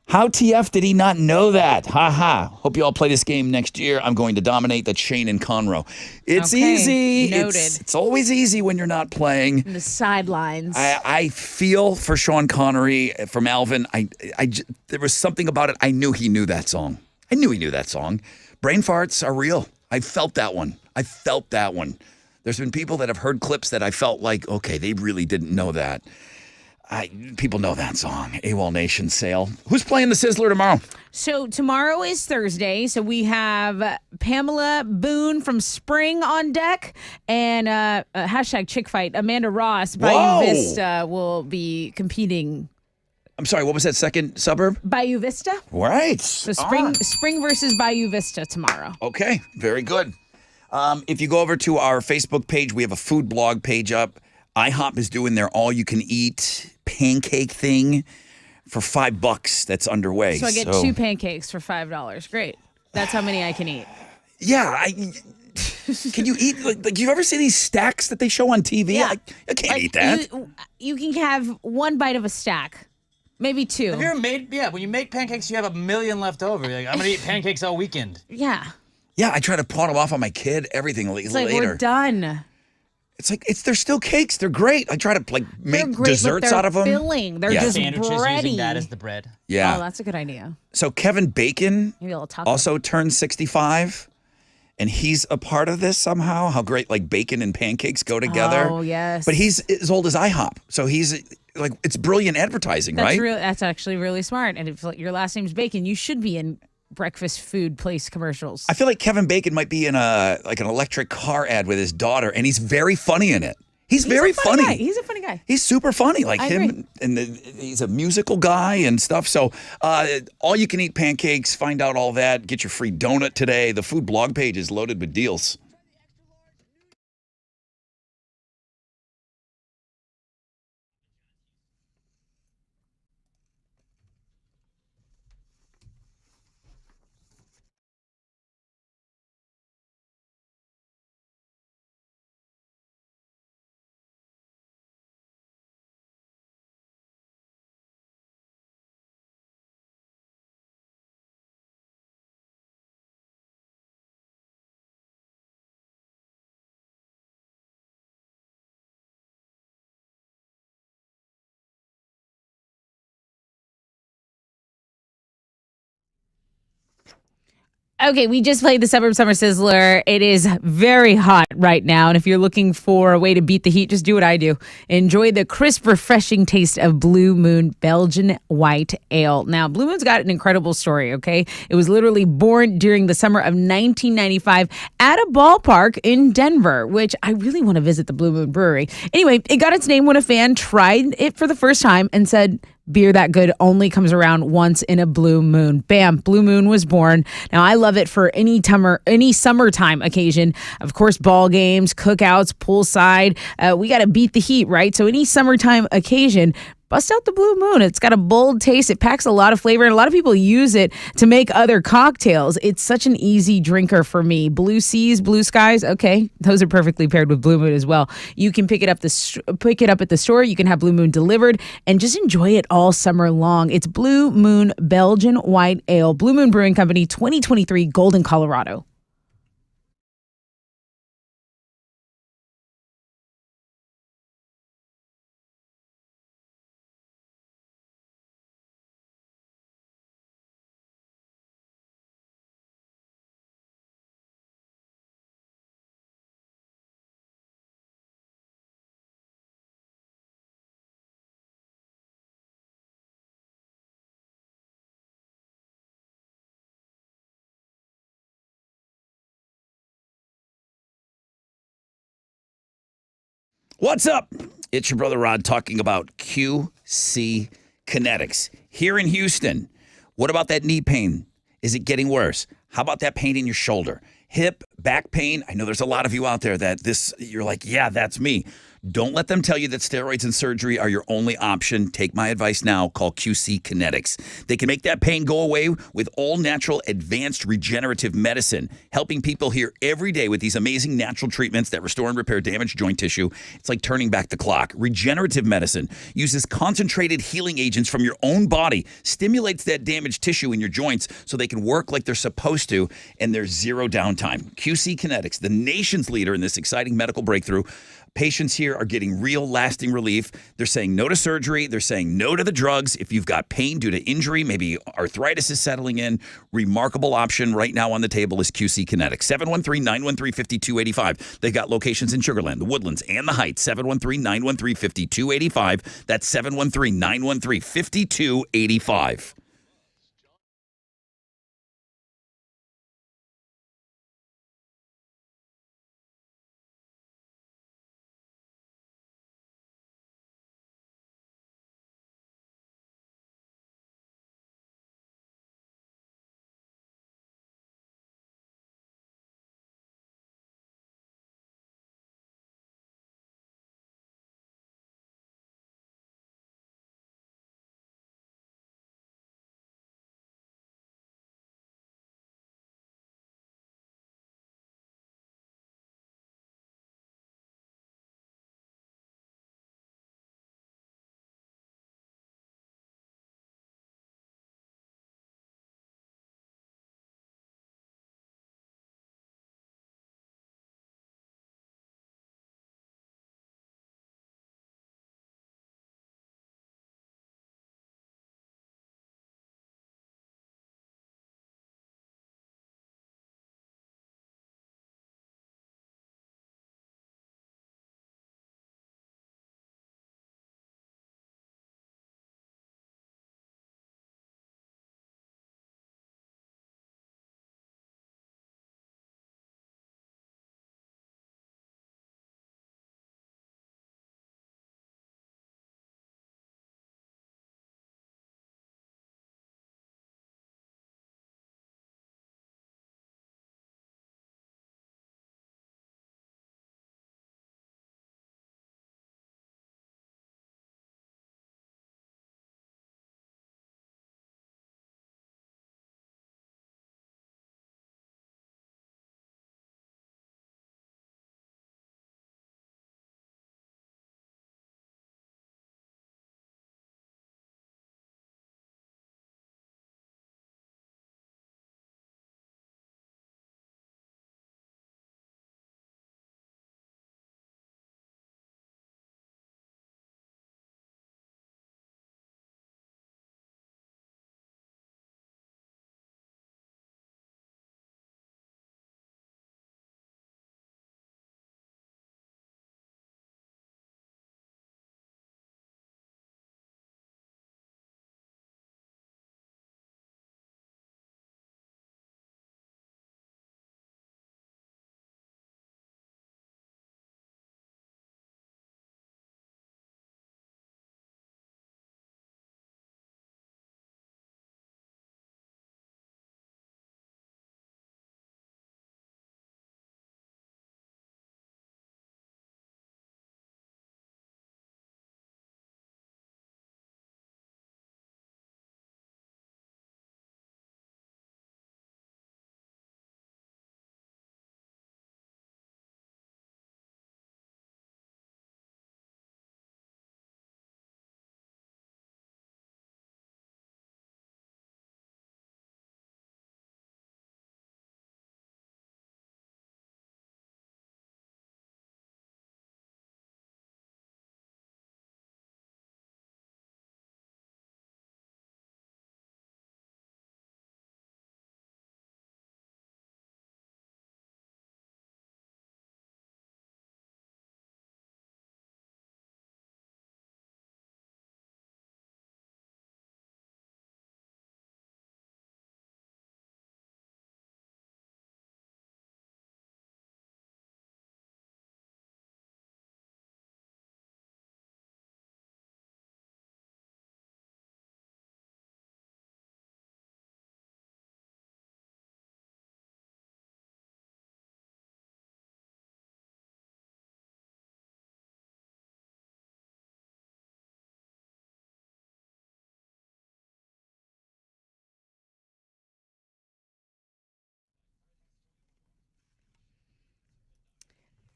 How TF did he not know that? Ha ha. Hope you all play this game next year. I'm going to dominate. That's Shane and Conroe. It's Okay, easy. noted. It's always easy when you're not playing. The sidelines. I feel for Sean Connery from Alvin. There was something about it. I knew he knew that song. I knew he knew that song. Brain farts are real. I felt that one. There's been people that have heard clips that I felt like, okay, they really didn't know that. People know that song, AWOL Nation Sale. Who's playing the Sizzler tomorrow? So tomorrow is Thursday, so we have Pamela Boone from Spring on deck, and hashtag chick fight, Amanda Ross, Bayou Vista will be competing. I'm sorry, what was that second suburb? Bayou Vista? Right. So Spring versus Bayou Vista tomorrow. Okay, very good. If you go over to our Facebook page, we have a food blog page up. IHOP is doing their all-you-can-eat pancake thing for $5 that's underway. So I get 2 pancakes for $5. Great. That's how many I can eat. Yeah, can you eat, like, you ever see these stacks that they show on TV? Yeah. I can't eat that. You can have 1 bite of a stack. Maybe 2. Have you ever made, when you make pancakes, you have 1 million left over. You're like, I'm going to eat pancakes all weekend. Yeah. Yeah, I try to pawn them off on my kid, everything It's later. like, we're done. It's like, they're still cakes. They're great. I try to, make desserts out of them. Filling. They're just sandwiches bready. using that as the bread. Yeah. Oh, that's a good idea. So Kevin Bacon Maybe a little taco. also turned 65, and he's a part of this somehow. How great, like, bacon and pancakes go together. Oh, yes. But he's as old as IHOP. So he's, like, it's brilliant advertising, right? That's actually really smart. And if your last name's Bacon, you should be in breakfast food place commercials. I feel like Kevin Bacon might be in an electric car ad with his daughter, and he's very funny in it. He's very funny. Guy. He's a funny guy. He's super funny, like I him, agree. and he's a musical guy and stuff. So, all you can eat pancakes. Find out all that. Get your free donut today. The food blog page is loaded with deals. Okay, we just played the Suburb Summer Sizzler. It is very hot right now, and if you're looking for a way to beat the heat, just do what I do. Enjoy the crisp, refreshing taste of Blue Moon Belgian White Ale. Now, Blue Moon's got an incredible story, okay? It was literally born during the summer of 1995 at a ballpark in Denver, which I really want to visit the Blue Moon Brewery. Anyway, it got its name when a fan tried it for the first time and said, beer that good only comes around once in a blue moon. Bam, Blue Moon was born. Now, I love it for any summertime occasion. Of course, ball games, cookouts, poolside. We got to beat the heat, right? So any summertime occasion, bust out the Blue Moon. It's got a bold taste. It packs a lot of flavor, and a lot of people use it to make other cocktails. It's such an easy drinker for me. Blue seas, blue skies. Okay, those are perfectly paired with Blue Moon as well. You can pick it up at the store. You can have Blue Moon delivered and just enjoy it all summer long. It's Blue Moon Belgian White Ale. Blue Moon Brewing Company, 2023, Golden, Colorado. What's up? It's your brother Rod talking about QC Kinetics. Here in Houston, what about that knee pain? Is it getting worse? How about that pain in your shoulder? Hip, back pain? I know there's a lot of you out there that you're like, yeah, that's me. Don't let them tell you that steroids and surgery are your only option. Take my advice now. Call QC Kinetics. They can make that pain go away with all-natural advanced regenerative medicine, helping people here every day with these amazing natural treatments that restore and repair damaged joint tissue. It's like turning back the clock. Regenerative medicine uses concentrated healing agents from your own body, stimulates that damaged tissue in your joints so they can work like they're supposed to, and there's zero downtime. QC Kinetics, the nation's leader in this exciting medical breakthrough. Patients here are getting real lasting relief. They're saying no to surgery. They're saying no to the drugs. If you've got pain due to injury, maybe arthritis is settling in, remarkable option right now on the table is QC Kinetics. 713-913-5285. They've got locations in Sugar Land, the Woodlands, and the Heights. 713-913-5285. That's 713-913-5285.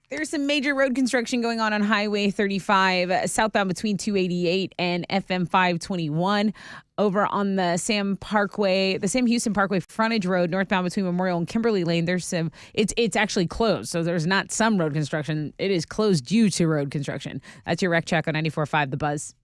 There's some major road construction going on Highway 35, southbound between 288 and FM 521. Over on the Sam Houston Parkway frontage road, northbound between Memorial and Kimberly Lane, it's actually closed. So there's not some road construction. It is closed due to road construction. That's your wreck check on 94.5 The Buzz.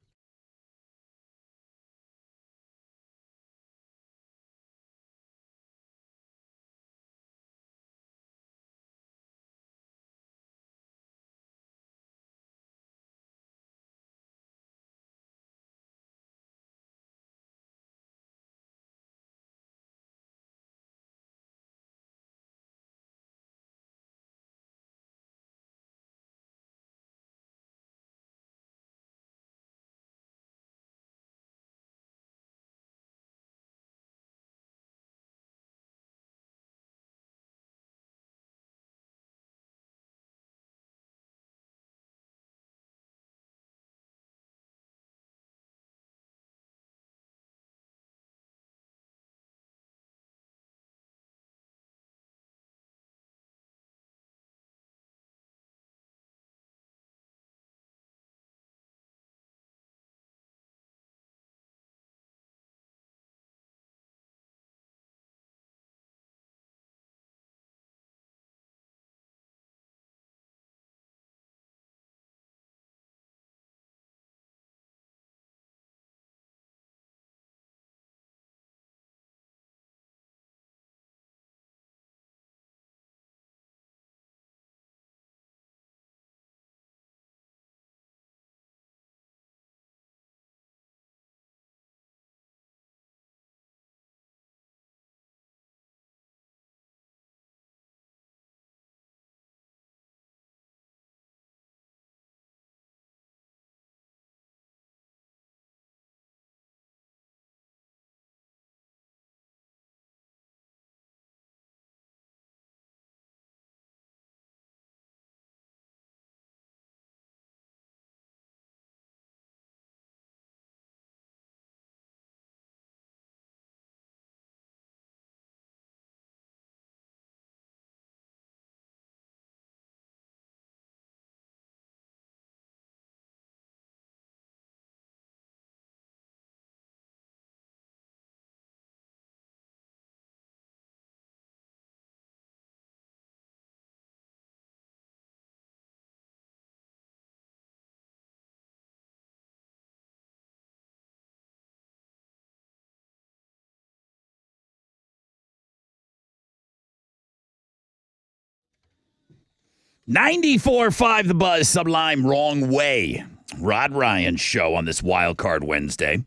.94.5 The Buzz, Sublime, Wrong Way. Rod Ryan show on this Wild Card Wednesday.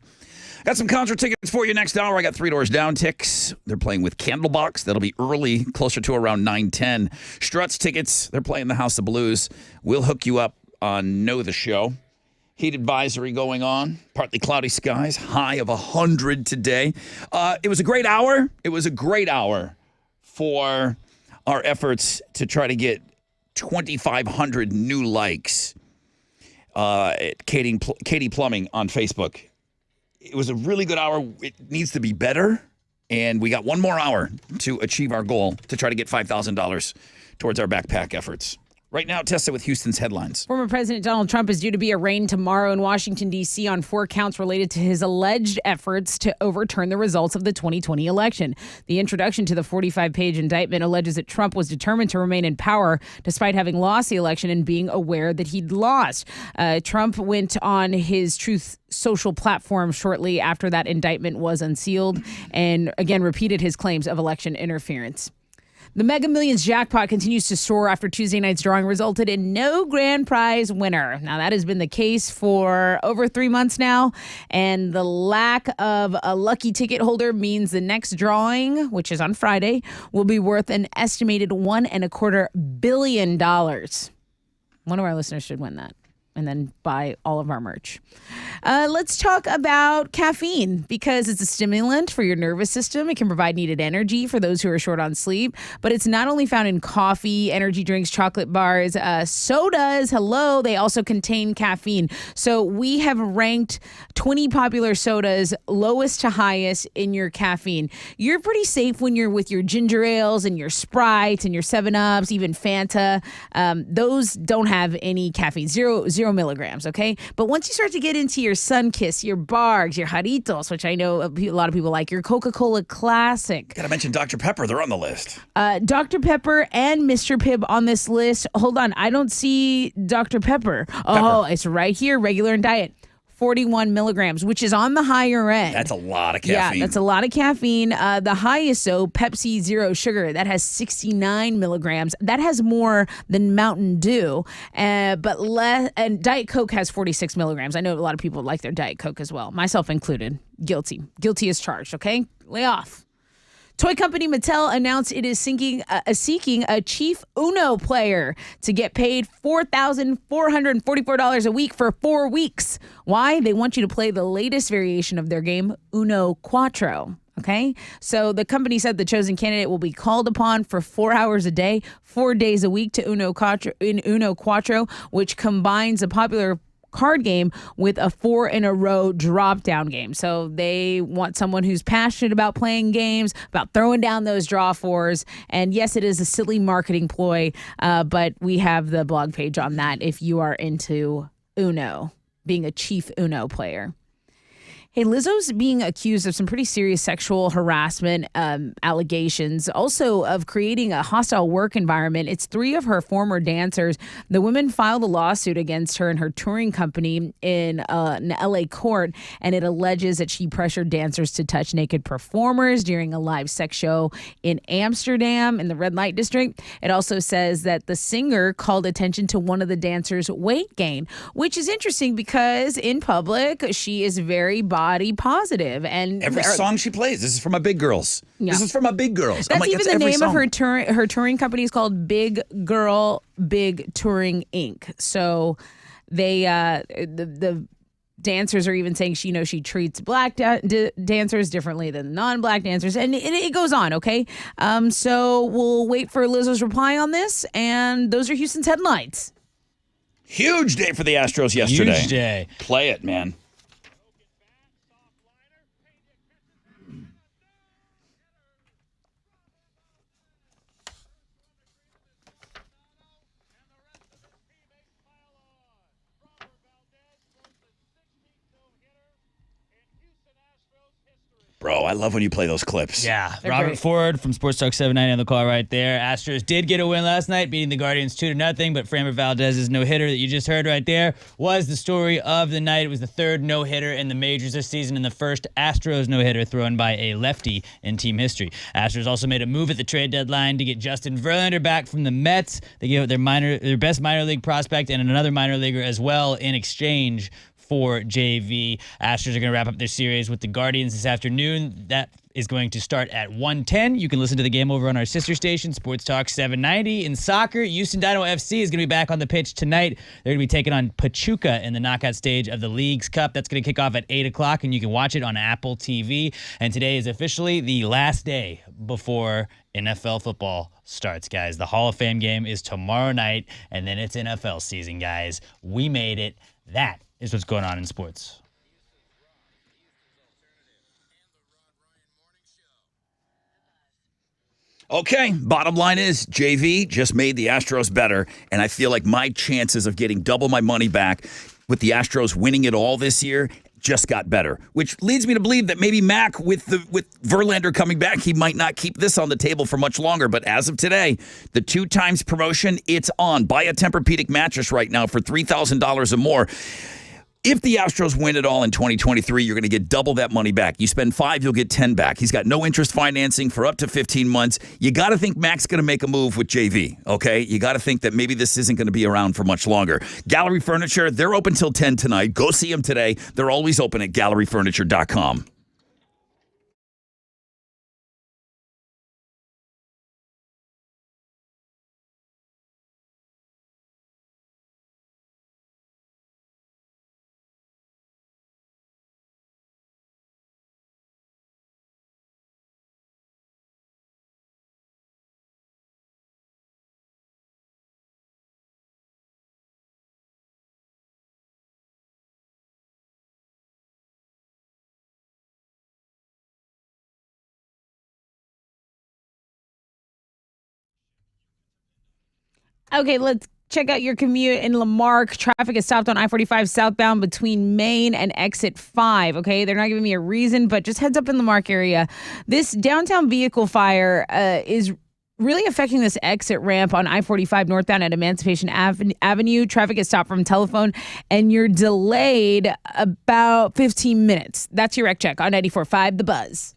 Got some concert tickets for you next hour. I got Three Doors Down ticks. They're playing with Candlebox. That'll be early, closer to around 9:10. Struts tickets. They're playing the House of Blues. We'll hook you up on Know the Show. Heat advisory going on. Partly cloudy skies. High of 100 today. It was a great hour. It was a great hour for our efforts to try to get 2,500 new likes at Katie Plumbing on Facebook. It was a really good hour. It needs to be better. And we got one more hour to achieve our goal to try to get $5,000 towards our backpack efforts. Right now, test it with Houston's headlines. Former President Donald Trump is due to be arraigned tomorrow in Washington, D.C. on 4 counts related to his alleged efforts to overturn the results of the 2020 election. The introduction to the 45-page indictment alleges that Trump was determined to remain in power despite having lost the election and being aware that he'd lost. Trump went on his Truth Social platform shortly after that indictment was unsealed and again repeated his claims of election interference. The Mega Millions jackpot continues to soar after Tuesday night's drawing resulted in no grand prize winner. Now, that has been the case for over 3 months now, and the lack of a lucky ticket holder means the next drawing, which is on Friday, will be worth an estimated $1.25 billion. One of our listeners should win that. and then buy all of our merch. Let's talk about caffeine because it's a stimulant for your nervous system. It can provide needed energy for those who are short on sleep, but it's not only found in coffee, energy drinks, chocolate bars, sodas. Hello, they also contain caffeine. So we have ranked 20 popular sodas lowest to highest in your caffeine. You're pretty safe when you're with your ginger ales and your Sprites and your 7-Ups, even Fanta. Those don't have any caffeine, zero milligrams, okay? But once you start to get into your Sunkist, your Bargs, your Jarritos, which I know a lot of people like, your Coca-Cola Classic. Gotta mention Dr. Pepper. They're on the list. Dr. Pepper and Mr. Pibb on this list. Hold on. I don't see Dr. Pepper. Oh, it's right here, regular and diet. 41 milligrams, which is on the higher end. That's a lot of caffeine. Yeah, that's a lot of caffeine. The highest, though, Pepsi Zero Sugar, that has 69 milligrams. That has more than Mountain Dew, but less. And Diet Coke has 46 milligrams. I know a lot of people like their Diet Coke as well, myself included. Guilty as charged, okay? Lay off. Toy company Mattel announced it is seeking a chief Uno player to get paid $4,444 a week for 4 weeks. Why? They want you to play the latest variation of their game, Uno Quattro. Okay, so the company said the chosen candidate will be called upon for 4 hours a day, 4 days a week to Uno Quattro, which combines a popular card game with a 4-in-a-row drop-down game. So they want someone who's passionate about playing games, about throwing down those draw fours. And yes, it is a silly marketing ploy, but we have the blog page on that if you are into Uno, being a chief Uno player. Hey, Lizzo's being accused of some pretty serious sexual harassment allegations, also of creating a hostile work environment. It's 3 of her former dancers. The women filed a lawsuit against her and her touring company in an LA court, and it alleges that she pressured dancers to touch naked performers during a live sex show in Amsterdam in the red light district. It also says that the singer called attention to one of the dancers' weight gain, which is interesting because in public, she is very body positive, and every song she plays, this is from my Big Girls. Yeah. This is from my Big Girls. That's even the name song. of her touring company is called Big Girl Big Touring Inc. So they the dancers are even saying she treats black dancers differently than non-black dancers, and it goes on. Okay, so we'll wait for Lizzo's reply on this, and those are Houston's headlines. Huge day for the Astros yesterday. Huge day. Play it, man. Bro, I love when you play those clips. Yeah, They're Robert great. Ford from Sports Talk 790 on the call right there. Astros did get a win last night, beating the Guardians 2-0, but Framber Valdez's no-hitter that you just heard right there was the story of the night. It was the third no-hitter in the majors this season and the first Astros no-hitter thrown by a lefty in team history. Astros also made a move at the trade deadline to get Justin Verlander back from the Mets. They gave up their best minor league prospect and another minor leaguer as well in exchange for JV. Astros are going to wrap up their series with the Guardians this afternoon. That is going to start at 1:10. You can listen to the game over on our sister station, Sports Talk 790. In soccer, Houston Dynamo FC is going to be back on the pitch tonight. They're going to be taking on Pachuca in the knockout stage of the League's Cup. That's going to kick off at 8 o'clock, and you can watch it on Apple TV. And today is officially the last day before NFL football starts, guys. The Hall of Fame game is tomorrow night, and then it's NFL season, guys. We made it. That is what's going on in sports. Okay, bottom line is JV just made the Astros better, and I feel like my chances of getting double my money back with the Astros winning it all this year just got better, which leads me to believe that maybe Mac, with Verlander coming back, he might not keep this on the table for much longer. But as of today, the 2 times promotion, it's on. Buy a Tempur-Pedic mattress right now for $3,000 or more. If the Astros win it all in 2023, you're going to get double that money back. You spend 5, you'll get 10 back. He's got no interest financing for up to 15 months. You got to think Mac's going to make a move with JV, okay? You got to think that maybe this isn't going to be around for much longer. Gallery Furniture, they're open till 10 tonight. Go see them today. They're always open at galleryfurniture.com. Okay, let's check out your commute in Lamarck. Traffic is stopped on I-45 southbound between Main and exit 5. Okay, they're not giving me a reason, but just heads up in the Lamarck area. This downtown vehicle fire is really affecting this exit ramp on I-45 northbound at Emancipation Avenue. Traffic is stopped from Telephone, and you're delayed about 15 minutes. That's your wreck check on 94.5 The Buzz.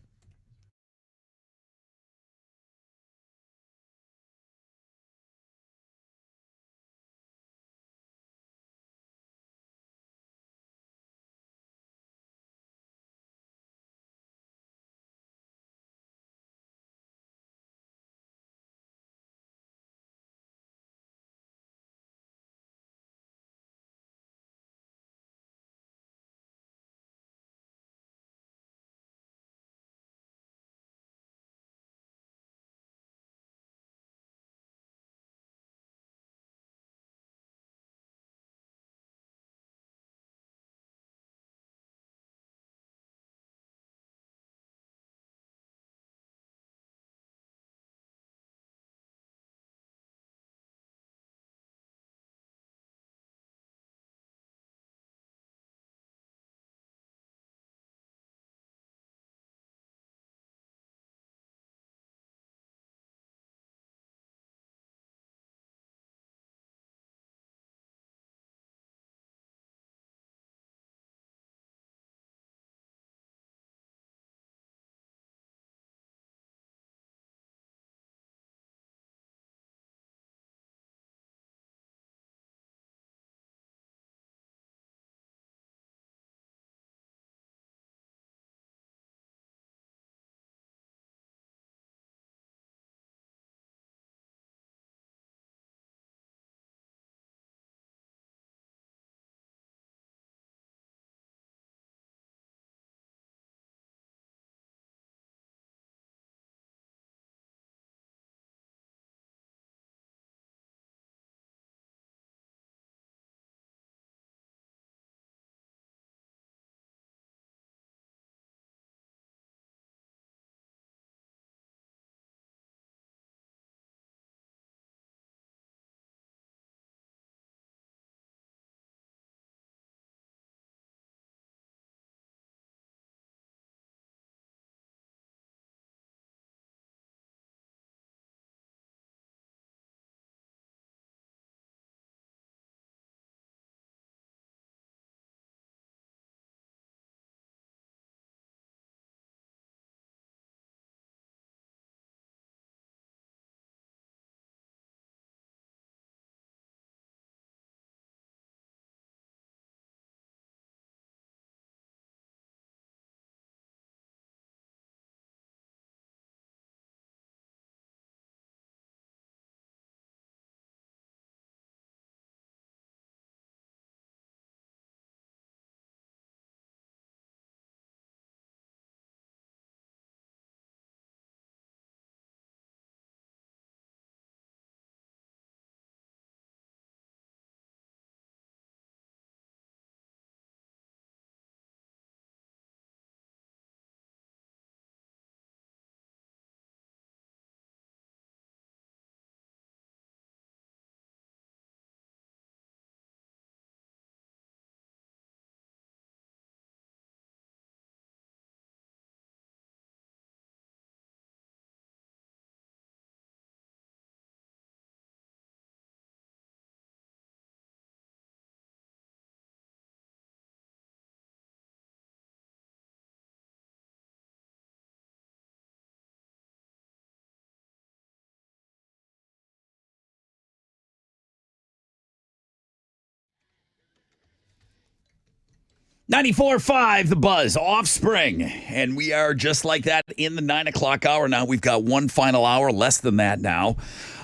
.94.5 The Buzz, Offspring. And we are just like that in the 9 o'clock hour now. We've got one final hour, less than that now,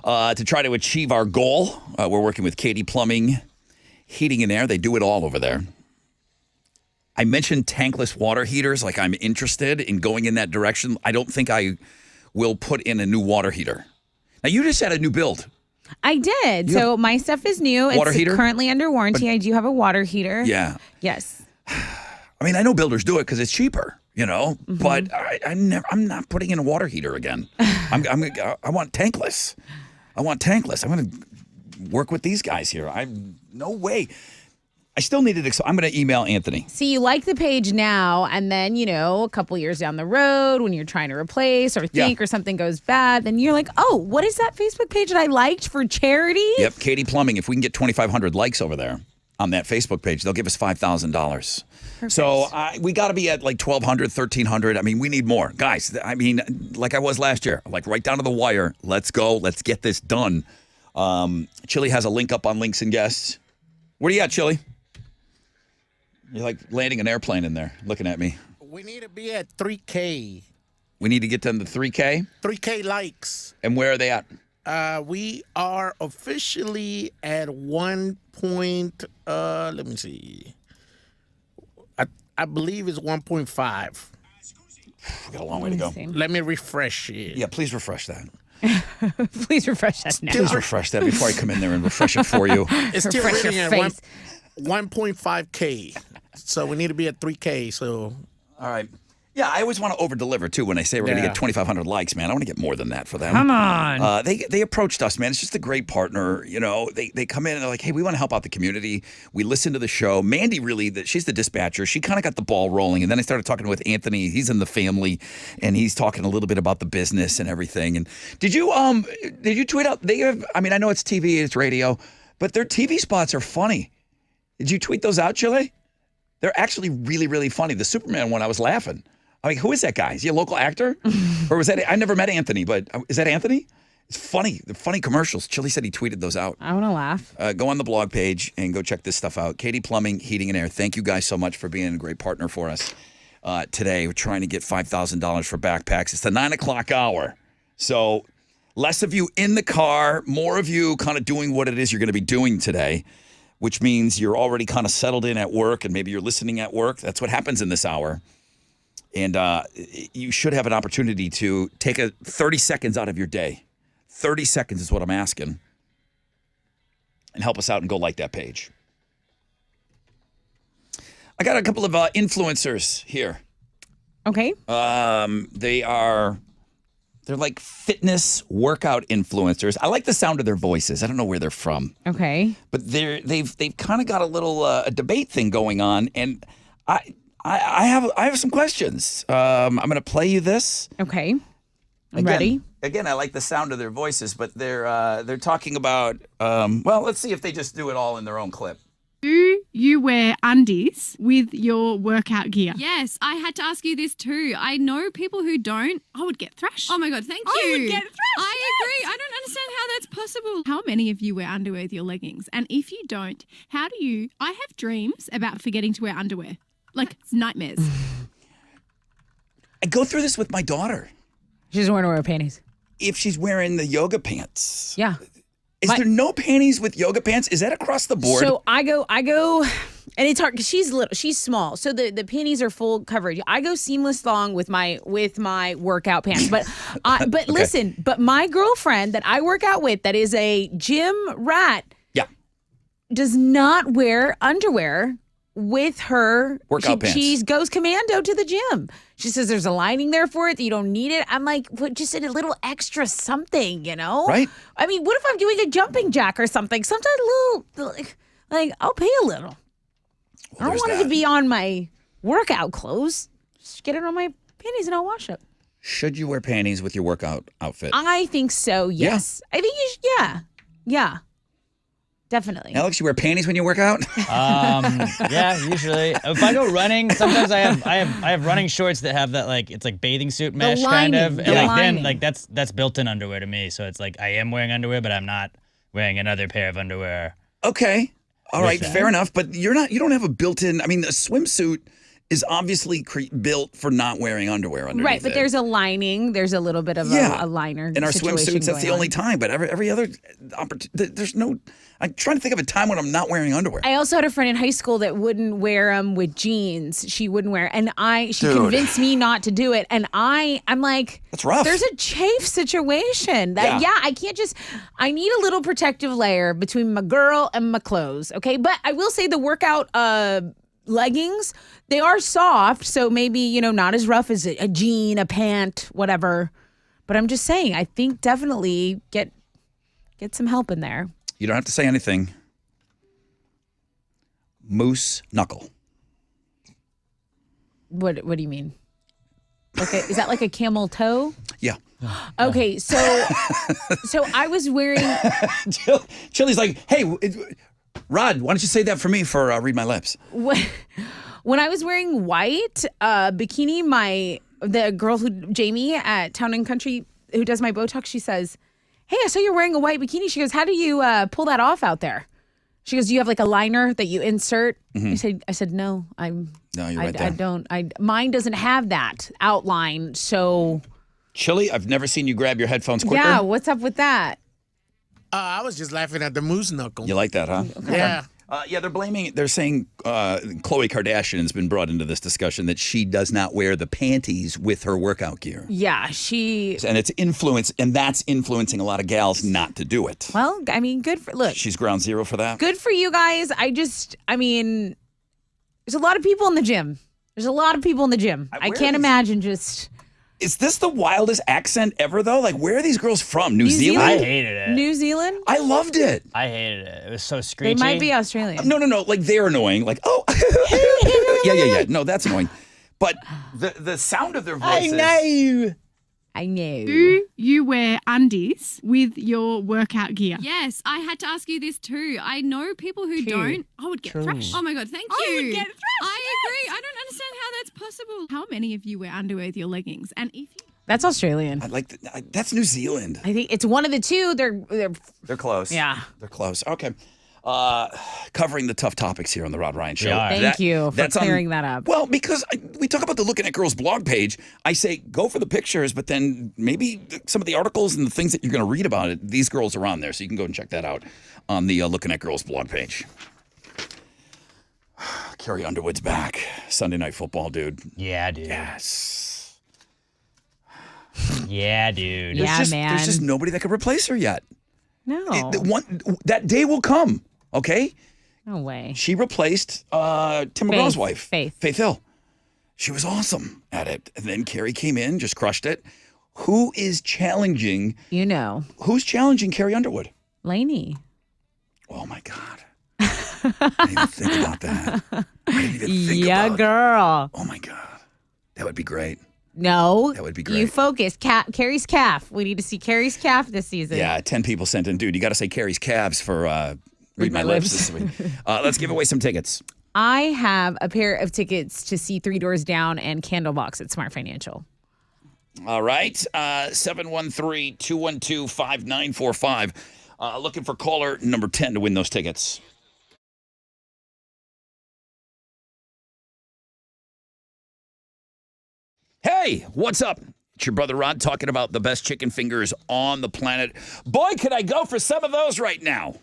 to try to achieve our goal. We're working with Katie Plumbing, Heating and Air. They do it all over there. I mentioned tankless water heaters, like I'm interested in going in that direction. I don't think I will put in a new water heater. Now, you just had a new build. I did. So my stuff is new. Water it's heater? currently under warranty. I do have a water heater. Yeah. Yes. I mean, I know builders do it because it's cheaper, you know, but I'm not putting in a water heater again. I want tankless. I'm going to work with these guys here. No way. I still needed. I'm going to email Anthony. See, you like the page now, and then, a couple years down the road when you're trying to replace or think or something goes bad, then you're like, oh, what is that Facebook page that I liked for charity? Yep, Katie Plumbing. If we can get 2,500 likes over there on that Facebook page, they'll give us $5,000. So we got to be at like 1,200, 1,300. I mean, we need more. Guys, I mean, like I was last year, like right down to the wire. Let's go. Let's get this done. Chili has a link up on Links and Guests. Where are you at, Chili? You're like landing an airplane in there, looking at me. We need to be at 3K. We need to get them to 3K? 3K likes. And where are they at? We are officially at 1 point, let me see. I believe it's 1.5. We got a long way to go. Let me refresh it. Yeah, please refresh that. Please refresh that now. Please refresh that before I come in there and refresh it for you. It's still Refresh reading your at face. 1.5K. So we need to be at 3K. So, all right. Yeah, I always want to over-deliver, too, when I say we're going to get 2,500 likes, man. I want to get more than that for them. Come on. They approached us, man. It's just a great partner. They come in and they're like, hey, we want to help out the community. We listen to the show. Mandy she's the dispatcher. She kind of got the ball rolling. And then I started talking with Anthony. He's in the family, and he's talking a little bit about the business and everything. And did you tweet out? I know it's TV, it's radio, but their TV spots are funny. Did you tweet those out, Chile? They're actually really, really funny. The Superman one, I was laughing. I mean, who is that guy? Is he a local actor? Or was that, I never met Anthony, but is that Anthony? It's funny. The funny commercials. Chili said he tweeted those out. I want to laugh. Go on the blog page and go check this stuff out. Katie Plumbing, Heating and Air. Thank you guys so much for being a great partner for us today. We're trying to get $5,000 for backpacks. It's the 9 o'clock hour. So less of you in the car, more of you kind of doing what it is you're going to be doing today, which means you're already kind of settled in at work and maybe you're listening at work. That's what happens in this hour. And you should have an opportunity to take 30 seconds out of your day. 30 seconds is what I'm asking. And help us out and go like that page. I got a couple of influencers here. Okay. They're like fitness workout influencers. I like the sound of their voices. I don't know where they're from. Okay. But they've kind of got a little a debate thing going on, and I have some questions. I'm going to play you this. Okay. I'm ready. Again, I like the sound of their voices, but they're talking about let's see if they just do it all in their own clip. Do you wear undies with your workout gear? Yes, I had to ask you this too. I know people who don't. I would get thrashed. Oh my God, thank you. I would get thrashed. I agree. I don't understand how that's possible. How many of you wear underwear with your leggings? And if you don't, how do you? I have dreams about forgetting to wear underwear. Like, it's nightmares. I go through this with my daughter. She doesn't want to wear panties. If she's wearing the yoga pants. Yeah. Is there no panties with yoga pants? Is that across the board? So I go, and it's hard because she's little, she's small. So the panties are full coverage. I go seamless long with my workout pants. But okay. Listen, but my girlfriend that I work out with, that is a gym rat, does not wear underwear with her workout pants. She goes commando to the gym. She says there's a lining there for it, that you don't need it. I'm like, just a little extra something, Right? I mean, what if I'm doing a jumping jack or something? Sometimes a little, like I'll pay a little. I don't want it to be on my workout clothes. Just get it on my panties and I'll wash it. Should you wear panties with your workout outfit? I think so, yes. Yeah. I think you should, yeah. Definitely. Alex, you wear panties when you work out? Yeah, usually. If I go running, sometimes I have running shorts that have that it's like bathing suit mesh kind of. And then that's built-in underwear to me. So it's like I am wearing underwear, but I'm not wearing another pair of underwear. Okay. All right, fair enough. But you don't have a built-in. I mean, a swimsuit is obviously built for not wearing underwear underneath. Right, but there's a lining. There's a little bit of a liner. In our swimsuits, that's the only time. But every other opportunity, there's no. I'm trying to think of a time when I'm not wearing underwear. I also had a friend in high school that wouldn't wear them with jeans. She wouldn't wear, and she convinced me not to do it. And I'm like, that's rough. There's a chafe situation. I can't just. I need a little protective layer between my girl and my clothes. Okay, but I will say the workout leggings, they are soft, so maybe not as rough as a jean, a pant, whatever. But I'm just saying, I think definitely get some help in there. You don't have to say anything. Moose knuckle. What do you mean? Is that like a camel toe? Yeah. Okay, so I was wearing. Chili's like, hey, Rod, why don't you say that for me for Read My Lips? When I was wearing white bikini, the girl Jamie at Town and Country who does my Botox, she says, "Hey, I saw you're wearing a white bikini." She goes, "How do you pull that off out there?" She goes, "Do you have like a liner that you insert?" Mm-hmm. I said, "No, No, you're right there. I don't. Mine doesn't have that outline." So, Chili, I've never seen you grab your headphones quicker. yeah, what's up with that? I was just laughing at the moose knuckle. You like that, huh? Okay. Yeah. Yeah, they're saying Khloe Kardashian has been brought into this discussion that she does not wear the panties with her workout gear. Yeah, And that's influencing a lot of gals not to do it. Well, I mean, look. She's ground zero for that. Good for you guys. There's a lot of people in the gym. I can't imagine just. Is this the wildest accent ever, though? Like, where are these girls from? New Zealand? I hated it. New Zealand? I loved it. I hated it. It was so screechy. They might be Australian. No. Like, they're annoying. Like, oh. Yeah. No, that's annoying. But the sound of their voices. I know. Do you wear undies with your workout gear? Yes, I had to ask you this too. I know people who True. don't. I would get True. thrashed. Oh my God, thank you. I would get thrashed, I agree. I don't understand how that's possible. How many of you wear underwear with your leggings? And if you That's Australian. That's New Zealand. I think it's one of the two. They're close. Yeah. They're close. Okay. Covering the tough topics here on the Rod Ryan Show. Thank you for clearing that up. Well, because we talk about the Looking at Girls blog page. I say go for the pictures, but then maybe some of the articles and the things that you're going to read about it, these girls are on there. So you can go and check that out on the Looking at Girls blog page. Carrie Underwood's back. Sunday Night Football, dude. Yeah, dude. Yes. Yeah, dude. Man. There's just nobody that could replace her yet. No. That day will come, okay? No way. She replaced Tim McGraw's wife, Faith Hill. She was awesome at it. And then Carrie came in, just crushed it. Who is challenging? Who's challenging Carrie Underwood? Lainey. Oh, my God. I didn't even think about that. Girl. Oh, my God. That would be great. No. That would be great. You focus. Carrie's calf. We need to see Carrie's calf this season. Yeah, 10 people sent in. Dude, you got to say Carrie's calves for Read My Lips this week. Let's give away some tickets. I have a pair of tickets to see Three Doors Down and Candlebox at Smart Financial. All right. 713-212-5945. Looking for caller number 10 to win those tickets. Hey, what's up? It's your brother Rod talking about the best chicken fingers on the planet. Boy, could I go for some of those right now.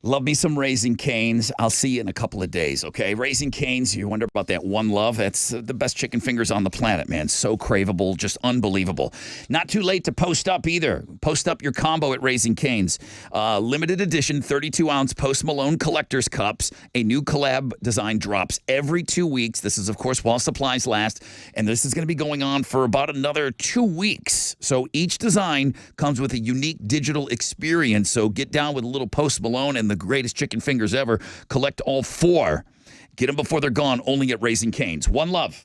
Love me some Raising Cane's. I'll see you in a couple of days, okay? Raising Cane's, you wonder about that One Love. That's the best chicken fingers on the planet, man. So craveable, just unbelievable. Not too late to post up either. Post up your combo at Raising Cane's. Limited edition 32-ounce Post Malone Collector's Cups. A new collab design drops every 2 weeks. This is, of course, while supplies last. And this is going to be going on for about another 2 weeks. So each design comes with a unique digital experience. So get down with a little Post Malone and the greatest chicken fingers ever. Collect all 4. Get them before they're gone, only at Raising Cane's. One Love.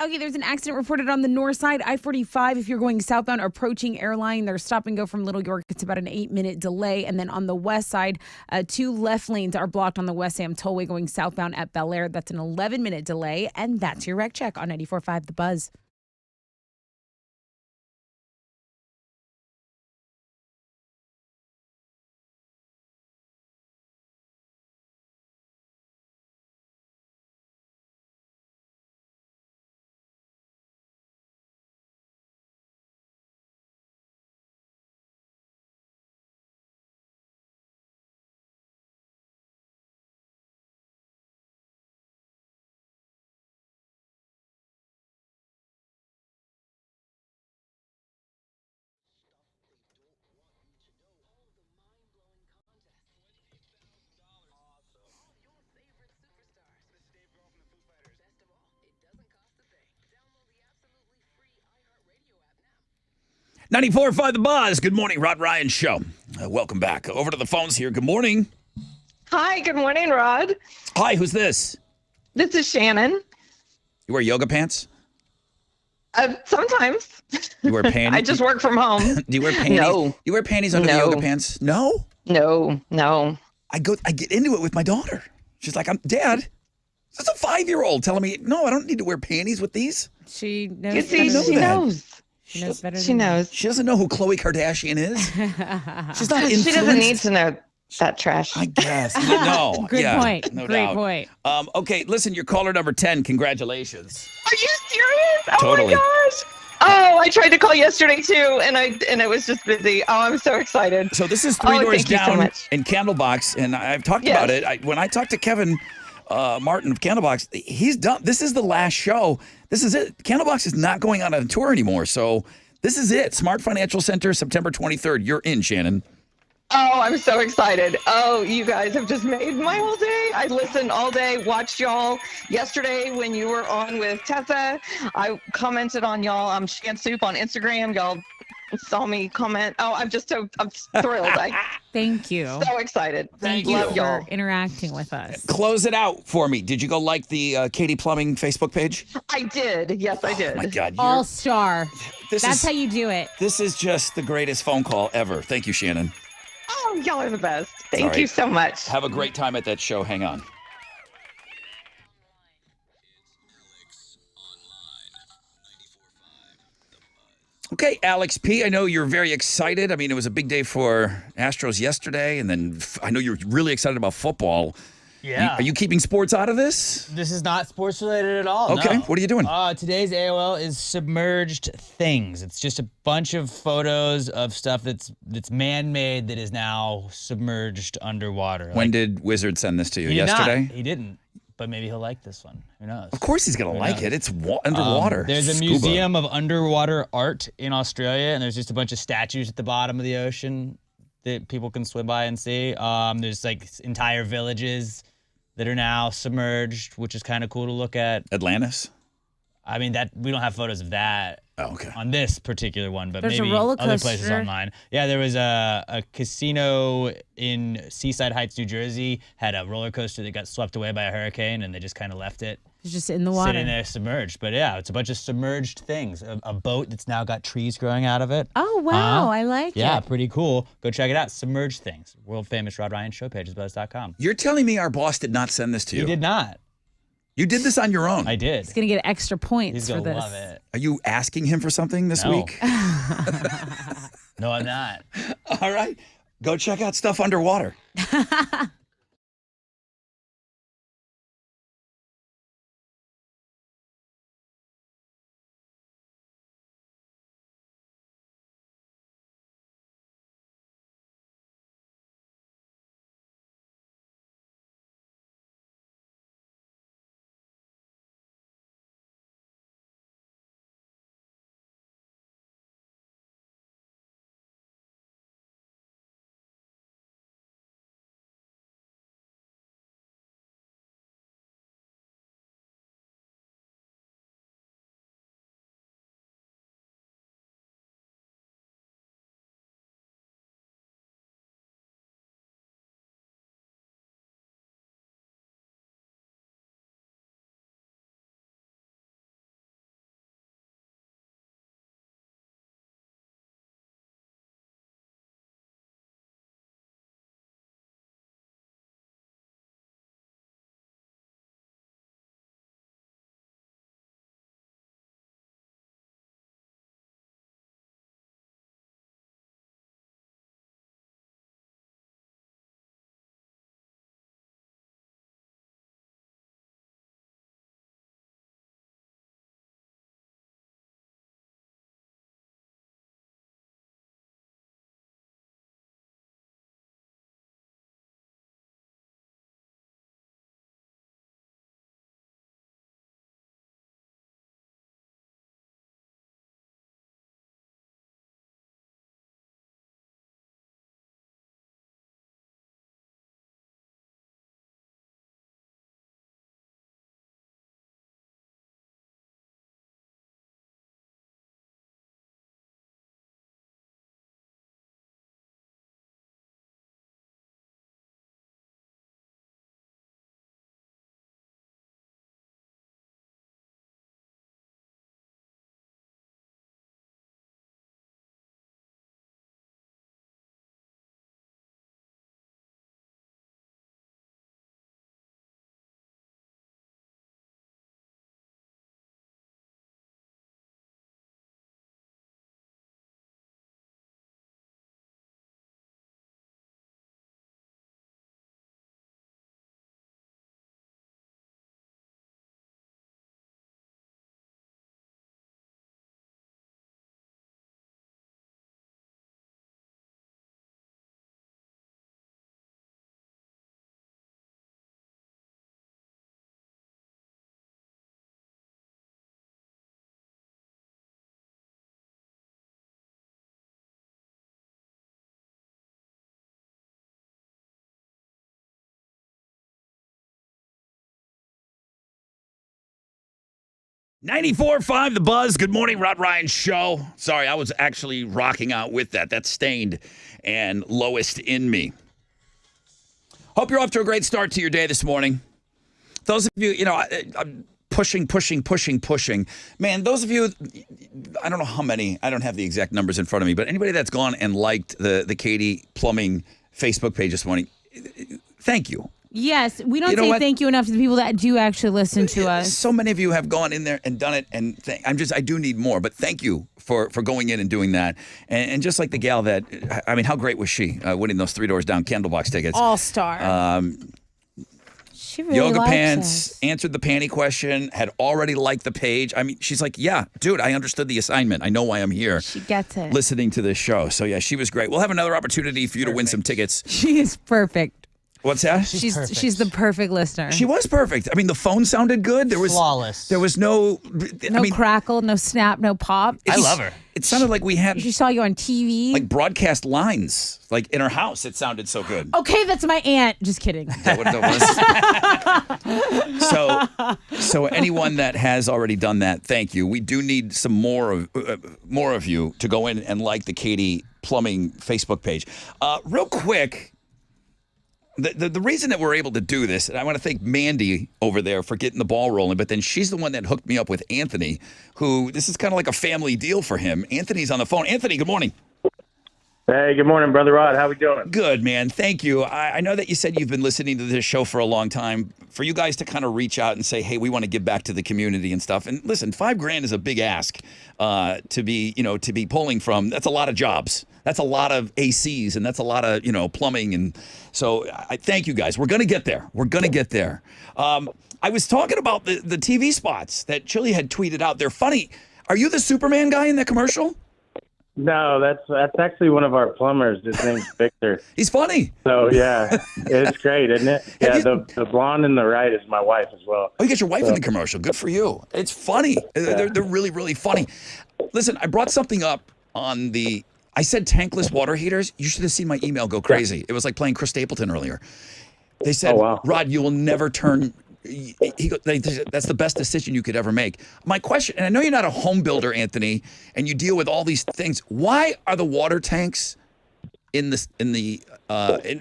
Okay, there's an accident reported on the north side, I-45. If you're going southbound, approaching Airline, there's stop and go from Little York. It's about an 8-minute delay. And then on the west side, 2 left lanes are blocked on the West Sam Tollway going southbound at Bel Air. That's an 11-minute delay. And that's your wreck check on 94.5 The Buzz. .94.5 The Buzz. Good morning, Rod Ryan Show. Welcome back. Over to the phones here. Good morning. Hi, good morning, Rod. Hi, who's this? This is Shannon. You wear yoga pants? Sometimes. You wear panties? I just work from home. Do you wear panties? No. You wear panties under the yoga pants? No? No. I get into it with my daughter. She's like, Dad, this is a 5-year-old telling me, no, I don't need to wear panties with these. She knows. You see, she knows. She knows better. She knows. She doesn't know who Khloe Kardashian is. She's not influenced. She doesn't need to know that trash. I guess. No. Great yeah, point. No Great doubt. point. Okay, listen, you're caller number 10. Congratulations. Are you serious? Oh Totally. my gosh. Oh, I tried to call yesterday too, and it was just busy. Oh, I'm so excited. So this is Three Doors thank you so Down much. in Candlebox, and I've talked Yes. about it. When I talked to Kevin Martin of Candlebox, he's done. This is the last show. This is it. Candlebox is not going on a tour anymore, so this is it. Smart Financial Center, September 23rd. You're in, Shannon. Oh, I'm so excited. Oh, you guys have just made my whole day. I listened all day, watched y'all. Yesterday when you were on with Tessa, I commented on y'all. I'm Shan Soup on Instagram. Y'all saw me comment. Oh, I'm thrilled. Thank you. So excited. Thank Love you y'all. for interacting with us. Close it out for me. Did you go like the Katie Plumbing Facebook page? I did. Yes, I did. Oh, my God. All star. This That's is- how you do it. This is just the greatest phone call ever. Thank you, Shannon. Oh, y'all are the best. All Thank right. you so much. Have a great time at that show. Hang on. Okay, Alex P., I know you're very excited. I mean, it was a big day for Astros yesterday, and then I know you're really excited about football. Yeah. Are you keeping sports out of this? This is not sports related at all. Okay, no. what are you doing? Today's AOL is submerged things. It's just a bunch of photos of stuff that's man-made that is now submerged underwater. When did Wizard send this to you? He did Yesterday? not. He didn't. But maybe he'll like this one. Who knows? Of course he's going to Who like knows? it. It's underwater. There's a Scuba. museum of underwater art in Australia, and there's just a bunch of statues at the bottom of the ocean that people can swim by and see. There's like entire villages that are now submerged, which is kind of cool to look at. Atlantis? I mean, that we don't have photos of that on this particular one, but There's a maybe roller other places coaster. online. Yeah, there was a casino in Seaside Heights, New Jersey, had a roller coaster that got swept away by a hurricane, and they just kind of left it It's just in the water. sitting there submerged. But yeah, it's a bunch of submerged things. A boat that's now got trees growing out of it. Oh, wow. I like Yeah, it. pretty cool. Go check it out. Submerged Things. World famous Rod Ryan show page, buzz.com. You're telling me our boss did not send this to you? He did not. You did this on your own? I did. He's going to get extra points He's for gonna this. love it. Are you asking him for something this No. week? No, I'm not. All right. Go check out stuff underwater. 94.5 The Buzz. Good morning, Rod Ryan Show. Sorry, I was actually rocking out with that. That's Stained and Lowest in Me. Hope you're off to a great start to your day this morning. Those of you, I'm pushing. Man, those of you, I don't know how many, I don't have the exact numbers in front of me, but anybody that's gone and liked the Katie Plumbing Facebook page this morning, thank you. Yes, we don't say thank you enough to the people that do actually listen to us. So many of you have gone in there and done it, and I do need more, but thank you for going in and doing that. And just like the gal that, I mean, how great was she winning those 3 Doors Down Candlebox tickets? All-star. She really Yoga likes Pants us. answered the panty question, had already liked the page. I mean, she's like, yeah, dude, I understood the assignment. I know why I'm here. She gets it. Listening to this show. So, yeah, she was great. We'll have another opportunity for you to win some tickets. She is perfect. What's that? She's the perfect listener. She was perfect. I mean, the phone sounded good. There was flawless. There was no crackle, no snap, no pop. I love her. It sounded like we had. She saw you on TV. Like broadcast lines, like in her house. It sounded so good. Okay, that's my aunt. Just kidding. Is that what that was? So anyone that has already done that, thank you. We do need some more of you to go in and like the Katie Plumbing Facebook page. Real quick. The reason that we're able to do this, and I want to thank Mandy over there for getting the ball rolling, but then she's the one that hooked me up with Anthony, who this is kind of like a family deal for him. Anthony's on the phone. Anthony, good morning. Hey, good morning, Brother Rod. How we doing? Good, man. Thank you. I know that you said you've been listening to this show for a long time. For you guys to kind of reach out and say, hey, we want to give back to the community and stuff. And listen, $5,000 is a big ask to be pulling from. That's a lot of jobs. That's a lot of ACs, and that's a lot of, plumbing. And so I thank you guys. We're going to get there. I was talking about the TV spots that Chili had tweeted out. They're funny. Are you the Superman guy in that commercial? No, that's actually one of our plumbers. His name's Victor. He's funny. So, yeah, it's great, isn't it? Yeah, the blonde in the right is my wife as well. Oh, you got your wife in the commercial. Good for you. It's funny. Yeah. They're really, really funny. Listen, I brought something up on I said tankless water heaters. You should have seen my email go crazy. It was like playing Chris Stapleton earlier. They said, Rod, you will never turn. That's the best decision you could ever make. My question, and I know you're not a home builder, Anthony, and you deal with all these things. Why are the water tanks and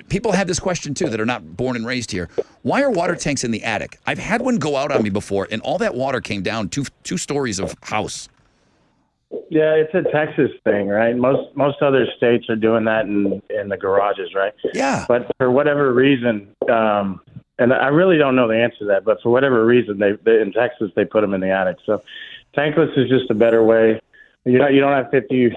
people have this question too that are not born and raised here. Why are water tanks in the attic? I've had one go out on me before, and all that water came down two stories of house. Yeah, it's a Texas thing, right? Most other states are doing that in the garages, right? Yeah. But for whatever reason, and I really don't know the answer to that, but for whatever reason, they in Texas they put them in the attic. So tankless is just a better way. You don't have 50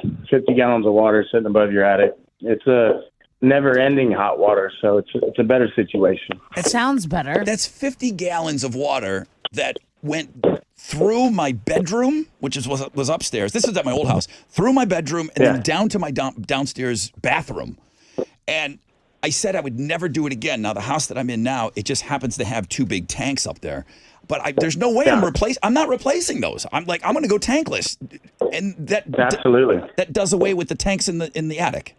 gallons of water sitting above your attic. It's a never-ending hot water, so it's a better situation. It sounds better. That's 50 gallons of water that went through my bedroom, which was upstairs. This is at my old house. Through my bedroom and then down to my downstairs bathroom. And I said I would never do it again. Now, the house that I'm in now, it just happens to have two big tanks up there. But there's no way I'm not replacing those. I'm going to go tankless. And that absolutely that does away with the tanks in the attic.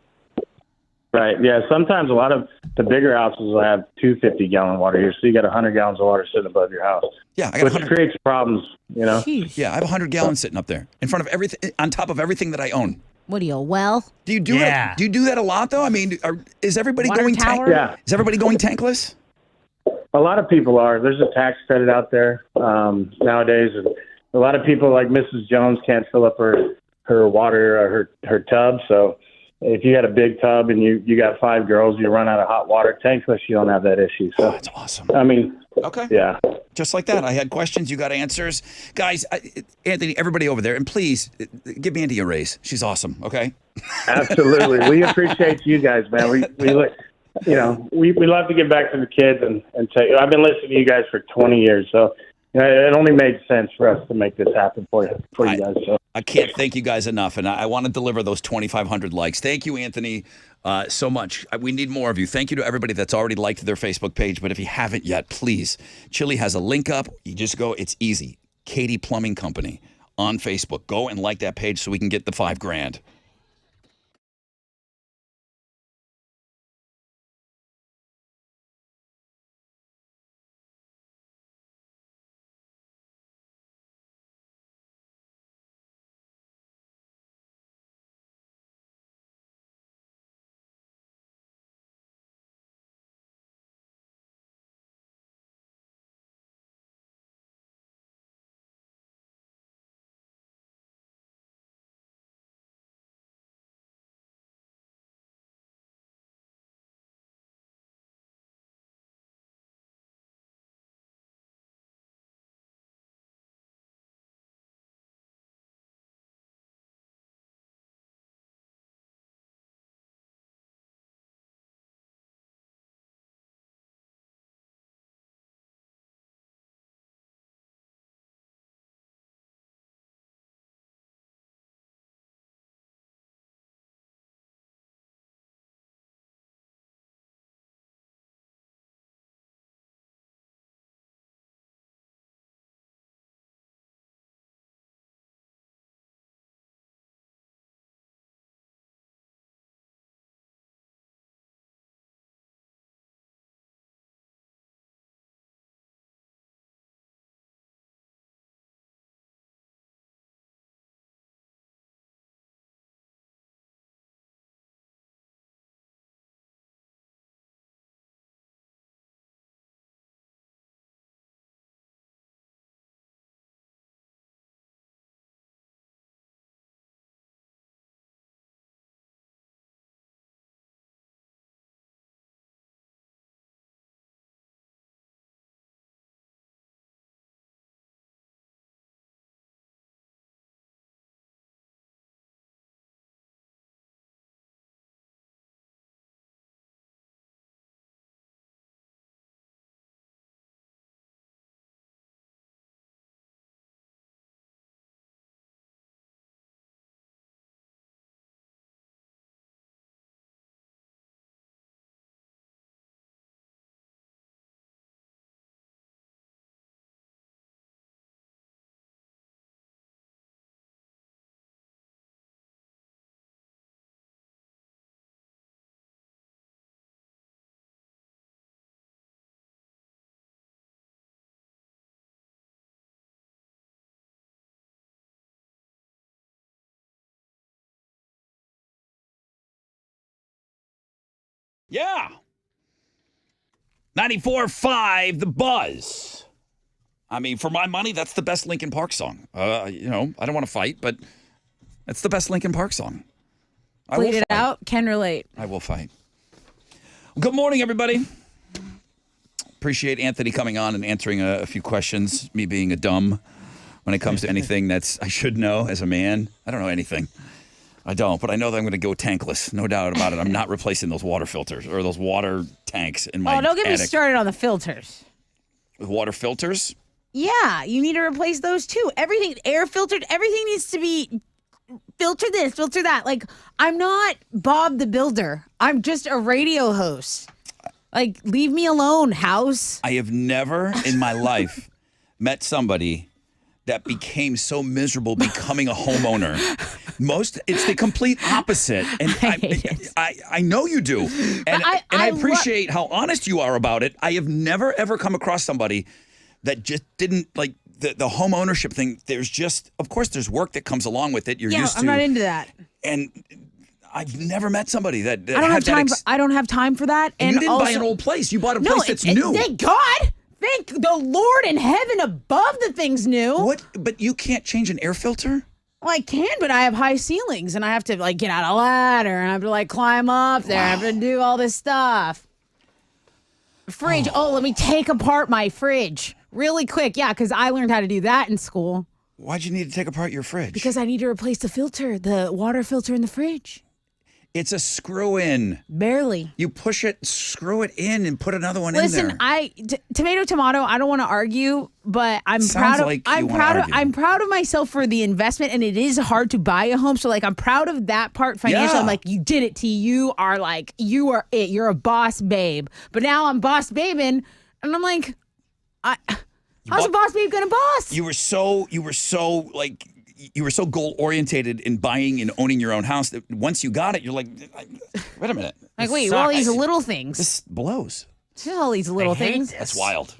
Right. Yeah. Sometimes a lot of the bigger houses will have 250-gallon water heaters, so you got 100 gallons of water sitting above your house. Yeah, I got which creates problems. Jeez. Yeah, I have 100 gallons sitting up there in front of everything, on top of everything that I own. What are you, a well? Do you do it? Do you do that a lot though? I mean, is everybody Water going tower? Yeah. Is everybody going tankless? A lot of people are. There's a tax credit out there nowadays, and a lot of people like Mrs. Jones can't fill up her water or her tub. So if you had a big tub and you got 5 girls, you run out of hot water. Tankless, you don't have that issue. So that's awesome. I mean, okay, yeah, just like that. I had questions, you got answers, guys. Anthony, everybody over there, and please give Mandy a raise. She's awesome. Okay. Absolutely, we appreciate you guys, man. We look. We love to get back to the kids and say, I've been listening to you guys for 20 years, so it only made sense for us to make this happen for you guys. So I can't thank you guys enough, and I want to deliver those 2,500 likes. Thank you, Anthony, so much. We need more of you. Thank you to everybody that's already liked their Facebook page, but if you haven't yet, please, Chili has a link up. You just go, it's easy. Katie Plumbing Company on Facebook. Go and like that page so we can get the $5,000. Yeah. 94.5, The Buzz. I mean, for my money, that's the best Linkin Park song. I don't want to fight, but that's the best Linkin Park song. Bleed it out. Can relate. I will fight. Good morning, everybody. Appreciate Anthony coming on and answering a few questions. Me being a dumb when it comes to anything I should know as a man. I don't know anything. I don't, but I know that I'm going to go tankless. No doubt about it. I'm not replacing those water filters or those water tanks in my don't get me attic. started on the filters. With water filters? Yeah, you need to replace those too. Everything, air filtered, everything needs to be filter this, filter that. Like, I'm not Bob the Builder. I'm just a radio host. Like, leave me alone, house. I have never in my life met somebody that became so miserable becoming a homeowner. It's the complete opposite. And I know you do. And I appreciate how honest you are about it. I have never, ever come across somebody that just didn't like the home ownership thing. There's just, of course, there's work that comes along with it. You're used to. I'm not into that. And I've never met somebody that I don't have time. I don't have time for that. And you didn't buy an old place. You bought a place that's new. Thank God. Thank the Lord in heaven above the thing's new. What? But you can't change an air filter? Well, I can, but I have high ceilings, and I have to get out a ladder, and I have to climb up there. Wow. I have to do all this stuff. Fridge. Oh, let me take apart my fridge really quick. Yeah, because I learned how to do that in school. Why'd you need to take apart your fridge? Because I need to replace the filter, the water filter in the fridge. It's a screw-in. Barely. You push it, screw it in, and put another one in there. Listen, tomato. I don't want to argue, but I'm proud of myself for the investment, and it is hard to buy a home. So I'm proud of that part financially. Yeah. I'm you did it, T. You are it. You're a boss babe. But now I'm boss babing, and I'm how's a boss babe gonna boss? You were so goal oriented in buying and owning your own house that once you got it, you're like, wait a minute. Wait, all these little things. This blows. All these little things. That's wild.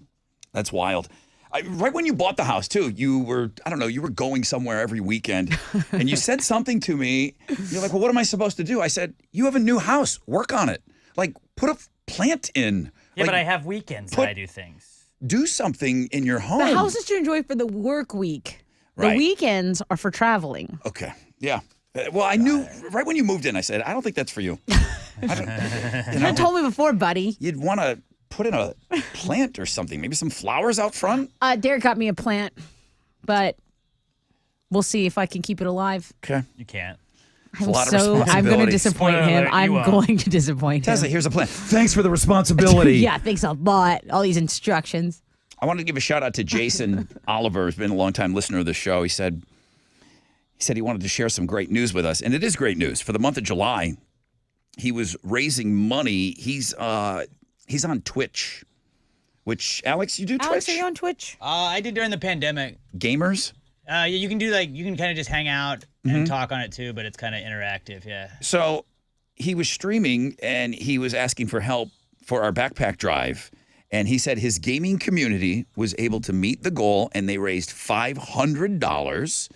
That's wild. Right when you bought the house too, you were going somewhere every weekend, and you said something to me. You're like, well, what am I supposed to do? I said, you have a new house. Work on it. Put a plant in. Yeah, but I have weekends that I do things. Do something in your home. The house is to enjoy for the work week. Right. The weekends are for traveling. Okay. Yeah. Well, I knew right when you moved in, I said, I don't think that's for you. You told me before, buddy. You'd want to put in a plant or something, maybe some flowers out front. Derek got me a plant, but we'll see if I can keep it alive. Okay. You can't. I'm going to disappoint him. I'm going to disappoint him. Tessa, here's a plan. Thanks for the responsibility. Yeah, thanks a lot. All these instructions. I wanted to give a shout out to Jason Oliver, who's been a longtime listener of the show. He said he wanted to share some great news with us, and it is great news. For the month of July, he was raising money. He's on Twitch, which Alex, you do Twitch? Alex, are you on Twitch? I did during the pandemic. Gamers? Yeah, you can do you can kind of just hang out and talk on it too, but it's kind of interactive. Yeah. So he was streaming and he was asking for help for our backpack drive. And he said his gaming community was able to meet the goal, and they raised $500.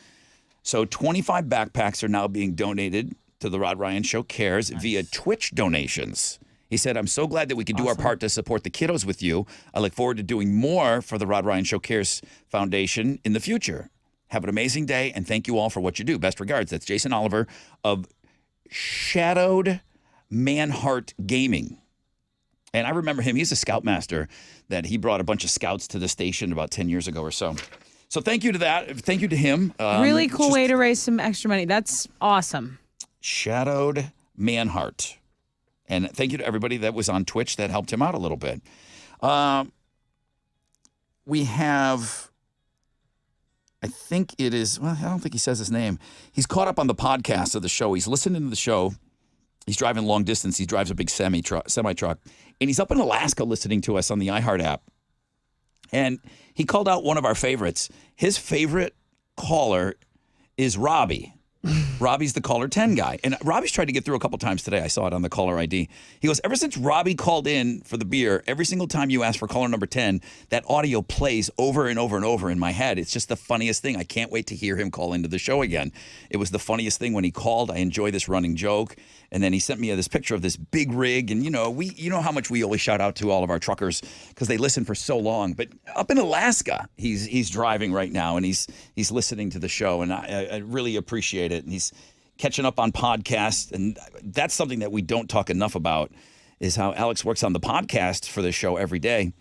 So 25 backpacks are now being donated to the Rod Ryan Show Cares via Twitch donations. He said, I'm so glad that we could do our part to support the kiddos with you. I look forward to doing more for the Rod Ryan Show Cares Foundation in the future. Have an amazing day, and thank you all for what you do. Best regards. That's Jason Oliver of Shadowed Manheart Gaming. And I remember him. He's a scoutmaster that he brought a bunch of scouts to the station about 10 years ago or so. So thank you to that. Thank you to him. Really cool way to raise some extra money. That's awesome. Shadowed Manheart. And thank you to everybody that was on Twitch that helped him out a little bit. We have, I think it is, well, I don't think he says his name. He's caught up on the podcast of the show. He's listening to the show. He's driving long distance. He drives a big semi truck, and he's up in Alaska listening to us on the iHeart app. And he called out one of our favorites. His favorite caller is Robbie. Robbie's the caller 10 guy. And Robbie's tried to get through a couple times today. I saw it on the caller ID. He goes, ever since Robbie called in for the beer, every single time you ask for caller number 10, that audio plays over and over and over in my head. It's just the funniest thing. I can't wait to hear him call into the show again. It was the funniest thing when he called. I enjoy this running joke. And then he sent me this picture of this big rig. And, you know how much we always shout out to all of our truckers because they listen for so long. But up in Alaska, he's driving right now, and he's listening to the show. And I really appreciate it. And he's catching up on podcasts. And that's something that we don't talk enough about is how Alex works on the podcast for this show every day.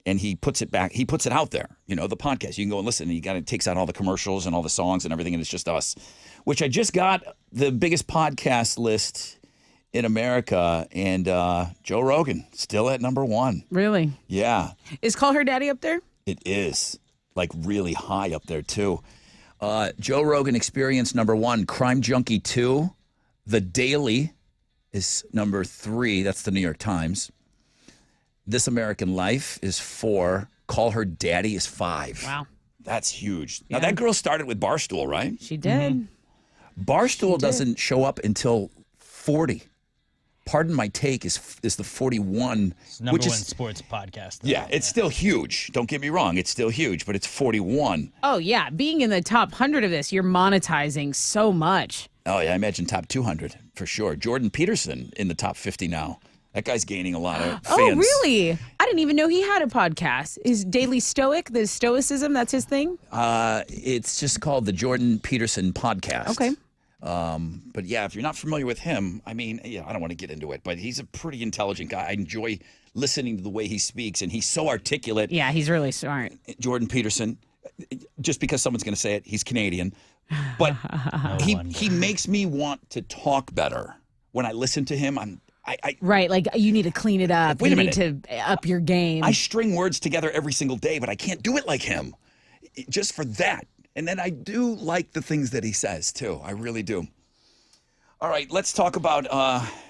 And he puts it back. He puts it out there, the podcast. You can go and listen. And it takes out all the commercials and all the songs and everything. And it's just us, which I just got the biggest podcast list in America. And Joe Rogan still at number 1. Really? Yeah. Is Call Her Daddy up there? It is. Like really high up there, too. Joe Rogan Experience number 1. Crime Junkie 2. The Daily is number 3. That's the New York Times. This American Life is 4. Call Her Daddy is 5. Wow. That's huge. Now, that girl started with Barstool, right? She did. Barstool doesn't show up until 40. Pardon My Take is the 41. It's number one sports podcast. Though. Yeah, it's still huge. Don't get me wrong. It's still huge, but it's 41. Oh, yeah. Being in the top 100 of this, you're monetizing so much. Oh, yeah. I imagine top 200 for sure. Jordan Peterson in the top 50 now. That guy's gaining a lot of fans. Oh, really? I didn't even know he had a podcast. Is Daily Stoic, the Stoicism, that's his thing? It's just called the Jordan Peterson Podcast. Okay. But yeah, if you're not familiar with him, I don't want to get into it, but he's a pretty intelligent guy. I enjoy listening to the way he speaks, and he's so articulate. Yeah, he's really smart. Jordan Peterson, just because someone's going to say it, he's Canadian. But he makes me want to talk better. When I listen to him, right, like you need to clean it up. Wait a minute. You need to up your game. I string words together every single day, but I can't do it like him. Just for that. And then I do like the things that he says, too. I really do. All right, let's talk about,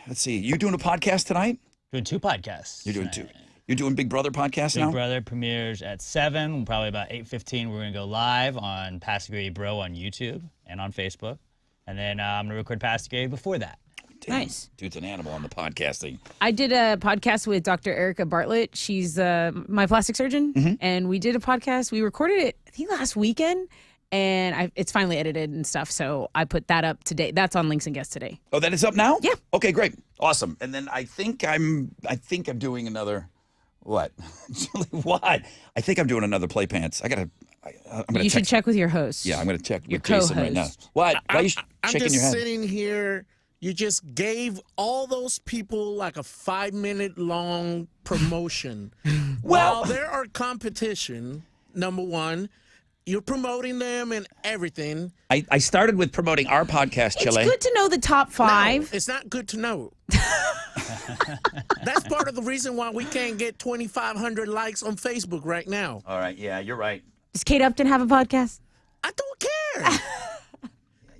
let's see. You doing a podcast tonight? Doing 2 podcasts. You're doing 2. You're doing Big Brother podcast now? Big Brother premieres at 7. Probably about 8:15, we're going to go live on Pass the Grady Bro on YouTube and on Facebook. And then I'm going to record Pass the Grady before that. Damn, nice. Dude's an animal on the podcasting. I did a podcast with Dr. Erica Bartlett. She's my plastic surgeon. And we did a podcast. We recorded it, I think, last weekend. And it's finally edited and stuff, so I put that up today. That's on Links and Guests today. Oh, that is up now? Yeah. Okay, great, awesome. And then I think I'm doing another. What? What? I think I'm doing another Play Pants. I'm gonna. You should check with your host. Yeah, I'm gonna check your with Jason right now. What? Why are you shaking your head? I'm just sitting here. You just gave all those people like a 5-minute long promotion. While there are competition, number one. You're promoting them and everything. I started with promoting our podcast, Chile. It's good to know the top 5. No, it's not good to know. That's part of the reason why we can't get 2,500 likes on Facebook right now. All right, yeah, you're right. Does Kate Upton have a podcast? I don't care.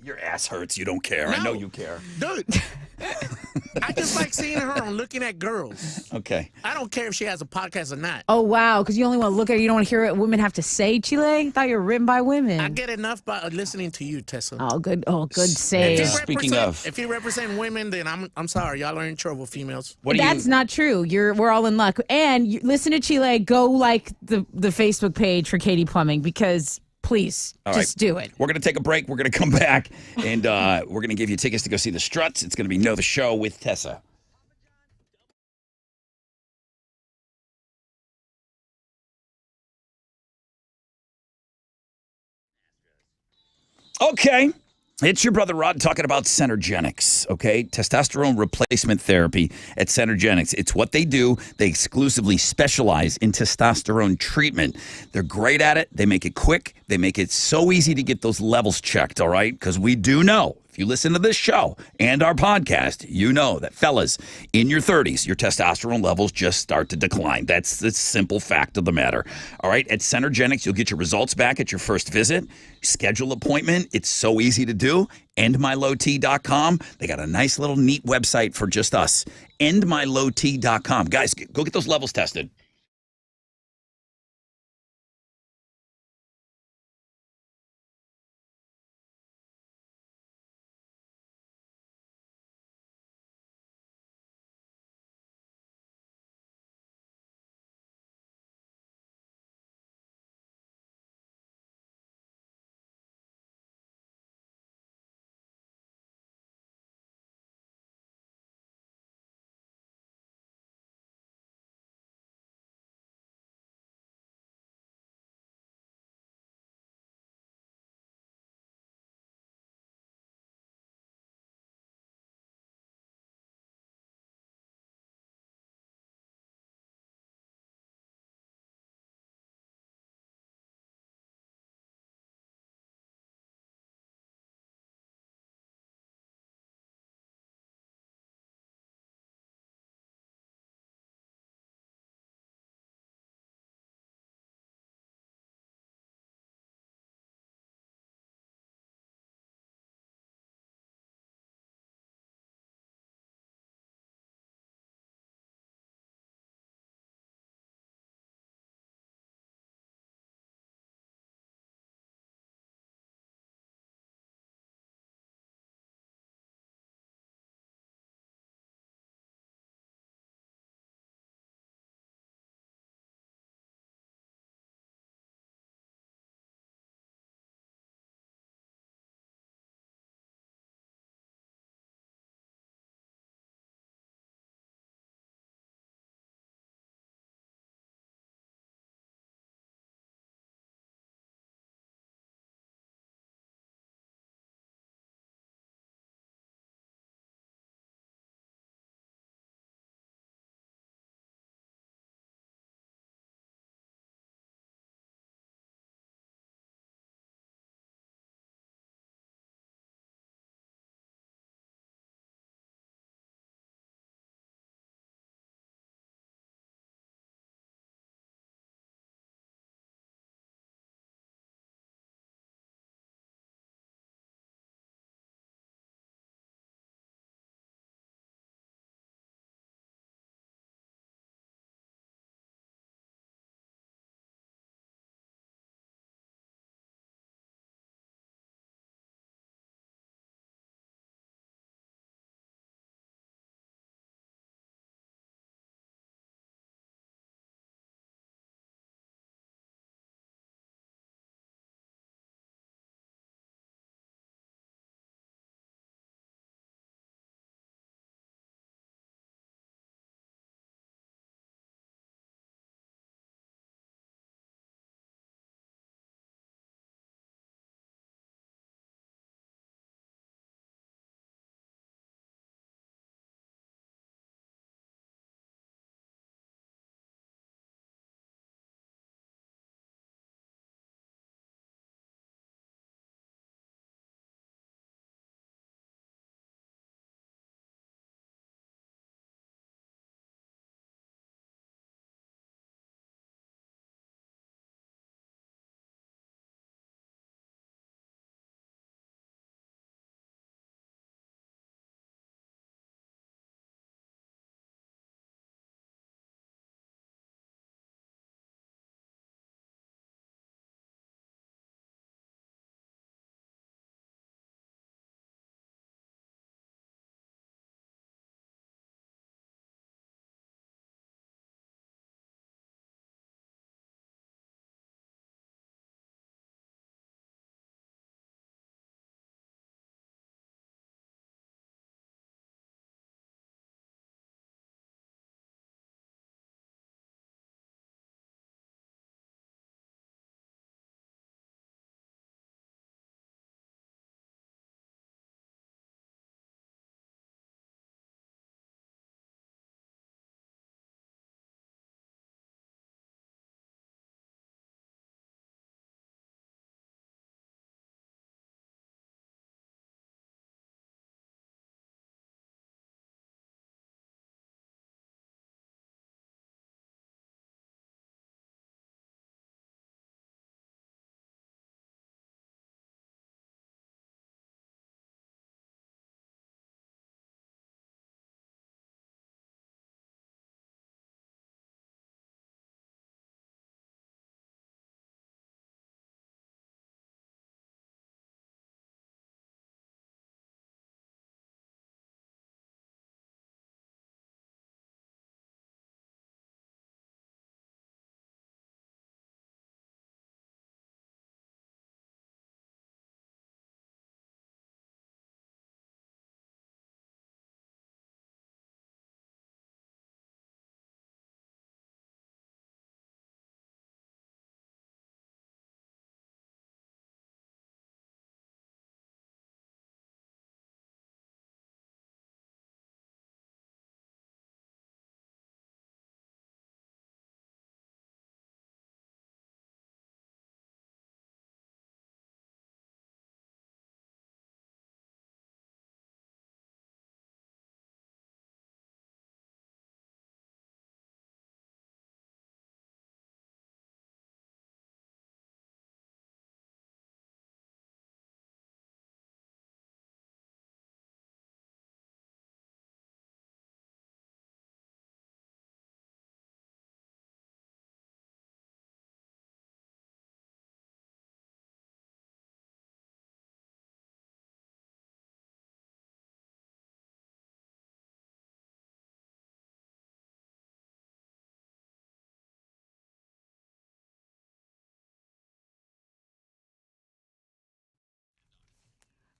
Your ass hurts. You don't care. I know you care. Dude, I just like seeing her on Looking at Girls. Okay. I don't care if she has a podcast or not. Oh, wow, because you only want to look at her. You don't want to hear what women have to say, Chile? I thought you were written by women. I get enough by listening to you, Tessa. Oh, good save. Speaking of. If you represent women, then I'm sorry. Y'all are in trouble, females. That's not true. We're all in luck. And listen to Chile. Go like the Facebook page for Katie Plumbing because... Please, just do it. We're going to take a break. We're going to come back, and we're going to give you tickets to go see the Struts. It's going to be Know the Show with Tessa. Okay. It's your brother Rod talking about Centergenics, okay? Testosterone replacement therapy at Centergenics. It's what they do. They exclusively specialize in testosterone treatment. They're great at it. They make it quick. They make it so easy to get those levels checked, all right? Because we do know, if you listen to this show and our podcast, you know that, fellas, in your 30s, your testosterone levels just start to decline. That's the simple fact of the matter. All right, at Centergenics, you'll get your results back at your first visit. Schedule appointment. It's so easy to do. EndMyLowT.com. They got a nice little neat website for just us. EndMyLowT.com. Guys, go get those levels tested.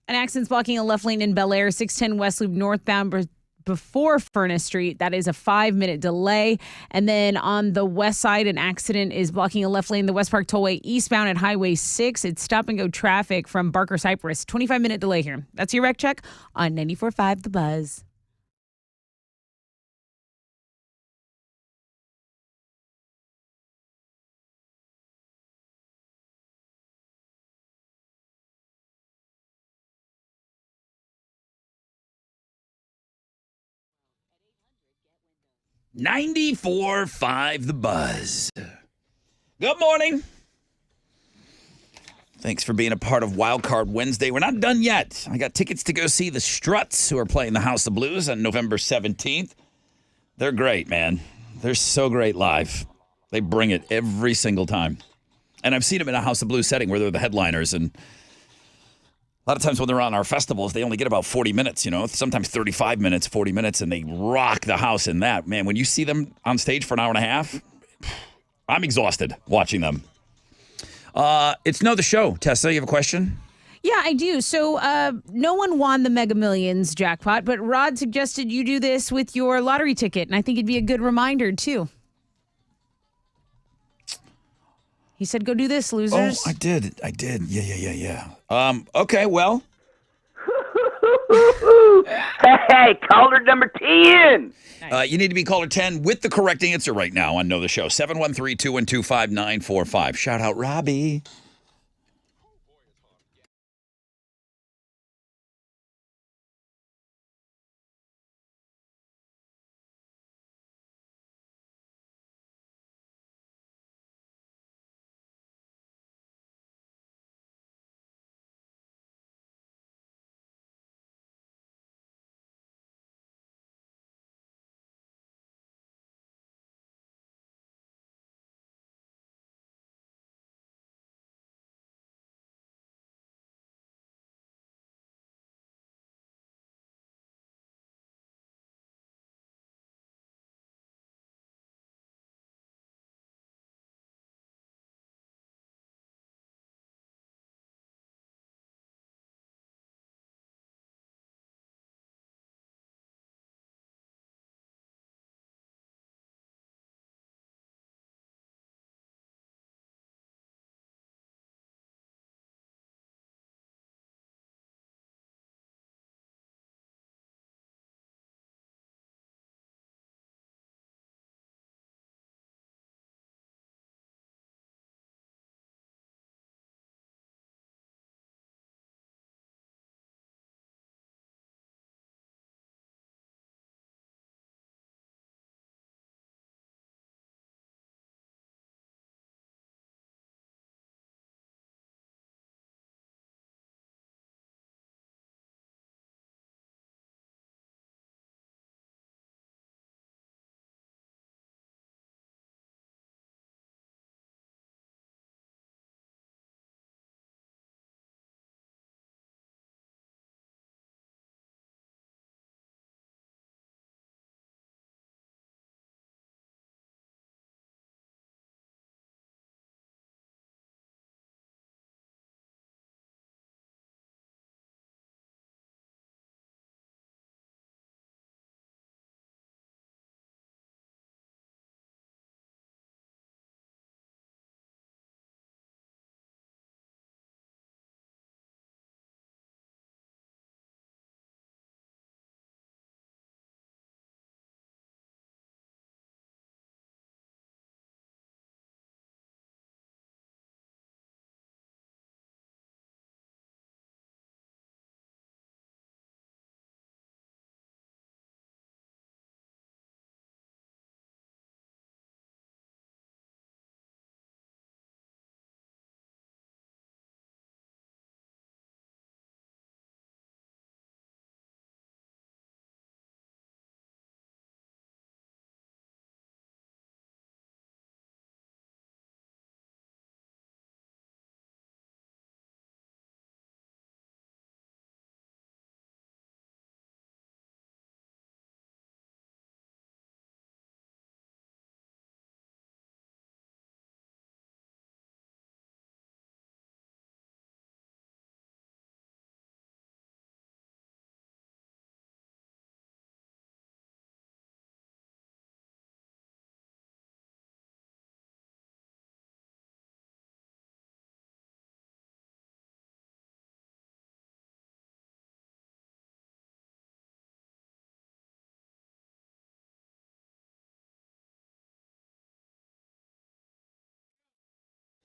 An accident's blocking a left lane in Bel Air, 610 West Loop northbound before Furnace Street. That is a 5-minute delay. And then on the west side, an accident is blocking a left lane, the West Park Tollway eastbound at Highway 6. It's stop and go traffic from Barker Cypress. 25-minute delay here. That's your wreck check on 94.5 The Buzz. $94.5 The Buzz. Good morning. Thanks for being a part of Wildcard Wednesday. We're not done yet. I got tickets to go see the Struts, who are playing the House of Blues on November 17th. They're great, man. They're so great live. They bring it every single time. And I've seen them in a House of Blues setting where they're the headliners. And a lot of times when they're on our festivals, they only get about 40 minutes, sometimes 35 minutes, 40 minutes, and they rock the house in that. Man, when you see them on stage for an hour and a half, I'm exhausted watching them. It's Know the Show. Tessa, you have a question? Yeah, I do. So no one won the Mega Millions jackpot, but Rod suggested you do this with your lottery ticket, and I think it'd be a good reminder, too. He said, go do this, losers. Oh, I did. Yeah. Okay, well. Hey, caller number 10. You need to be caller 10 with the correct answer right now on Know the Show. 713-212-5945. Shout out Robbie.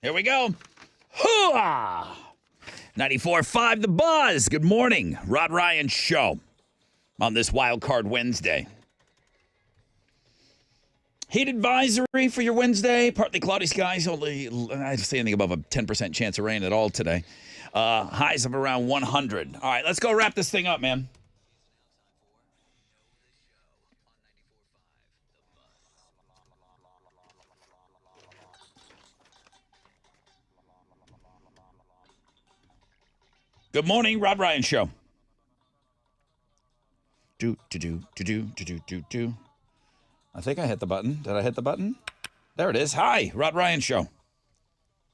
Here we go. Hooah! 94.5 The Buzz. Good morning. Rod Ryan Show on this Wild Card Wednesday. Heat advisory for your Wednesday. Partly cloudy skies. Only, I say anything above a 10% chance of rain at all today. Highs of around 100. All right, let's go wrap this thing up, man. Good morning, Rod Ryan Show. Do. I think I hit the button. Did I hit the button? There it is. Hi, Rod Ryan Show.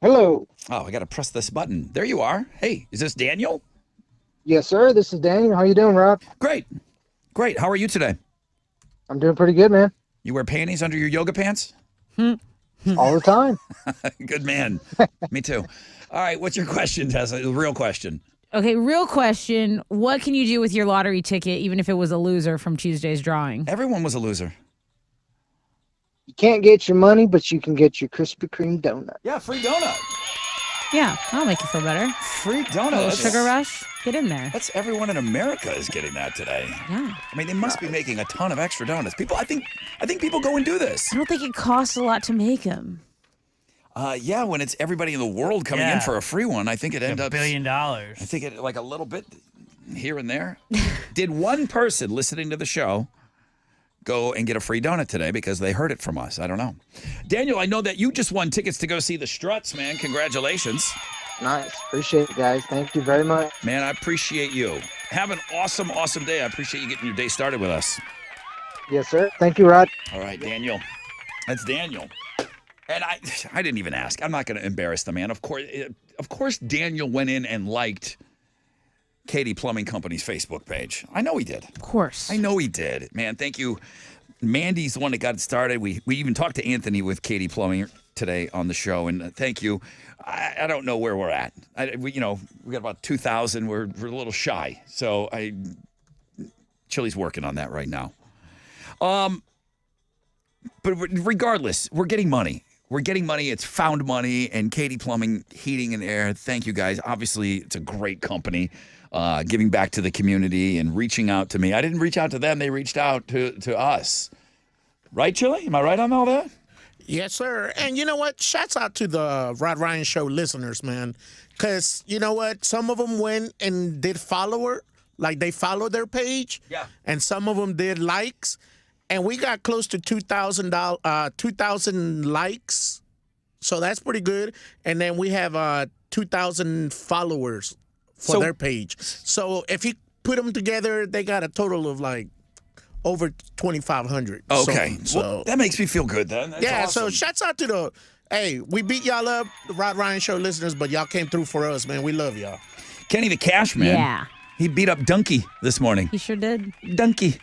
Hello. Oh, I got to press this button. There you are. Hey, is this Daniel? Yes, sir. This is Daniel. How you doing, Rod? Great. How are you today? I'm doing pretty good, man. You wear panties under your yoga pants? All the time. Good man. Me too. All right, what's your question, Tessa? The real question. Okay, real question. What can you do with your lottery ticket, even if it was a loser from Tuesday's drawing? Everyone was a loser. You can't get your money, but you can get your Krispy Kreme donut. Yeah, free donut. Yeah, that'll make you feel better. Free donut. A little sugar rush. Get in there. That's everyone in America is getting that today. Yeah. I mean, they must be making a ton of extra donuts. I think people go and do this. I don't think it costs a lot to make them. Yeah, when it's everybody in the world coming in for a free one, I think it ends up $1 billion. I think it like a little bit here and there. Did one person listening to the show go and get a free donut today because they heard it from us? I don't know. Daniel, I know that you just won tickets to go see the Struts, man. Congratulations. Nice. Appreciate it, guys. Thank you very much. Man, I appreciate you. Have an awesome, awesome day. I appreciate you getting your day started with us. Yes, sir. Thank you, Rod. All right, Daniel. That's Daniel. And I didn't even ask. I'm not going to embarrass the man. Of course, Daniel went in and liked Katie Plumbing Company's Facebook page. I know he did. Of course. I know he did. Man, thank you. Mandy's the one that got it started. We even talked to Anthony with Katie Plumbing today on the show, and thank you. I don't know where we're at. We got about 2,000. We're a little shy. So Chili's working on that right now. But regardless, we're getting money. We're getting money. It's found money. And Katie Plumbing, Heating and Air, thank you guys. Obviously, it's a great company, giving back to the community and reaching out to me. I didn't reach out to them. They reached out to us. Right, Chili? Am I right on all that? Yes, sir. And you know what? Shouts out to the Rod Ryan Show listeners, man. Because you know what? Some of them went and did follower. Like they followed their page. Yeah. And some of them did likes. And we got close to 2,000 likes, so that's pretty good. And then we have 2,000 followers for their page. So if you put them together, they got a total of like over 2,500. Okay, well, that makes me feel good then. That's awesome. So shouts out to hey, we beat y'all up, the Rod Ryan Show listeners, but y'all came through for us, man. We love y'all. Kenny the Cash Man. Yeah. He beat up Donkey this morning. He sure did. Donkey.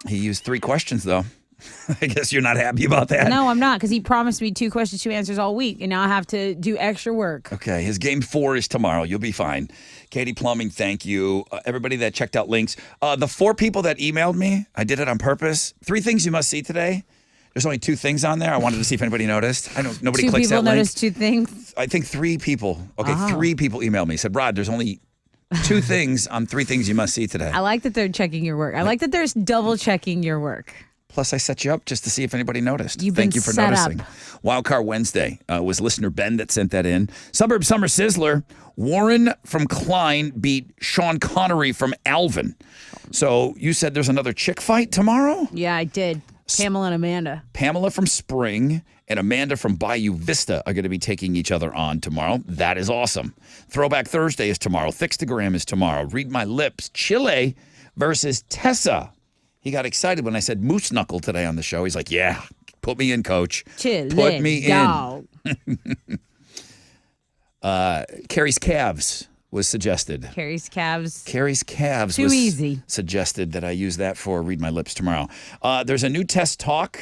He used 3 questions, though. I guess you're not happy about that. No, I'm not, because he promised me 2 questions, 2 answers all week, and now I have to do extra work. Okay, his game 4 is tomorrow. You'll be fine. Katie Plumbing, thank you. Everybody that checked out links. The 4 people that emailed me, I did it on purpose. 3 things you must see today. There's only 2 things on there. I wanted to see if anybody noticed. I know nobody 2 clicks that people link. noticed 2 things? I think 3 people. Okay, 3 people emailed me. Said, Rod, there's only 2 things on 3 things you must see today. I like that they're checking your work. I like that they're double checking your work. Plus, I set you up just to see if anybody noticed. Thank you for set noticing. Up. Wildcard Wednesday was listener Ben that sent that in. Suburb Summer Sizzler. Warren from Klein beat Sean Connery from Alvin. So you said there's another chick fight tomorrow? Yeah, I did. Pamela and Amanda. Pamela from Spring and Amanda from Bayou Vista are going to be taking each other on tomorrow. That is awesome. Throwback Thursday is tomorrow. Thixtagram is tomorrow. Read My Lips. Chile versus Tessa. He got excited when I said moose knuckle today on the show. He's like, yeah, put me in, coach. Chile, put me dog. in. Carrie's Calves was suggested. Carrie's Calves. Carrie's Calves Too was easy. Suggested that I use that for Read My Lips tomorrow. There's a new test talk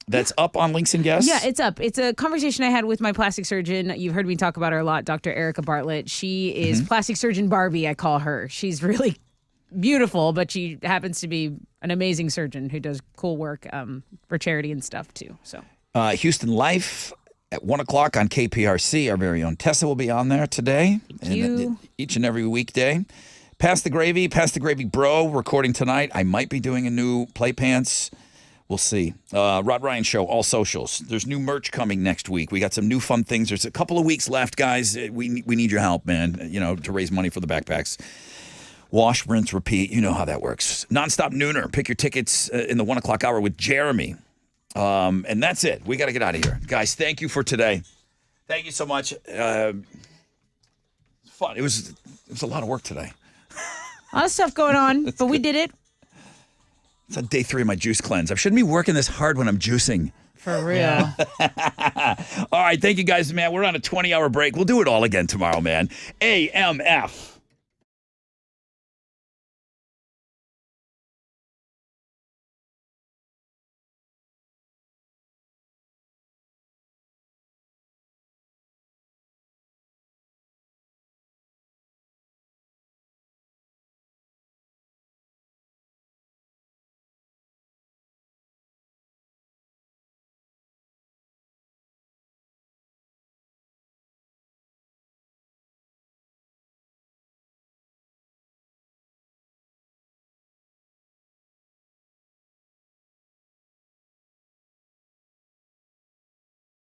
that's up on Links and Guests. Yeah, it's up. It's a conversation I had with my plastic surgeon. You've heard me talk about her a lot, Dr. Erica Bartlett. She is plastic surgeon Barbie, I call her. She's really beautiful, but she happens to be an amazing surgeon who does cool work for charity and stuff too. So Houston Life At 1 o'clock on KPRC, our very own Tessa will be on there today. Each and every weekday. Pass the Gravy Bro, recording tonight. I might be doing a new Play Pants. We'll see. Rod Ryan Show, all socials. There's new merch coming next week. We got some new fun things. There's a couple of weeks left, guys. We need your help, man, to raise money for the backpacks. Wash, rinse, repeat. You know how that works. Nonstop Nooner. Pick your tickets in the 1 o'clock hour with Jeremy. And that's it. We got to get out of here. Guys, thank you for today. Thank you so much. Fun. It was a lot of work today. A lot of stuff going on, but we did it. It's on day 3 of my juice cleanse. I shouldn't be working this hard when I'm juicing. For real. All right. Thank you guys, man. We're on a 20-hour break. We'll do it all again tomorrow, man. AMF.